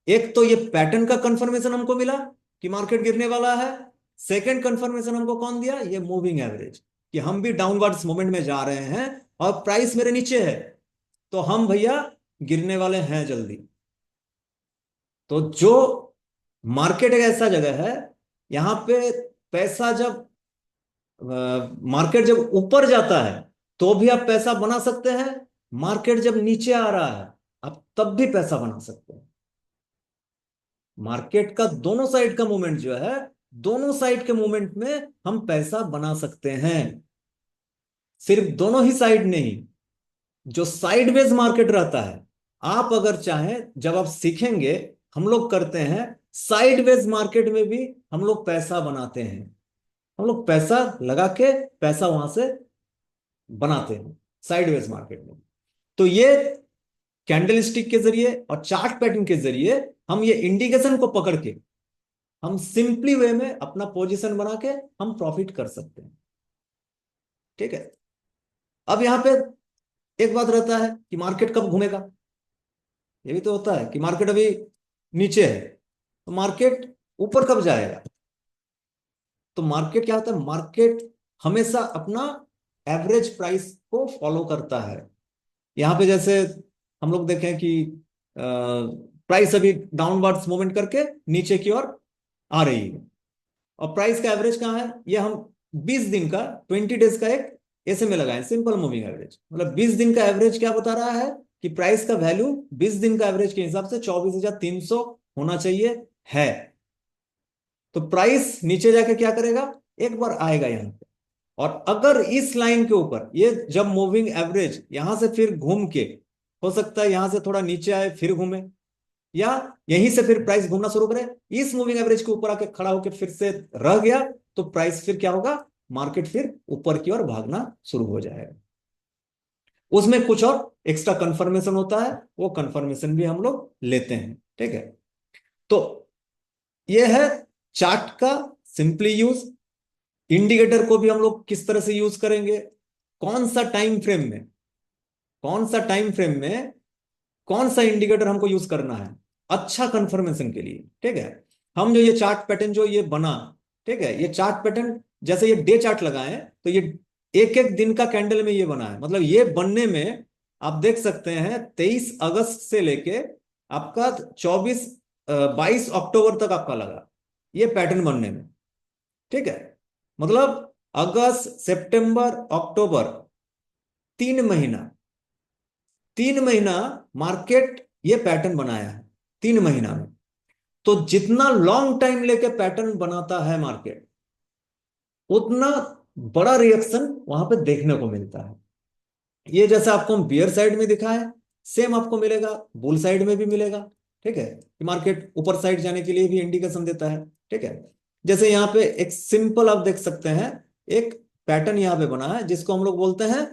एक तो ये पैटर्न का कंफर्मेशन हमको मिला कि मार्केट गिरने वाला है, सेकंड कंफर्मेशन हमको कौन दिया? ये मूविंग एवरेज, कि हम भी डाउनवर्ड्स मूवमेंट में जा रहे हैं और प्राइस मेरे नीचे है, तो हम भैया गिरने वाले हैं जल्दी। तो जो मार्केट एक ऐसा जगह है, यहां पे पैसा जब मार्केट जब ऊपर जाता है तो भी आप पैसा बना सकते हैं, मार्केट जब नीचे आ रहा है आप तब भी पैसा बना सकते हैं। मार्केट का दोनों साइड का मूवमेंट जो है, दोनों साइड के मूवमेंट में हम पैसा बना सकते हैं। सिर्फ दोनों ही साइड नहीं, जो साइडवेज मार्केट रहता है, आप अगर चाहें, जब आप सीखेंगे, हम लोग करते हैं साइडवेज मार्केट में भी हम लोग पैसा बनाते हैं। हम लोग पैसा लगा के पैसा वहां से बनाते हैं साइडवेज मार्केट में। तो ये कैंडल स्टिक के जरिए और चार्ट पैटर्न के जरिए हम ये इंडिकेशन को पकड़ के हम सिंपली वे में अपना पोजीशन बना के हम प्रॉफिट कर सकते हैं, ठीक है। अब यहां पे एक बात रहता है कि मार्केट कब घूमेगा, ये भी तो होता है कि मार्केट अभी नीचे है तो मार्केट ऊपर कब जाएगा। तो मार्केट क्या होता है? मार्केट हमेशा अपना एवरेज प्राइस को फॉलो करता है। यहां पे जैसे हम लोग देखें कि प्राइस अभी डाउनवर्ड्स मूवमेंट करके नीचे की ओर आ रही है, और प्राइस का एवरेज कहां है? ये हम 20 दिन का 20 डेज का एक ऐसे में लगाएं, सिंपल मूविंग एवरेज। मतलब 20 दिन का एवरेज क्या बता रहा है कि प्राइस का वैल्यू 20 दिन का एवरेज के हिसाब से 24,300 होना चाहिए है। तो प्राइस नीचे जाके क्या करेगा, एक बार आएगा यहां पे, और अगर इस लाइन के ऊपर ये जब मूविंग एवरेज यहां से फिर घूम के, हो सकता है यहां से थोड़ा नीचे आए फिर घूमे, या यहीं से फिर प्राइस घूमना शुरू करे, इस मूविंग एवरेज के ऊपर आके खड़ा होकर फिर से रह गया, तो प्राइस फिर क्या होगा, मार्केट फिर ऊपर की ओर भागना शुरू हो जाएगा। उसमें कुछ और एक्स्ट्रा कंफर्मेशन होता है, वो कंफर्मेशन भी हम लोग लेते हैं, ठीक है। तो ये है चार्ट का सिंपली यूज। इंडिकेटर को भी हम लोग किस तरह से यूज करेंगे, कौन सा टाइम फ्रेम में, कौन सा टाइम फ्रेम में कौन सा इंडिकेटर हमको यूज करना है अच्छा कंफर्मेशन के लिए, ठीक है। हम जो ये चार्ट पैटर्न जो ये बना, ठीक है, ये चार्ट पैटर्न जैसे ये डे चार्ट लगाए तो ये एक एक दिन का कैंडल में ये बना है। मतलब ये बनने में आप देख सकते हैं 23 अगस्त से लेके आपका 22 अक्टूबर तक आपका लगा ये पैटर्न बनने में, ठीक है। मतलब अगस्त सितंबर अक्टूबर 3 महीना, 3 महीना मार्केट ये पैटर्न बनाया है 3 महीना में। तो जितना लॉन्ग टाइम लेके पैटर्न बनाता है मार्केट, उतना बड़ा रिएक्शन वहां पे देखने को मिलता है। ये जैसे आपको हम बियर साइड में दिखा है, सेम आपको मिलेगा बुल साइड में भी मिलेगा, ठीक है। कि मार्केट ऊपर साइड जाने के लिए भी इंडिकेशन देता है, ठीक है। जैसे यहाँ पे एक सिंपल आप देख सकते हैं, एक पैटर्न यहाँ पे बना है जिसको हम लोग बोलते हैं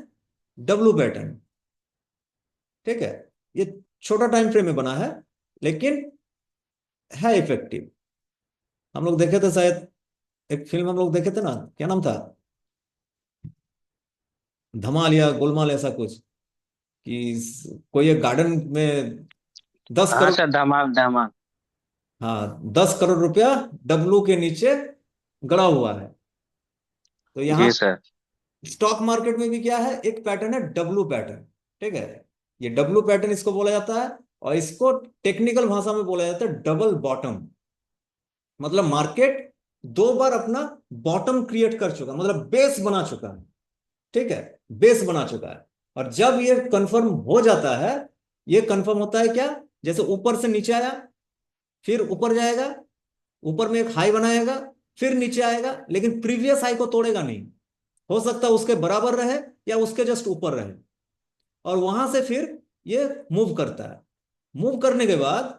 डब्लू पैटर्न, ठीक है। ये छोटा टाइम फ्रेम में बना है लेकिन है इफेक्टिव। हम लोग देखे थे शायद, एक फिल्म हम लोग देखे थे ना, क्या नाम था, धमाल या गोलमाल ऐसा कुछ, कि कोई एक गार्डन में दस हाँ करोड़ सर, धमाल धमाल। हाँ 10 करोड़ रुपया डब्लू के नीचे गड़ा हुआ है। तो यहाँ जी सर। स्टॉक मार्केट में भी क्या है, एक पैटर्न है डब्लू पैटर्न, ठीक है। ये डब्लू पैटर्न इसको बोला जाता है, और इसको टेक्निकल भाषा में बोला जाता है डबल बॉटम। मतलब मार्केट 2 बार अपना बॉटम क्रिएट कर चुका, मतलब बेस बना चुका है, ठीक है, बेस बना चुका है। और जब ये कंफर्म हो जाता है, ये कंफर्म होता है क्या, जैसे ऊपर से नीचे आया, फिर ऊपर जाएगा, ऊपर में एक हाई बनाएगा, फिर नीचे आएगा, लेकिन प्रीवियस हाई को तोड़ेगा नहीं, हो सकता है उसके बराबर रहे या उसके जस्ट ऊपर रहे, और वहां से फिर ये मूव करता है। मूव करने के बाद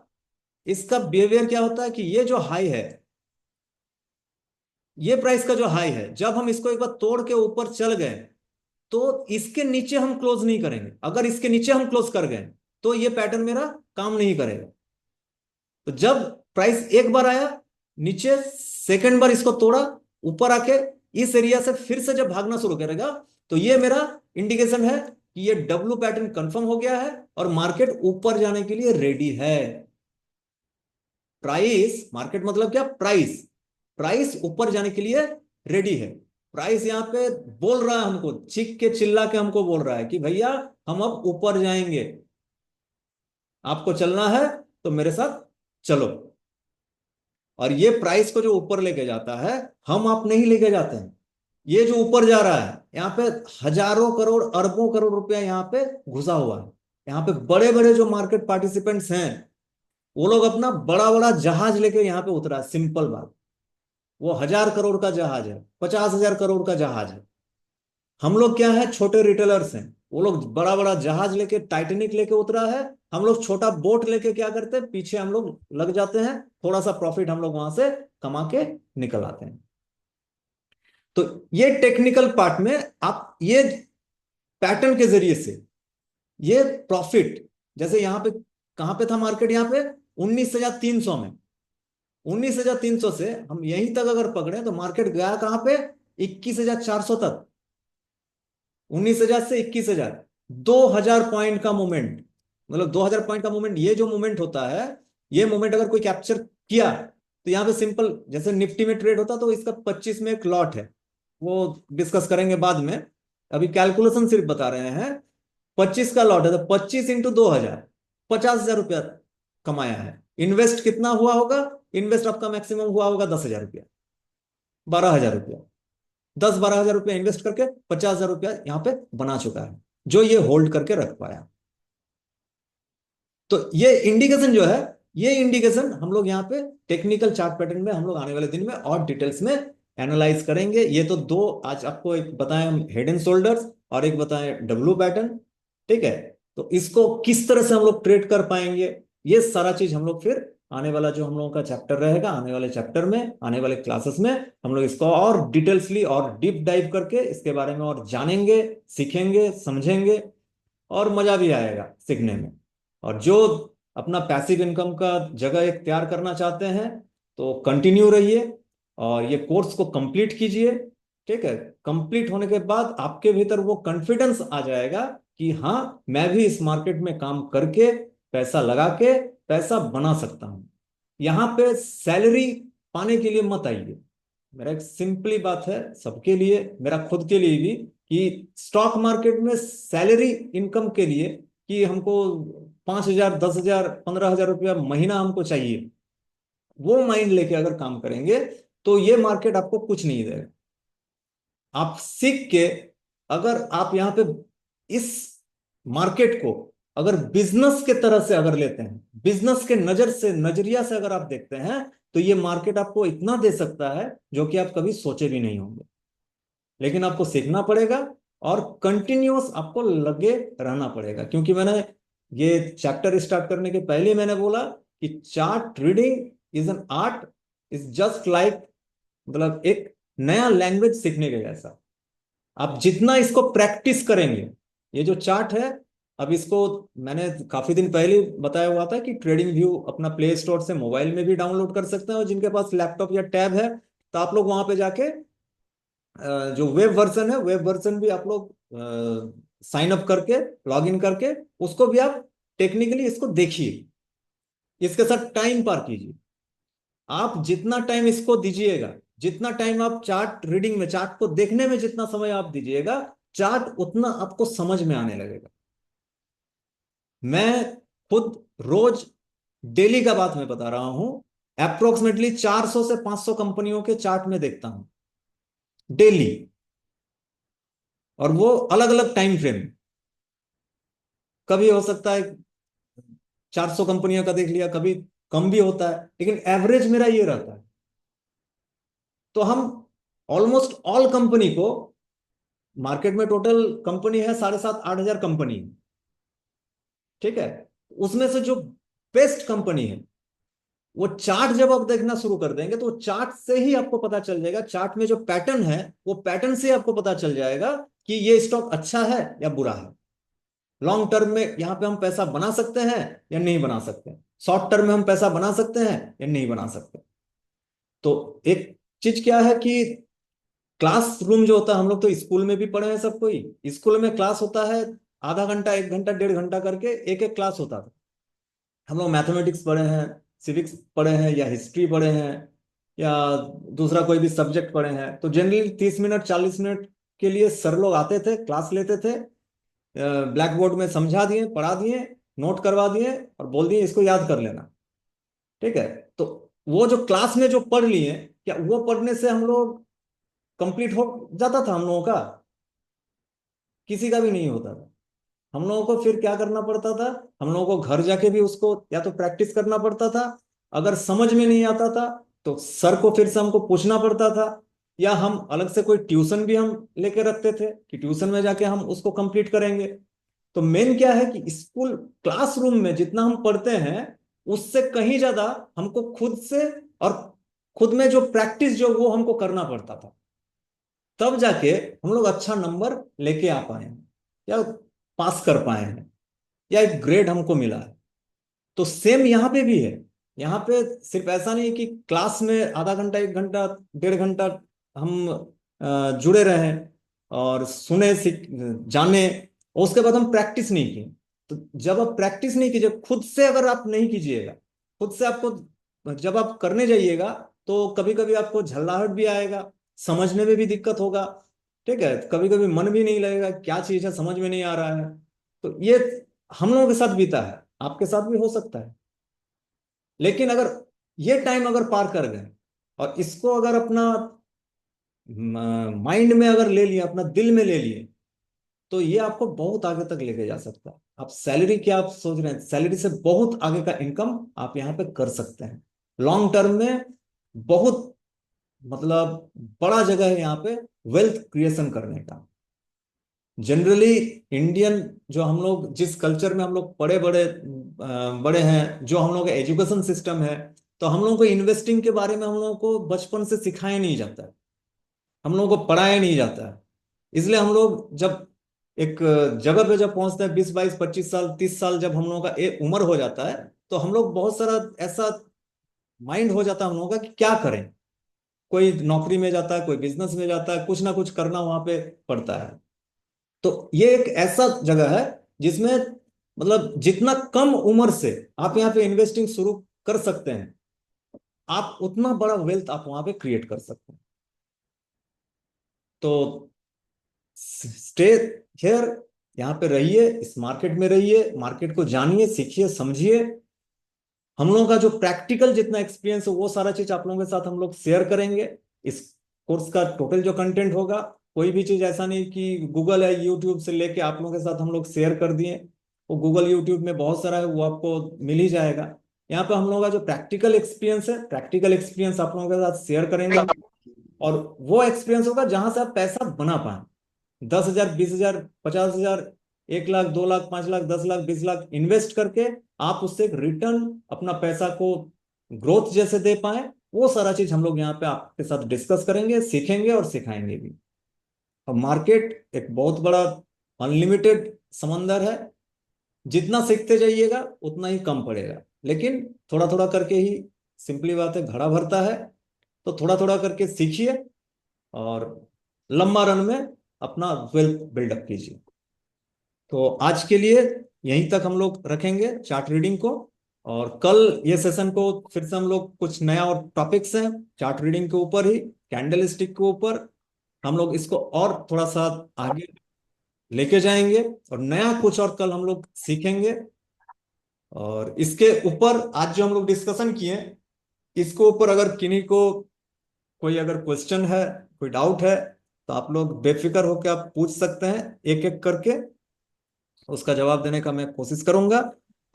इसका बिहेवियर क्या होता है कि ये जो हाई है, ये प्राइस का जो हाई है, जब हम इसको एक बार तोड़ के ऊपर चल गए तो इसके नीचे हम क्लोज नहीं करेंगे। अगर इसके नीचे हम क्लोज कर गए तो ये पैटर्न मेरा काम नहीं करेगा। तो जब प्राइस एक बार आया नीचे, सेकंड बार इसको तोड़ा, ऊपर आके इस एरिया से फिर से जब भागना शुरू करेगा, तो ये मेरा इंडिकेशन है कि ये डब्ल्यू पैटर्न कंफर्म हो गया है और मार्केट ऊपर जाने के लिए रेडी है। प्राइस, मार्केट मतलब क्या, प्राइस, प्राइस ऊपर जाने के लिए रेडी है। प्राइस यहां पे बोल रहा है हमको, चीख के चिल्ला के हमको बोल रहा है कि भैया हम अब ऊपर जाएंगे, आपको चलना है तो मेरे साथ चलो। और ये प्राइस को जो ऊपर लेके जाता है, हम आप नहीं लेके जाते हैं, ये जो ऊपर जा रहा है, यहाँ पे हजारों करोड़ अरबों करोड़ रुपया यहाँ पे घुसा हुआ है। यहाँ पे बड़े बड़े जो मार्केट पार्टिसिपेंट्स हैं, वो लोग अपना बड़ा बड़ा जहाज लेके यहाँ पे उतरा है। सिंपल बात, वो 1000 करोड़ का जहाज है, 50,000 करोड़ का जहाज है। हम लोग क्या है, छोटे रिटेलर्स हैं, वो लोग बड़ा बड़ा जहाज लेके, टाइटेनिक लेके उतरा है, हम लोग छोटा बोट लेके क्या करते हैं, पीछे हम लोग लग जाते हैं, थोड़ा सा प्रॉफिट हम लोग वहां से कमा के निकल आते हैं। तो ये टेक्निकल पार्ट में आप ये पैटर्न के जरिए से ये प्रॉफिट, जैसे यहां पे कहां पे था मार्केट, यहां पे 19,300 में, 19,300 से हम यहीं तक अगर पकड़े तो मार्केट गया कहां पे, 21,400 तक। 19,000 से 21,000, 2,000 पॉइंट का मूवमेंट। मतलब 2,000 पॉइंट का मूवमेंट, ये जो मूवमेंट होता है, ये मूवमेंट अगर कोई कैप्चर किया तो यहाँ पे सिंपल जैसे निफ्टी में ट्रेड होता तो इसका 25 में एक लॉट है, वो डिस्कस करेंगे बाद में, अभी कैलकुलेशन सिर्फ बता रहे हैं। 25 का लॉट है तो 25 इंटू 2,000, 50,000 रुपया कमाया है। इन्वेस्ट कितना हुआ होगा, इन्वेस्ट आपका मैक्सिमम हुआ होगा 10,000 रुपया, 12,000 रुपया। 10-12 हजार रुपया इन्वेस्ट करके 50 हजार रुपया यहाँ पे बना चुका है, जो ये होल्ड करके रख पाया। तो ये इंडिकेशन जो है, ये इंडिकेशन हम लोग यहाँ पे टेक्निकल चार्ट पैटर्न में हम लोग आने वाले दिन में और डिटेल्स में एनालाइज करेंगे। ये तो दो आज आपको एक बताएं हम हेड एंड शोल्डर्स, और एक बताएं डब्ल्यू पैटर्न, ठीक है। तो इसको किस तरह से हम लोग ट्रेड कर पाएंगे, ये सारा चीज हम लोग फिर आने वाला जो हम लोगों का चैप्टर रहेगा, आने वाले चैप्टर में, आने वाले क्लासेस में हम लोग इसको और डिटेल्सली और डीप डाइव करके इसके बारे में और जानेंगे, सीखेंगे, समझेंगे, और मजा भी आएगा सीखने में। और जो अपना पैसिव इनकम का जगह एक तैयार करना चाहते हैं तो कंटिन्यू रहिए और ये कोर्स को कंप्लीट कीजिए, ठीक है। कंप्लीट होने के बाद आपके भीतर वो कॉन्फिडेंस आ जाएगा कि हाँ, मैं भी इस मार्केट में काम करके पैसा लगा के पैसा बना सकता हूं। यहां पे सैलरी पाने के लिए मत आइए। मेरा एक सिंपली बात है सबके लिए, मेरा खुद के लिए भी, कि स्टॉक मार्केट में सैलरी इनकम के लिए कि हमको 5,000, 10,000, 15,000 रुपया महीना हमको चाहिए, वो माइंड लेके अगर काम करेंगे तो ये मार्केट आपको कुछ नहीं देगा। आप सीख के अगर आप यहाँ पे इस मार्केट को अगर बिजनेस के तरह से अगर लेते हैं, बिजनेस के नजरिया से अगर आप देखते हैं, तो ये मार्केट आपको इतना दे सकता है जो कि आप कभी सोचे भी नहीं होंगे। लेकिन आपको सीखना पड़ेगा और कंटिन्यूअस आपको लगे रहना पड़ेगा, क्योंकि मैंने ये चैप्टर स्टार्ट करने के पहले मैंने बोला कि chart reading is an art, is just like, मतलब एक नया लैंग्वेज सीखने के जैसा। आप जितना इसको प्रैक्टिस करेंगे, ये जो चार्ट है, अब इसको मैंने काफी दिन पहले बताया हुआ था कि ट्रेडिंग व्यू अपना प्ले स्टोर से मोबाइल में भी डाउनलोड कर सकते हैं, और जिनके पास लैपटॉप या टैब है तो आप लोग वहां पे जाके जो वेब वर्जन है, वेब वर्जन भी आप लोग साइन अप करके, लॉग इन करके, उसको भी आप टेक्निकली इसको देखिए, इसके साथ टाइम पार कीजिए। आप जितना टाइम इसको दीजिएगा, जितना टाइम आप चार्ट रीडिंग में, चार्ट को देखने में जितना समय आप दीजिएगा, चार्ट उतना आपको समझ में आने लगेगा। मैं खुद रोज डेली का बात मैं बता रहा हूं, अप्रोक्सीमेटली 400 से 500 कंपनियों के चार्ट में देखता हूं डेली, और वो अलग अलग टाइम फ्रेम। कभी हो सकता है 400 कंपनियों का देख लिया, कभी कम भी होता है, लेकिन एवरेज मेरा ये रहता है। तो हम ऑलमोस्ट ऑल कंपनी को, मार्केट में टोटल कंपनी है 7,500-8,000 कंपनी, ठीक है। उसमें से जो बेस्ट कंपनी है, वो चार्ट जब आप देखना शुरू कर देंगे तो चार्ट से ही आपको पता चल जाएगा, चार्ट में जो पैटर्न है वो पैटर्न से आपको पता चल जाएगा कि ये स्टॉक अच्छा है या बुरा है। लॉन्ग टर्म में यहां पे हम पैसा बना सकते हैं या नहीं बना सकते, शॉर्ट टर्म में हम पैसा बना सकते हैं या नहीं बना सकते। तो एक चीज क्या है कि क्लासरूम जो होता है, हम लोग तो स्कूल में भी पढ़े हैं सब कोई, स्कूल में क्लास होता है आधा घंटा, 1 घंटा, 1.5 घंटा करके एक एक क्लास होता था। हम लोग मैथमेटिक्स पढ़े हैं, सिविक्स पढ़े हैं, या हिस्ट्री पढ़े हैं, या दूसरा कोई भी सब्जेक्ट पढ़े हैं, तो जनरली 30 मिनट 40 मिनट के लिए सर लोग आते थे, क्लास लेते थे, ब्लैक बोर्ड में समझा दिए, पढ़ा दिए, नोट करवा दिए और बोल दिए इसको याद कर लेना, ठीक है। तो वो जो क्लास में जो पढ़ लिए, क्या वो पढ़ने से हम लोग कंप्लीट हो जाता था हम लोगों का? किसी का भी नहीं होता था। हम लोगों को फिर क्या करना पड़ता था, हम लोगों को घर जाके भी उसको या तो प्रैक्टिस करना पड़ता था, अगर समझ में नहीं आता था तो सर को फिर से हमको पूछना पड़ता था, या हम अलग से कोई ट्यूशन भी हम लेके रखते थे कि ट्यूशन में जाके हम उसको कंप्लीट करेंगे। तो मेन क्या है कि स्कूल क्लासरूम में जितना हम पढ़ते हैं, उससे कहीं ज्यादा हमको खुद से और खुद में जो प्रैक्टिस जो वो हमको करना पड़ता था, तब जाके हम लोग अच्छा नंबर लेके आ पाए हैं, या पास कर पाए हैं, या एक ग्रेड हमको मिला है। तो सेम यहाँ पे भी है। यहाँ पे सिर्फ ऐसा नहीं है कि क्लास में आधा घंटा, 1 घंटा, 1.5 घंटा हम जुड़े रहे और सुने, सीख, जाने, और उसके बाद हम प्रैक्टिस नहीं किए। तो जब आप प्रैक्टिस नहीं कीजिए, खुद से अगर आप नहीं कीजिएगा, खुद से आपको जब आप करने जाइएगा तो कभी कभी आपको झल्लाहट भी आएगा, समझने में भी दिक्कत होगा, ठीक है। कभी कभी मन भी नहीं लगेगा, क्या चीज है समझ में नहीं आ रहा है। तो ये हम लोगों के साथ बीता है, आपके साथ भी हो सकता है। लेकिन अगर ये टाइम अगर पार कर गए और इसको अगर अपना माइंड में अगर ले लिए, अपना दिल में ले लिए, तो ये आपको बहुत आगे तक लेके जा सकता है। आप सैलरी क्या आप सोच रहे हैं, सैलरी से बहुत आगे का इनकम आप यहाँ पे कर सकते हैं लॉन्ग टर्म में। बहुत मतलब बड़ा जगह है यहाँ पे वेल्थ क्रिएशन करने का। जनरली इंडियन, जो हम लोग जिस कल्चर में हम लोग बड़े बड़े बड़े हैं, जो हम लोग का एजुकेशन सिस्टम है, तो हम लोगों को इन्वेस्टिंग के बारे में हम लोगों को बचपन से सिखाया नहीं जाता है, हम लोगों को पढ़ाया नहीं जाता है। इसलिए हम लोग जब एक जगह पे जब पहुंचते हैं, 20 22 25 साल 30 साल जब हम लोगों का एक उम्र हो जाता है, तो हम लोग बहुत सारा ऐसा माइंड हो जाता है हम लोगों का कि क्या करें। कोई नौकरी में जाता है, कोई बिजनेस में जाता है, कुछ ना कुछ करना वहां पे पड़ता है। तो ये एक ऐसा जगह है जिसमें मतलब जितना कम उम्र से आप यहाँ पे इन्वेस्टिंग शुरू कर सकते हैं, आप उतना बड़ा वेल्थ आप वहां पे क्रिएट कर सकते हैं। तो स्टे हियर, यहाँ पे रहिए, इस मार्केट में रहिए, मार्केट को जानिए, सीखिए, समझिए। हम लोगों का जो प्रैक्टिकल जितना एक्सपीरियंस है वो सारा चीज आप लोगों के साथ हम लोग शेयर करेंगे। इस कोर्स का टोटल जो कंटेंट होगा, कोई भी चीज ऐसा नहीं कि गूगल है यूट्यूब से लेके आप लोगों के साथ हम लोग शेयर कर दिए। वो गूगल यूट्यूब में बहुत सारा है, वो आपको मिल ही जाएगा। यहाँ पे हम लोगों का जो प्रैक्टिकल एक्सपीरियंस है, प्रैक्टिकल एक्सपीरियंस आप लोगों के साथ शेयर करेंगे। और वो एक्सपीरियंस होगा जहां से आप पैसा बना पाए। 10,000 20,000 50,000 1 लाख 2 लाख 5 लाख 10 लाख 20 लाख इन्वेस्ट करके आप उससे एक रिटर्न अपना पैसा को ग्रोथ जैसे दे पाए, वो सारा चीज हम लोग यहाँ पे आपके साथ डिस्कस करेंगे, सीखेंगे और सिखाएंगे भी। और मार्केट एक बहुत बड़ा अनलिमिटेड समंदर है। जितना सीखते जाइएगा उतना ही कम पड़ेगा, लेकिन थोड़ा थोड़ा करके ही, सिंपली बात है, घड़ा भरता है। तो थोड़ा थोड़ा करके सीखिए और लंबा रन में अपना वेल्थ बिल्डअप कीजिए। तो आज के लिए यहीं तक हम लोग रखेंगे चार्ट रीडिंग को। और कल ये सेशन को फिर से हम लोग कुछ नया और टॉपिक्स हैं चार्ट रीडिंग के ऊपर ही, कैंडल स्टिक के ऊपर हम लोग इसको और थोड़ा सा आगे लेके जाएंगे और नया कुछ और कल हम लोग सीखेंगे। और इसके ऊपर आज जो हम लोग डिस्कशन किए, इसके ऊपर अगर किन्हीं को कोई अगर क्वेश्चन है, कोई डाउट है, तो आप लोग बेफिक्र होकर आप पूछ सकते हैं, एक एक करके उसका जवाब देने का मैं कोशिश करूंगा।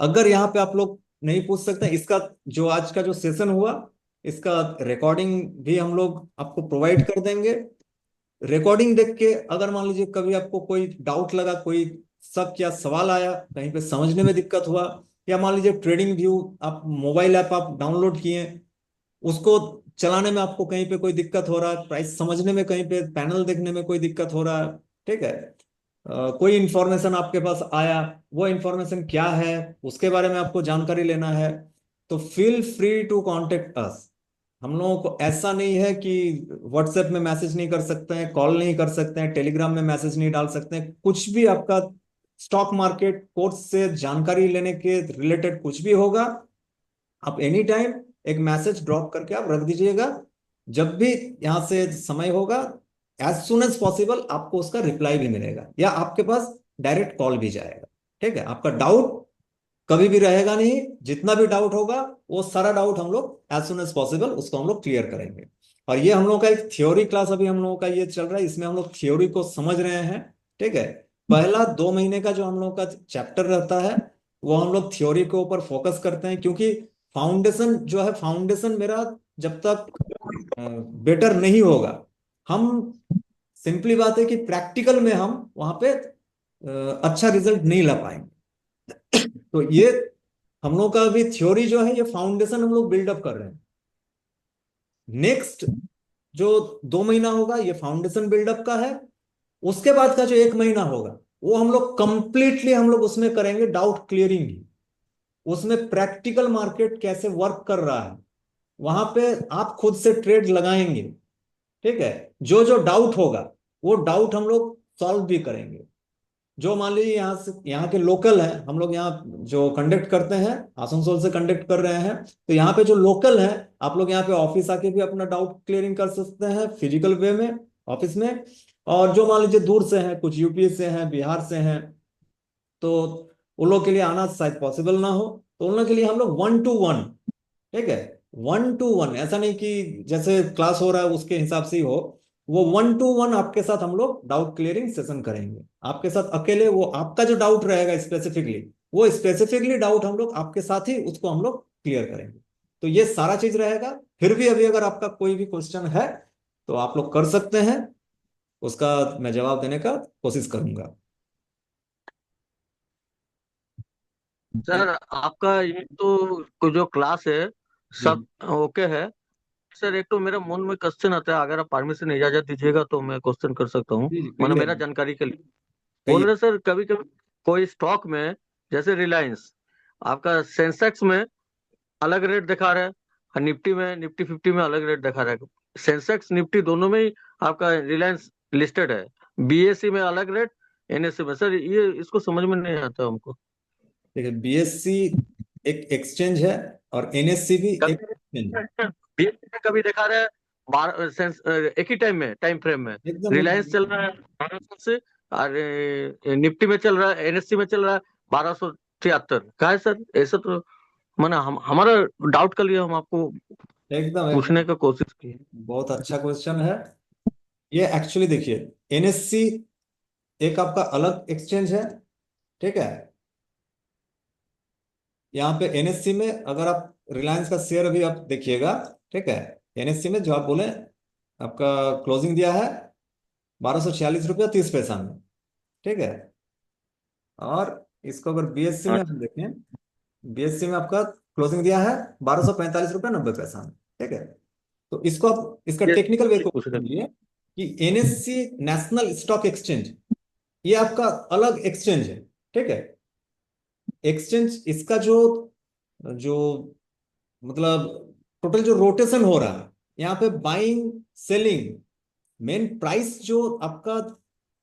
अगर यहाँ पे आप लोग नहीं पूछ सकते, इसका जो आज का जो सेशन हुआ, इसका रिकॉर्डिंग भी हम लोग आपको प्रोवाइड कर देंगे। रिकॉर्डिंग देख के अगर मान लीजिए कभी आपको कोई डाउट लगा, कोई शक या सवाल आया, कहीं पे समझने में दिक्कत हुआ, या मान लीजिए ट्रेडिंग व्यू आप मोबाइल ऐप आप डाउनलोड किए, उसको चलाने में आपको कहीं पे कोई दिक्कत हो रहा है, प्राइस समझने में कहीं पे पैनल देखने में कोई दिक्कत हो रहा है, ठीक है, कोई इंफॉर्मेशन आपके पास आया, वो इंफॉर्मेशन क्या है उसके बारे में आपको जानकारी लेना है, तो feel free to contact us. हम लोगों को ऐसा नहीं है कि व्हाट्सएप में मैसेज नहीं कर सकते हैं, कॉल नहीं कर सकते हैं, टेलीग्राम में मैसेज नहीं डाल सकते हैं, कुछ भी आपका स्टॉक मार्केट कोर्स से जानकारी लेने के रिलेटेड कुछ भी होगा, आप एनी टाइम एक मैसेज ड्रॉप करके आप रख दीजिएगा। जब भी यहाँ से समय होगा, एज सुन एज पॉसिबल आपको उसका रिप्लाई भी मिलेगा या आपके पास डायरेक्ट कॉल भी जाएगा। ठीक है, आपका डाउट कभी भी रहेगा नहीं, जितना भी डाउट होगा वो सारा डाउट हम लोग एज सुन एज पॉसिबल उसको हम लोग क्लियर करेंगे। और ये हम लोग का एक थ्योरी क्लास अभी हम लोगों का ये चल रहा है, इसमें हम लोग थ्योरी को समझ रहे हैं। ठीक है, पहला 2 महीने का जो हम लोग का चैप्टर रहता है वो हम लोग थ्योरी के ऊपर फोकस करते हैं, क्योंकि फाउंडेशन जो है, फाउंडेशन मेरा जब तक बेटर नहीं होगा, हम सिंपली बात है कि प्रैक्टिकल में हम वहां पे अच्छा रिजल्ट नहीं ला पाएंगे। तो ये हम लोग का अभी थ्योरी जो है, ये फाउंडेशन हम लोग बिल्डअप कर रहे हैं। नेक्स्ट जो 2 महीना होगा ये फाउंडेशन बिल्डअप का है। उसके बाद का जो 1 महीना होगा वो हम लोग कंप्लीटली हम लोग उसमें करेंगे डाउट क्लियरिंग ही। उसमें प्रैक्टिकल मार्केट कैसे वर्क कर रहा है, वहां पे आप खुद से ट्रेड लगाएंगे। ठीक है, जो जो डाउट होगा वो डाउट हम लोग सॉल्व भी करेंगे। जो मान लीजिए यहाँ से, यहाँ के लोकल हैं, हम लोग यहाँ जो कंडक्ट करते हैं आसनसोल से कंडक्ट कर रहे हैं, तो यहाँ पे जो लोकल हैं आप लोग यहाँ पे ऑफिस आके भी अपना डाउट क्लियरिंग कर सकते हैं फिजिकल वे में ऑफिस में। और जो मान लीजिए दूर से हैं, कुछ यूपी से हैं, बिहार से हैं, तो उन लोग के लिए आना शायद पॉसिबल ना हो, तो उन लोग के लिए हम लोग 1 to 1, ठीक है, 1 to 1, ऐसा नहीं कि जैसे क्लास हो रहा है उसके हिसाब से ही हो, वो 1-to-1 आपके साथ हम लोग डाउट क्लियरिंग सेशन करेंगे। आपके साथ अकेले वो आपका जो डाउट रहेगा स्पेसिफिकली, वो स्पेसिफिकली डाउट हम लोग आपके साथ ही उसको हम लोग क्लियर करेंगे। तो ये सारा चीज रहेगा। फिर भी अभी अगर आपका कोई भी क्वेश्चन है तो आप लोग कर सकते हैं, उसका मैं जवाब देने का कोशिश करूंगा। सर आपका ये तो जो क्लास है जी सब ओके है। सर एक तो मेरे मन में क्वेश्चन आता है, अगर आप परमिशन इजाजत दीजिएगा तो मैं क्वेश्चन कर सकता हूँ, जी जी, माने कहिए मेरा जानकारी के लिए। बोल कहिए। रहे सर, कभी कभी कोई स्टॉक में, जैसे रिलायंस, आपका सेंसेक्स में अलग रेट दिखा रहा है और निफ्टी में, निफ्टी 50 में अलग रेट दिखा रहा है। सेंसेक्स निफ्टी दोनों में ही आपका रिलायंस लिस्टेड है, बीएससी में अलग रेट, एनएससी में। सर ये इसको समझ में नहीं आता हमको। देखिए, बीएससी एक एक्सचेंज है और एनएससी भी एक एक्सचेंज है। बीएससी में कभी दिखा रहा है एक ही टाइम में, टाइम फ्रेम में एकदम रिलायंस एकदम। चल रहा है 1200 से, और निफ्टी में चल रहा है, एनएससी में चल रहा है 1273। कहा है सर ऐसा? तो माना हमारा डाउट कर लिया, हम आपको एकदम पूछने एकदम का कोशिश की। बहुत अच्छा क्वेश्चन है। ये एक्चुअली देखिए, एनएससी एक आपका अलग एक्सचेंज है, ठीक है। यहाँ पे एनएससी में अगर आप रिलायंस का शेयर अभी आप देखिएगा, ठीक है। एनएससी में जो आप बोले, आपका क्लोजिंग दिया है 1246 रुपया 30 पैसा में, ठीक है। और इसको अगर बीएससी में हम देखें, बीएससी में आपका क्लोजिंग दिया है 1245 रुपया 90 पैसा में, ठीक है। तो इसको आप इसका ये टेक्निकल वे को पूछ रहे समझिए कि एनएससी नेशनल स्टॉक एक्सचेंज, ये आपका अलग एक्सचेंज है, ठीक है। एक्सचेंज इसका जो जो मतलब टोटल जो रोटेशन हो रहा है यहाँ पे, बाइंग सेलिंग, मेन प्राइस जो आपका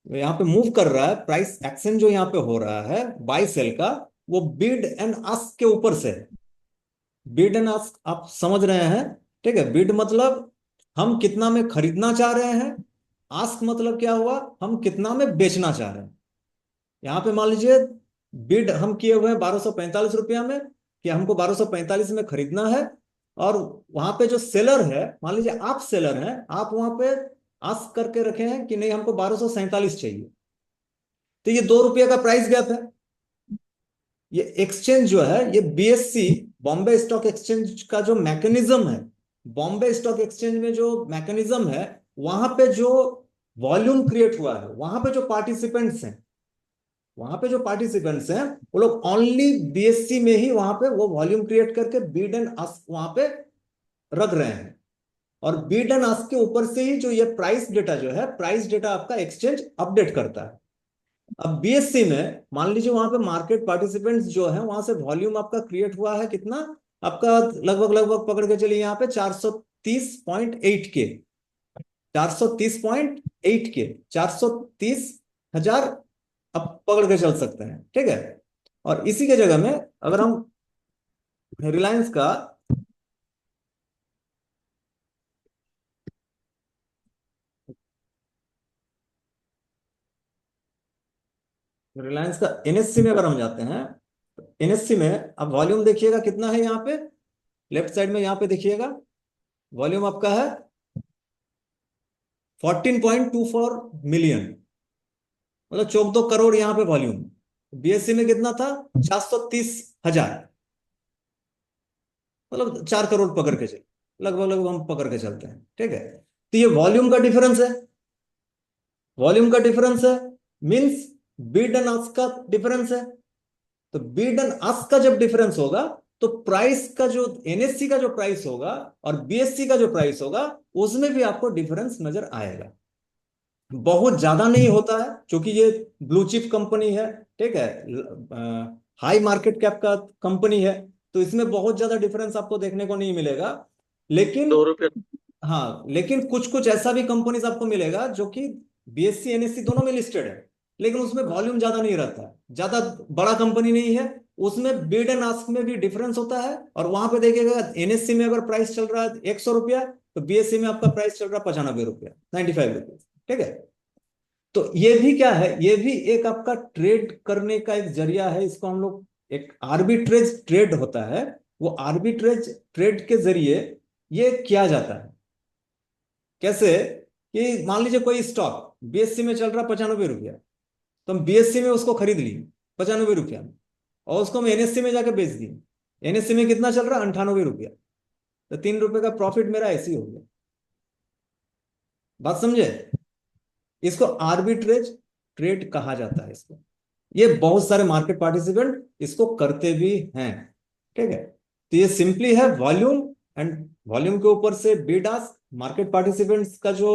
यहाँ पे मूव कर रहा है, प्राइस एक्शन जो यहाँ पे हो रहा है बाई सेल का, वो बिड एंड आस्क के ऊपर से है। बिड एंड आस्क आप समझ रहे हैं, ठीक है। बिड मतलब हम कितना में खरीदना चाह रहे हैं, आस्क मतलब क्या हुआ, हम कितना में बेचना चाह रहे हैं। यहाँ पे मान लीजिए बिड हम किए हुए हैं 1245 रुपया में, कि हमको 1245 में खरीदना है। और वहां पे जो सेलर है, मान लीजिए आप सेलर हैं, आप वहां पे आस्क करके रखे हैं कि नहीं हमको 1247 चाहिए। तो ये 2 रुपये का प्राइस गैप है। ये एक्सचेंज जो है, ये बीएससी, बॉम्बे स्टॉक एक्सचेंज का जो मैकेनिज्म है, बॉम्बे स्टॉक एक्सचेंज में जो मैकेनिज्म है, वहां पे जो वॉल्यूम क्रिएट हुआ है, वहां पे जो पार्टिसिपेंट्स हैं, वहां पे जो पार्टिसिपेंट्स हैं, वो लोग ओनली बीएससी में ही वहां पे वो वॉल्यूम क्रिएट करके बीड एंड आस्क वहां पे रख रहे हैं। और बीड एंड आस्क के ऊपर से ही जो ये प्राइस डेटा जो है, प्राइस डेटा आपका एक्सचेंज अपडेट करता है। अब बीएससी में मान लीजिए वहां पे मार्केट पार्टिसिपेंट्स जो है, वहां से वॉल्यूम आपका क्रिएट हुआ है कितना, आपका लगभग लगभग पकड़ के चलिए यहाँ पे 430.8 के, 430.8 के, 430,000 आप पकड़ के चल सकते हैं, ठीक है। और इसी के जगह में अगर हम रिलायंस का, रिलायंस का एनएससी में अगर हम जाते हैं, एनएससी में अब वॉल्यूम देखिएगा कितना है यहाँ पे, लेफ्ट साइड में यहाँ पे देखिएगा, वॉल्यूम आपका है 14.24 मिलियन, मतलब 14 करोड़ यहाँ पे वॉल्यूम। बीएससी में कितना था, 430,000, मतलब 4 करोड़ पकड़ के चल, लगभग लगभग हम पकड़ के चलते हैं, ठीक है। तो ये वॉल्यूम का डिफरेंस है, वॉल्यूम का डिफरेंस है, मींस बिड एंड आस्क का डिफरेंस है। तो बिड एंड आस्क का जब डिफरेंस होगा, तो प्राइस का जो एनएससी का जो प्राइस होगा और बीएससी का जो प्राइस होगा, उसमें भी आपको डिफरेंस नजर आएगा। बहुत ज्यादा नहीं होता है क्योंकि ये ब्लू चिप कंपनी है, ठीक है, हाई मार्केट कैप का कंपनी है, तो इसमें बहुत ज्यादा डिफरेंस आपको देखने को नहीं मिलेगा। लेकिन 2 रुपये। हाँ, लेकिन कुछ कुछ ऐसा भी कंपनीज आपको मिलेगा जो कि बीएससी एनएससी दोनों में लिस्टेड है, लेकिन उसमें वॉल्यूम ज्यादा नहीं रहता है, ज्यादा बड़ा कंपनी नहीं है, उसमें बिड एंड आस्क में भी डिफरेंस होता है। और वहां पे देखिएगा एनएससी में अगर प्राइस चल रहा है 100 रुपया, तो बीएससी में आपका प्राइस चल रहा है 95 रुपया, 95 रुपीज, ठीक है। तो ये भी क्या है, ये भी एक आपका ट्रेड करने का एक जरिया है। इसको हम लोग, एक आर्बिट्रेज ट्रेड होता है, वो आर्बिट्रेज ट्रेड के जरिए ये किया जाता है। कैसे कि मान लीजिए कोई स्टॉक बीएससी में चल रहा 95 रुपया, तो हम बीएससी में उसको खरीद लिए 95 रुपया में, और उसको हम एनएससी में जाकर बेच दिए। एनएससी में कितना चल रहा है? 98 रुपया। तो 3 रुपए का प्रॉफिट मेरा ऐसे ही हो गया। बात समझे? इसको आर्बिट्रेज ट्रेड कहा जाता है इसको। ये बहुत सारे मार्केट पार्टिसिपेंट इसको करते भी हैं। ठीक है, तो ये सिंपली है वॉल्यूम, एंड वॉल्यूम के ऊपर से बिड आस्क, मार्केट पार्टिसिपेंट्स का जो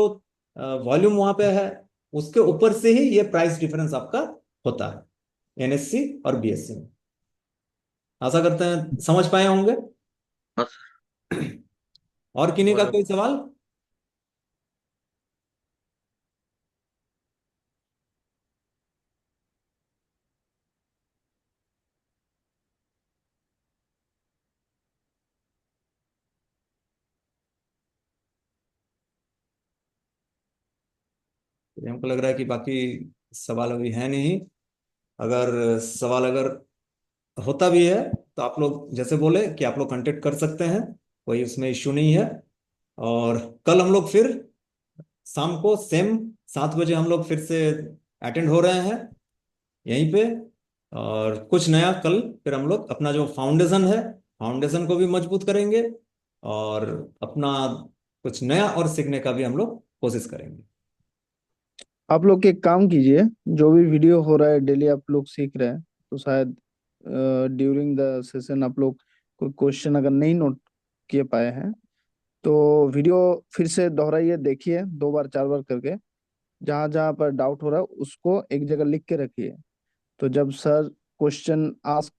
वॉल्यूम वहां पे है उसके ऊपर से ही ये प्राइस डिफरेंस आपका होता है एनएससी और बीएससी में। आशा करते हैं समझ पाए होंगे। हाँ और किन्हीं का बराबर। कोई सवाल? तो हमको लग रहा है कि बाकी सवाल अभी है नहीं। अगर सवाल अगर होता भी है तो आप लोग जैसे बोले कि आप लोग कांटेक्ट कर सकते हैं, कोई उसमें इश्यू नहीं है। और कल हम लोग फिर शाम को सेम 7 बजे हम लोग फिर से अटेंड हो रहे हैं यहीं पे। और कुछ नया कल फिर हम लोग अपना जो फाउंडेशन है, फाउंडेशन को भी मजबूत करेंगे, और अपना कुछ नया और सीखने का भी हम लोग कोशिश करेंगे। आप लोग एक काम कीजिए, जो भी वीडियो हो रहा है डेली आप लोग सीख रहे हैं, तो शायद ड्यूरिंग द सेशन आप लोग कोई क्वेश्चन अगर नहीं नोट किए पाए हैं तो वीडियो फिर से दोहराइए, देखिए 2 बार 4 बार करके। जहां जहां पर डाउट हो रहा है उसको एक जगह लिख के रखिए। तो जब सर क्वेश्चन आस्क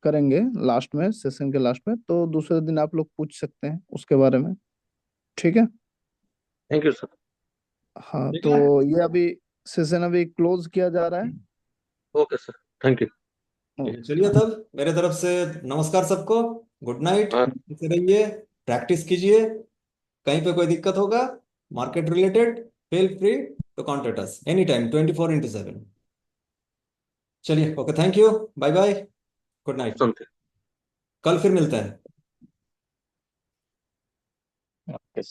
करेंगे लास्ट में, सेशन के लास्ट में, तो दूसरे दिन आप लोग पूछ सकते हैं उसके बारे में। ठीक है? Thank you sir. हाँ, ठीक तो है, ये अभी सेशन अभी क्लोज किया जा रहा है। Okay sir, thank you. चलिए तब मेरे तरफ से नमस्कार सबको, गुड नाइट। हाँ इसे रहिए, प्रैक्टिस कीजिए। कहीं पे कोई दिक्कत होगा market related, feel free to contact us any time 24/7। चलिए, okay, thank you, bye bye, good night. सुनते हैं। कल फिर मिलते हैं। ओके।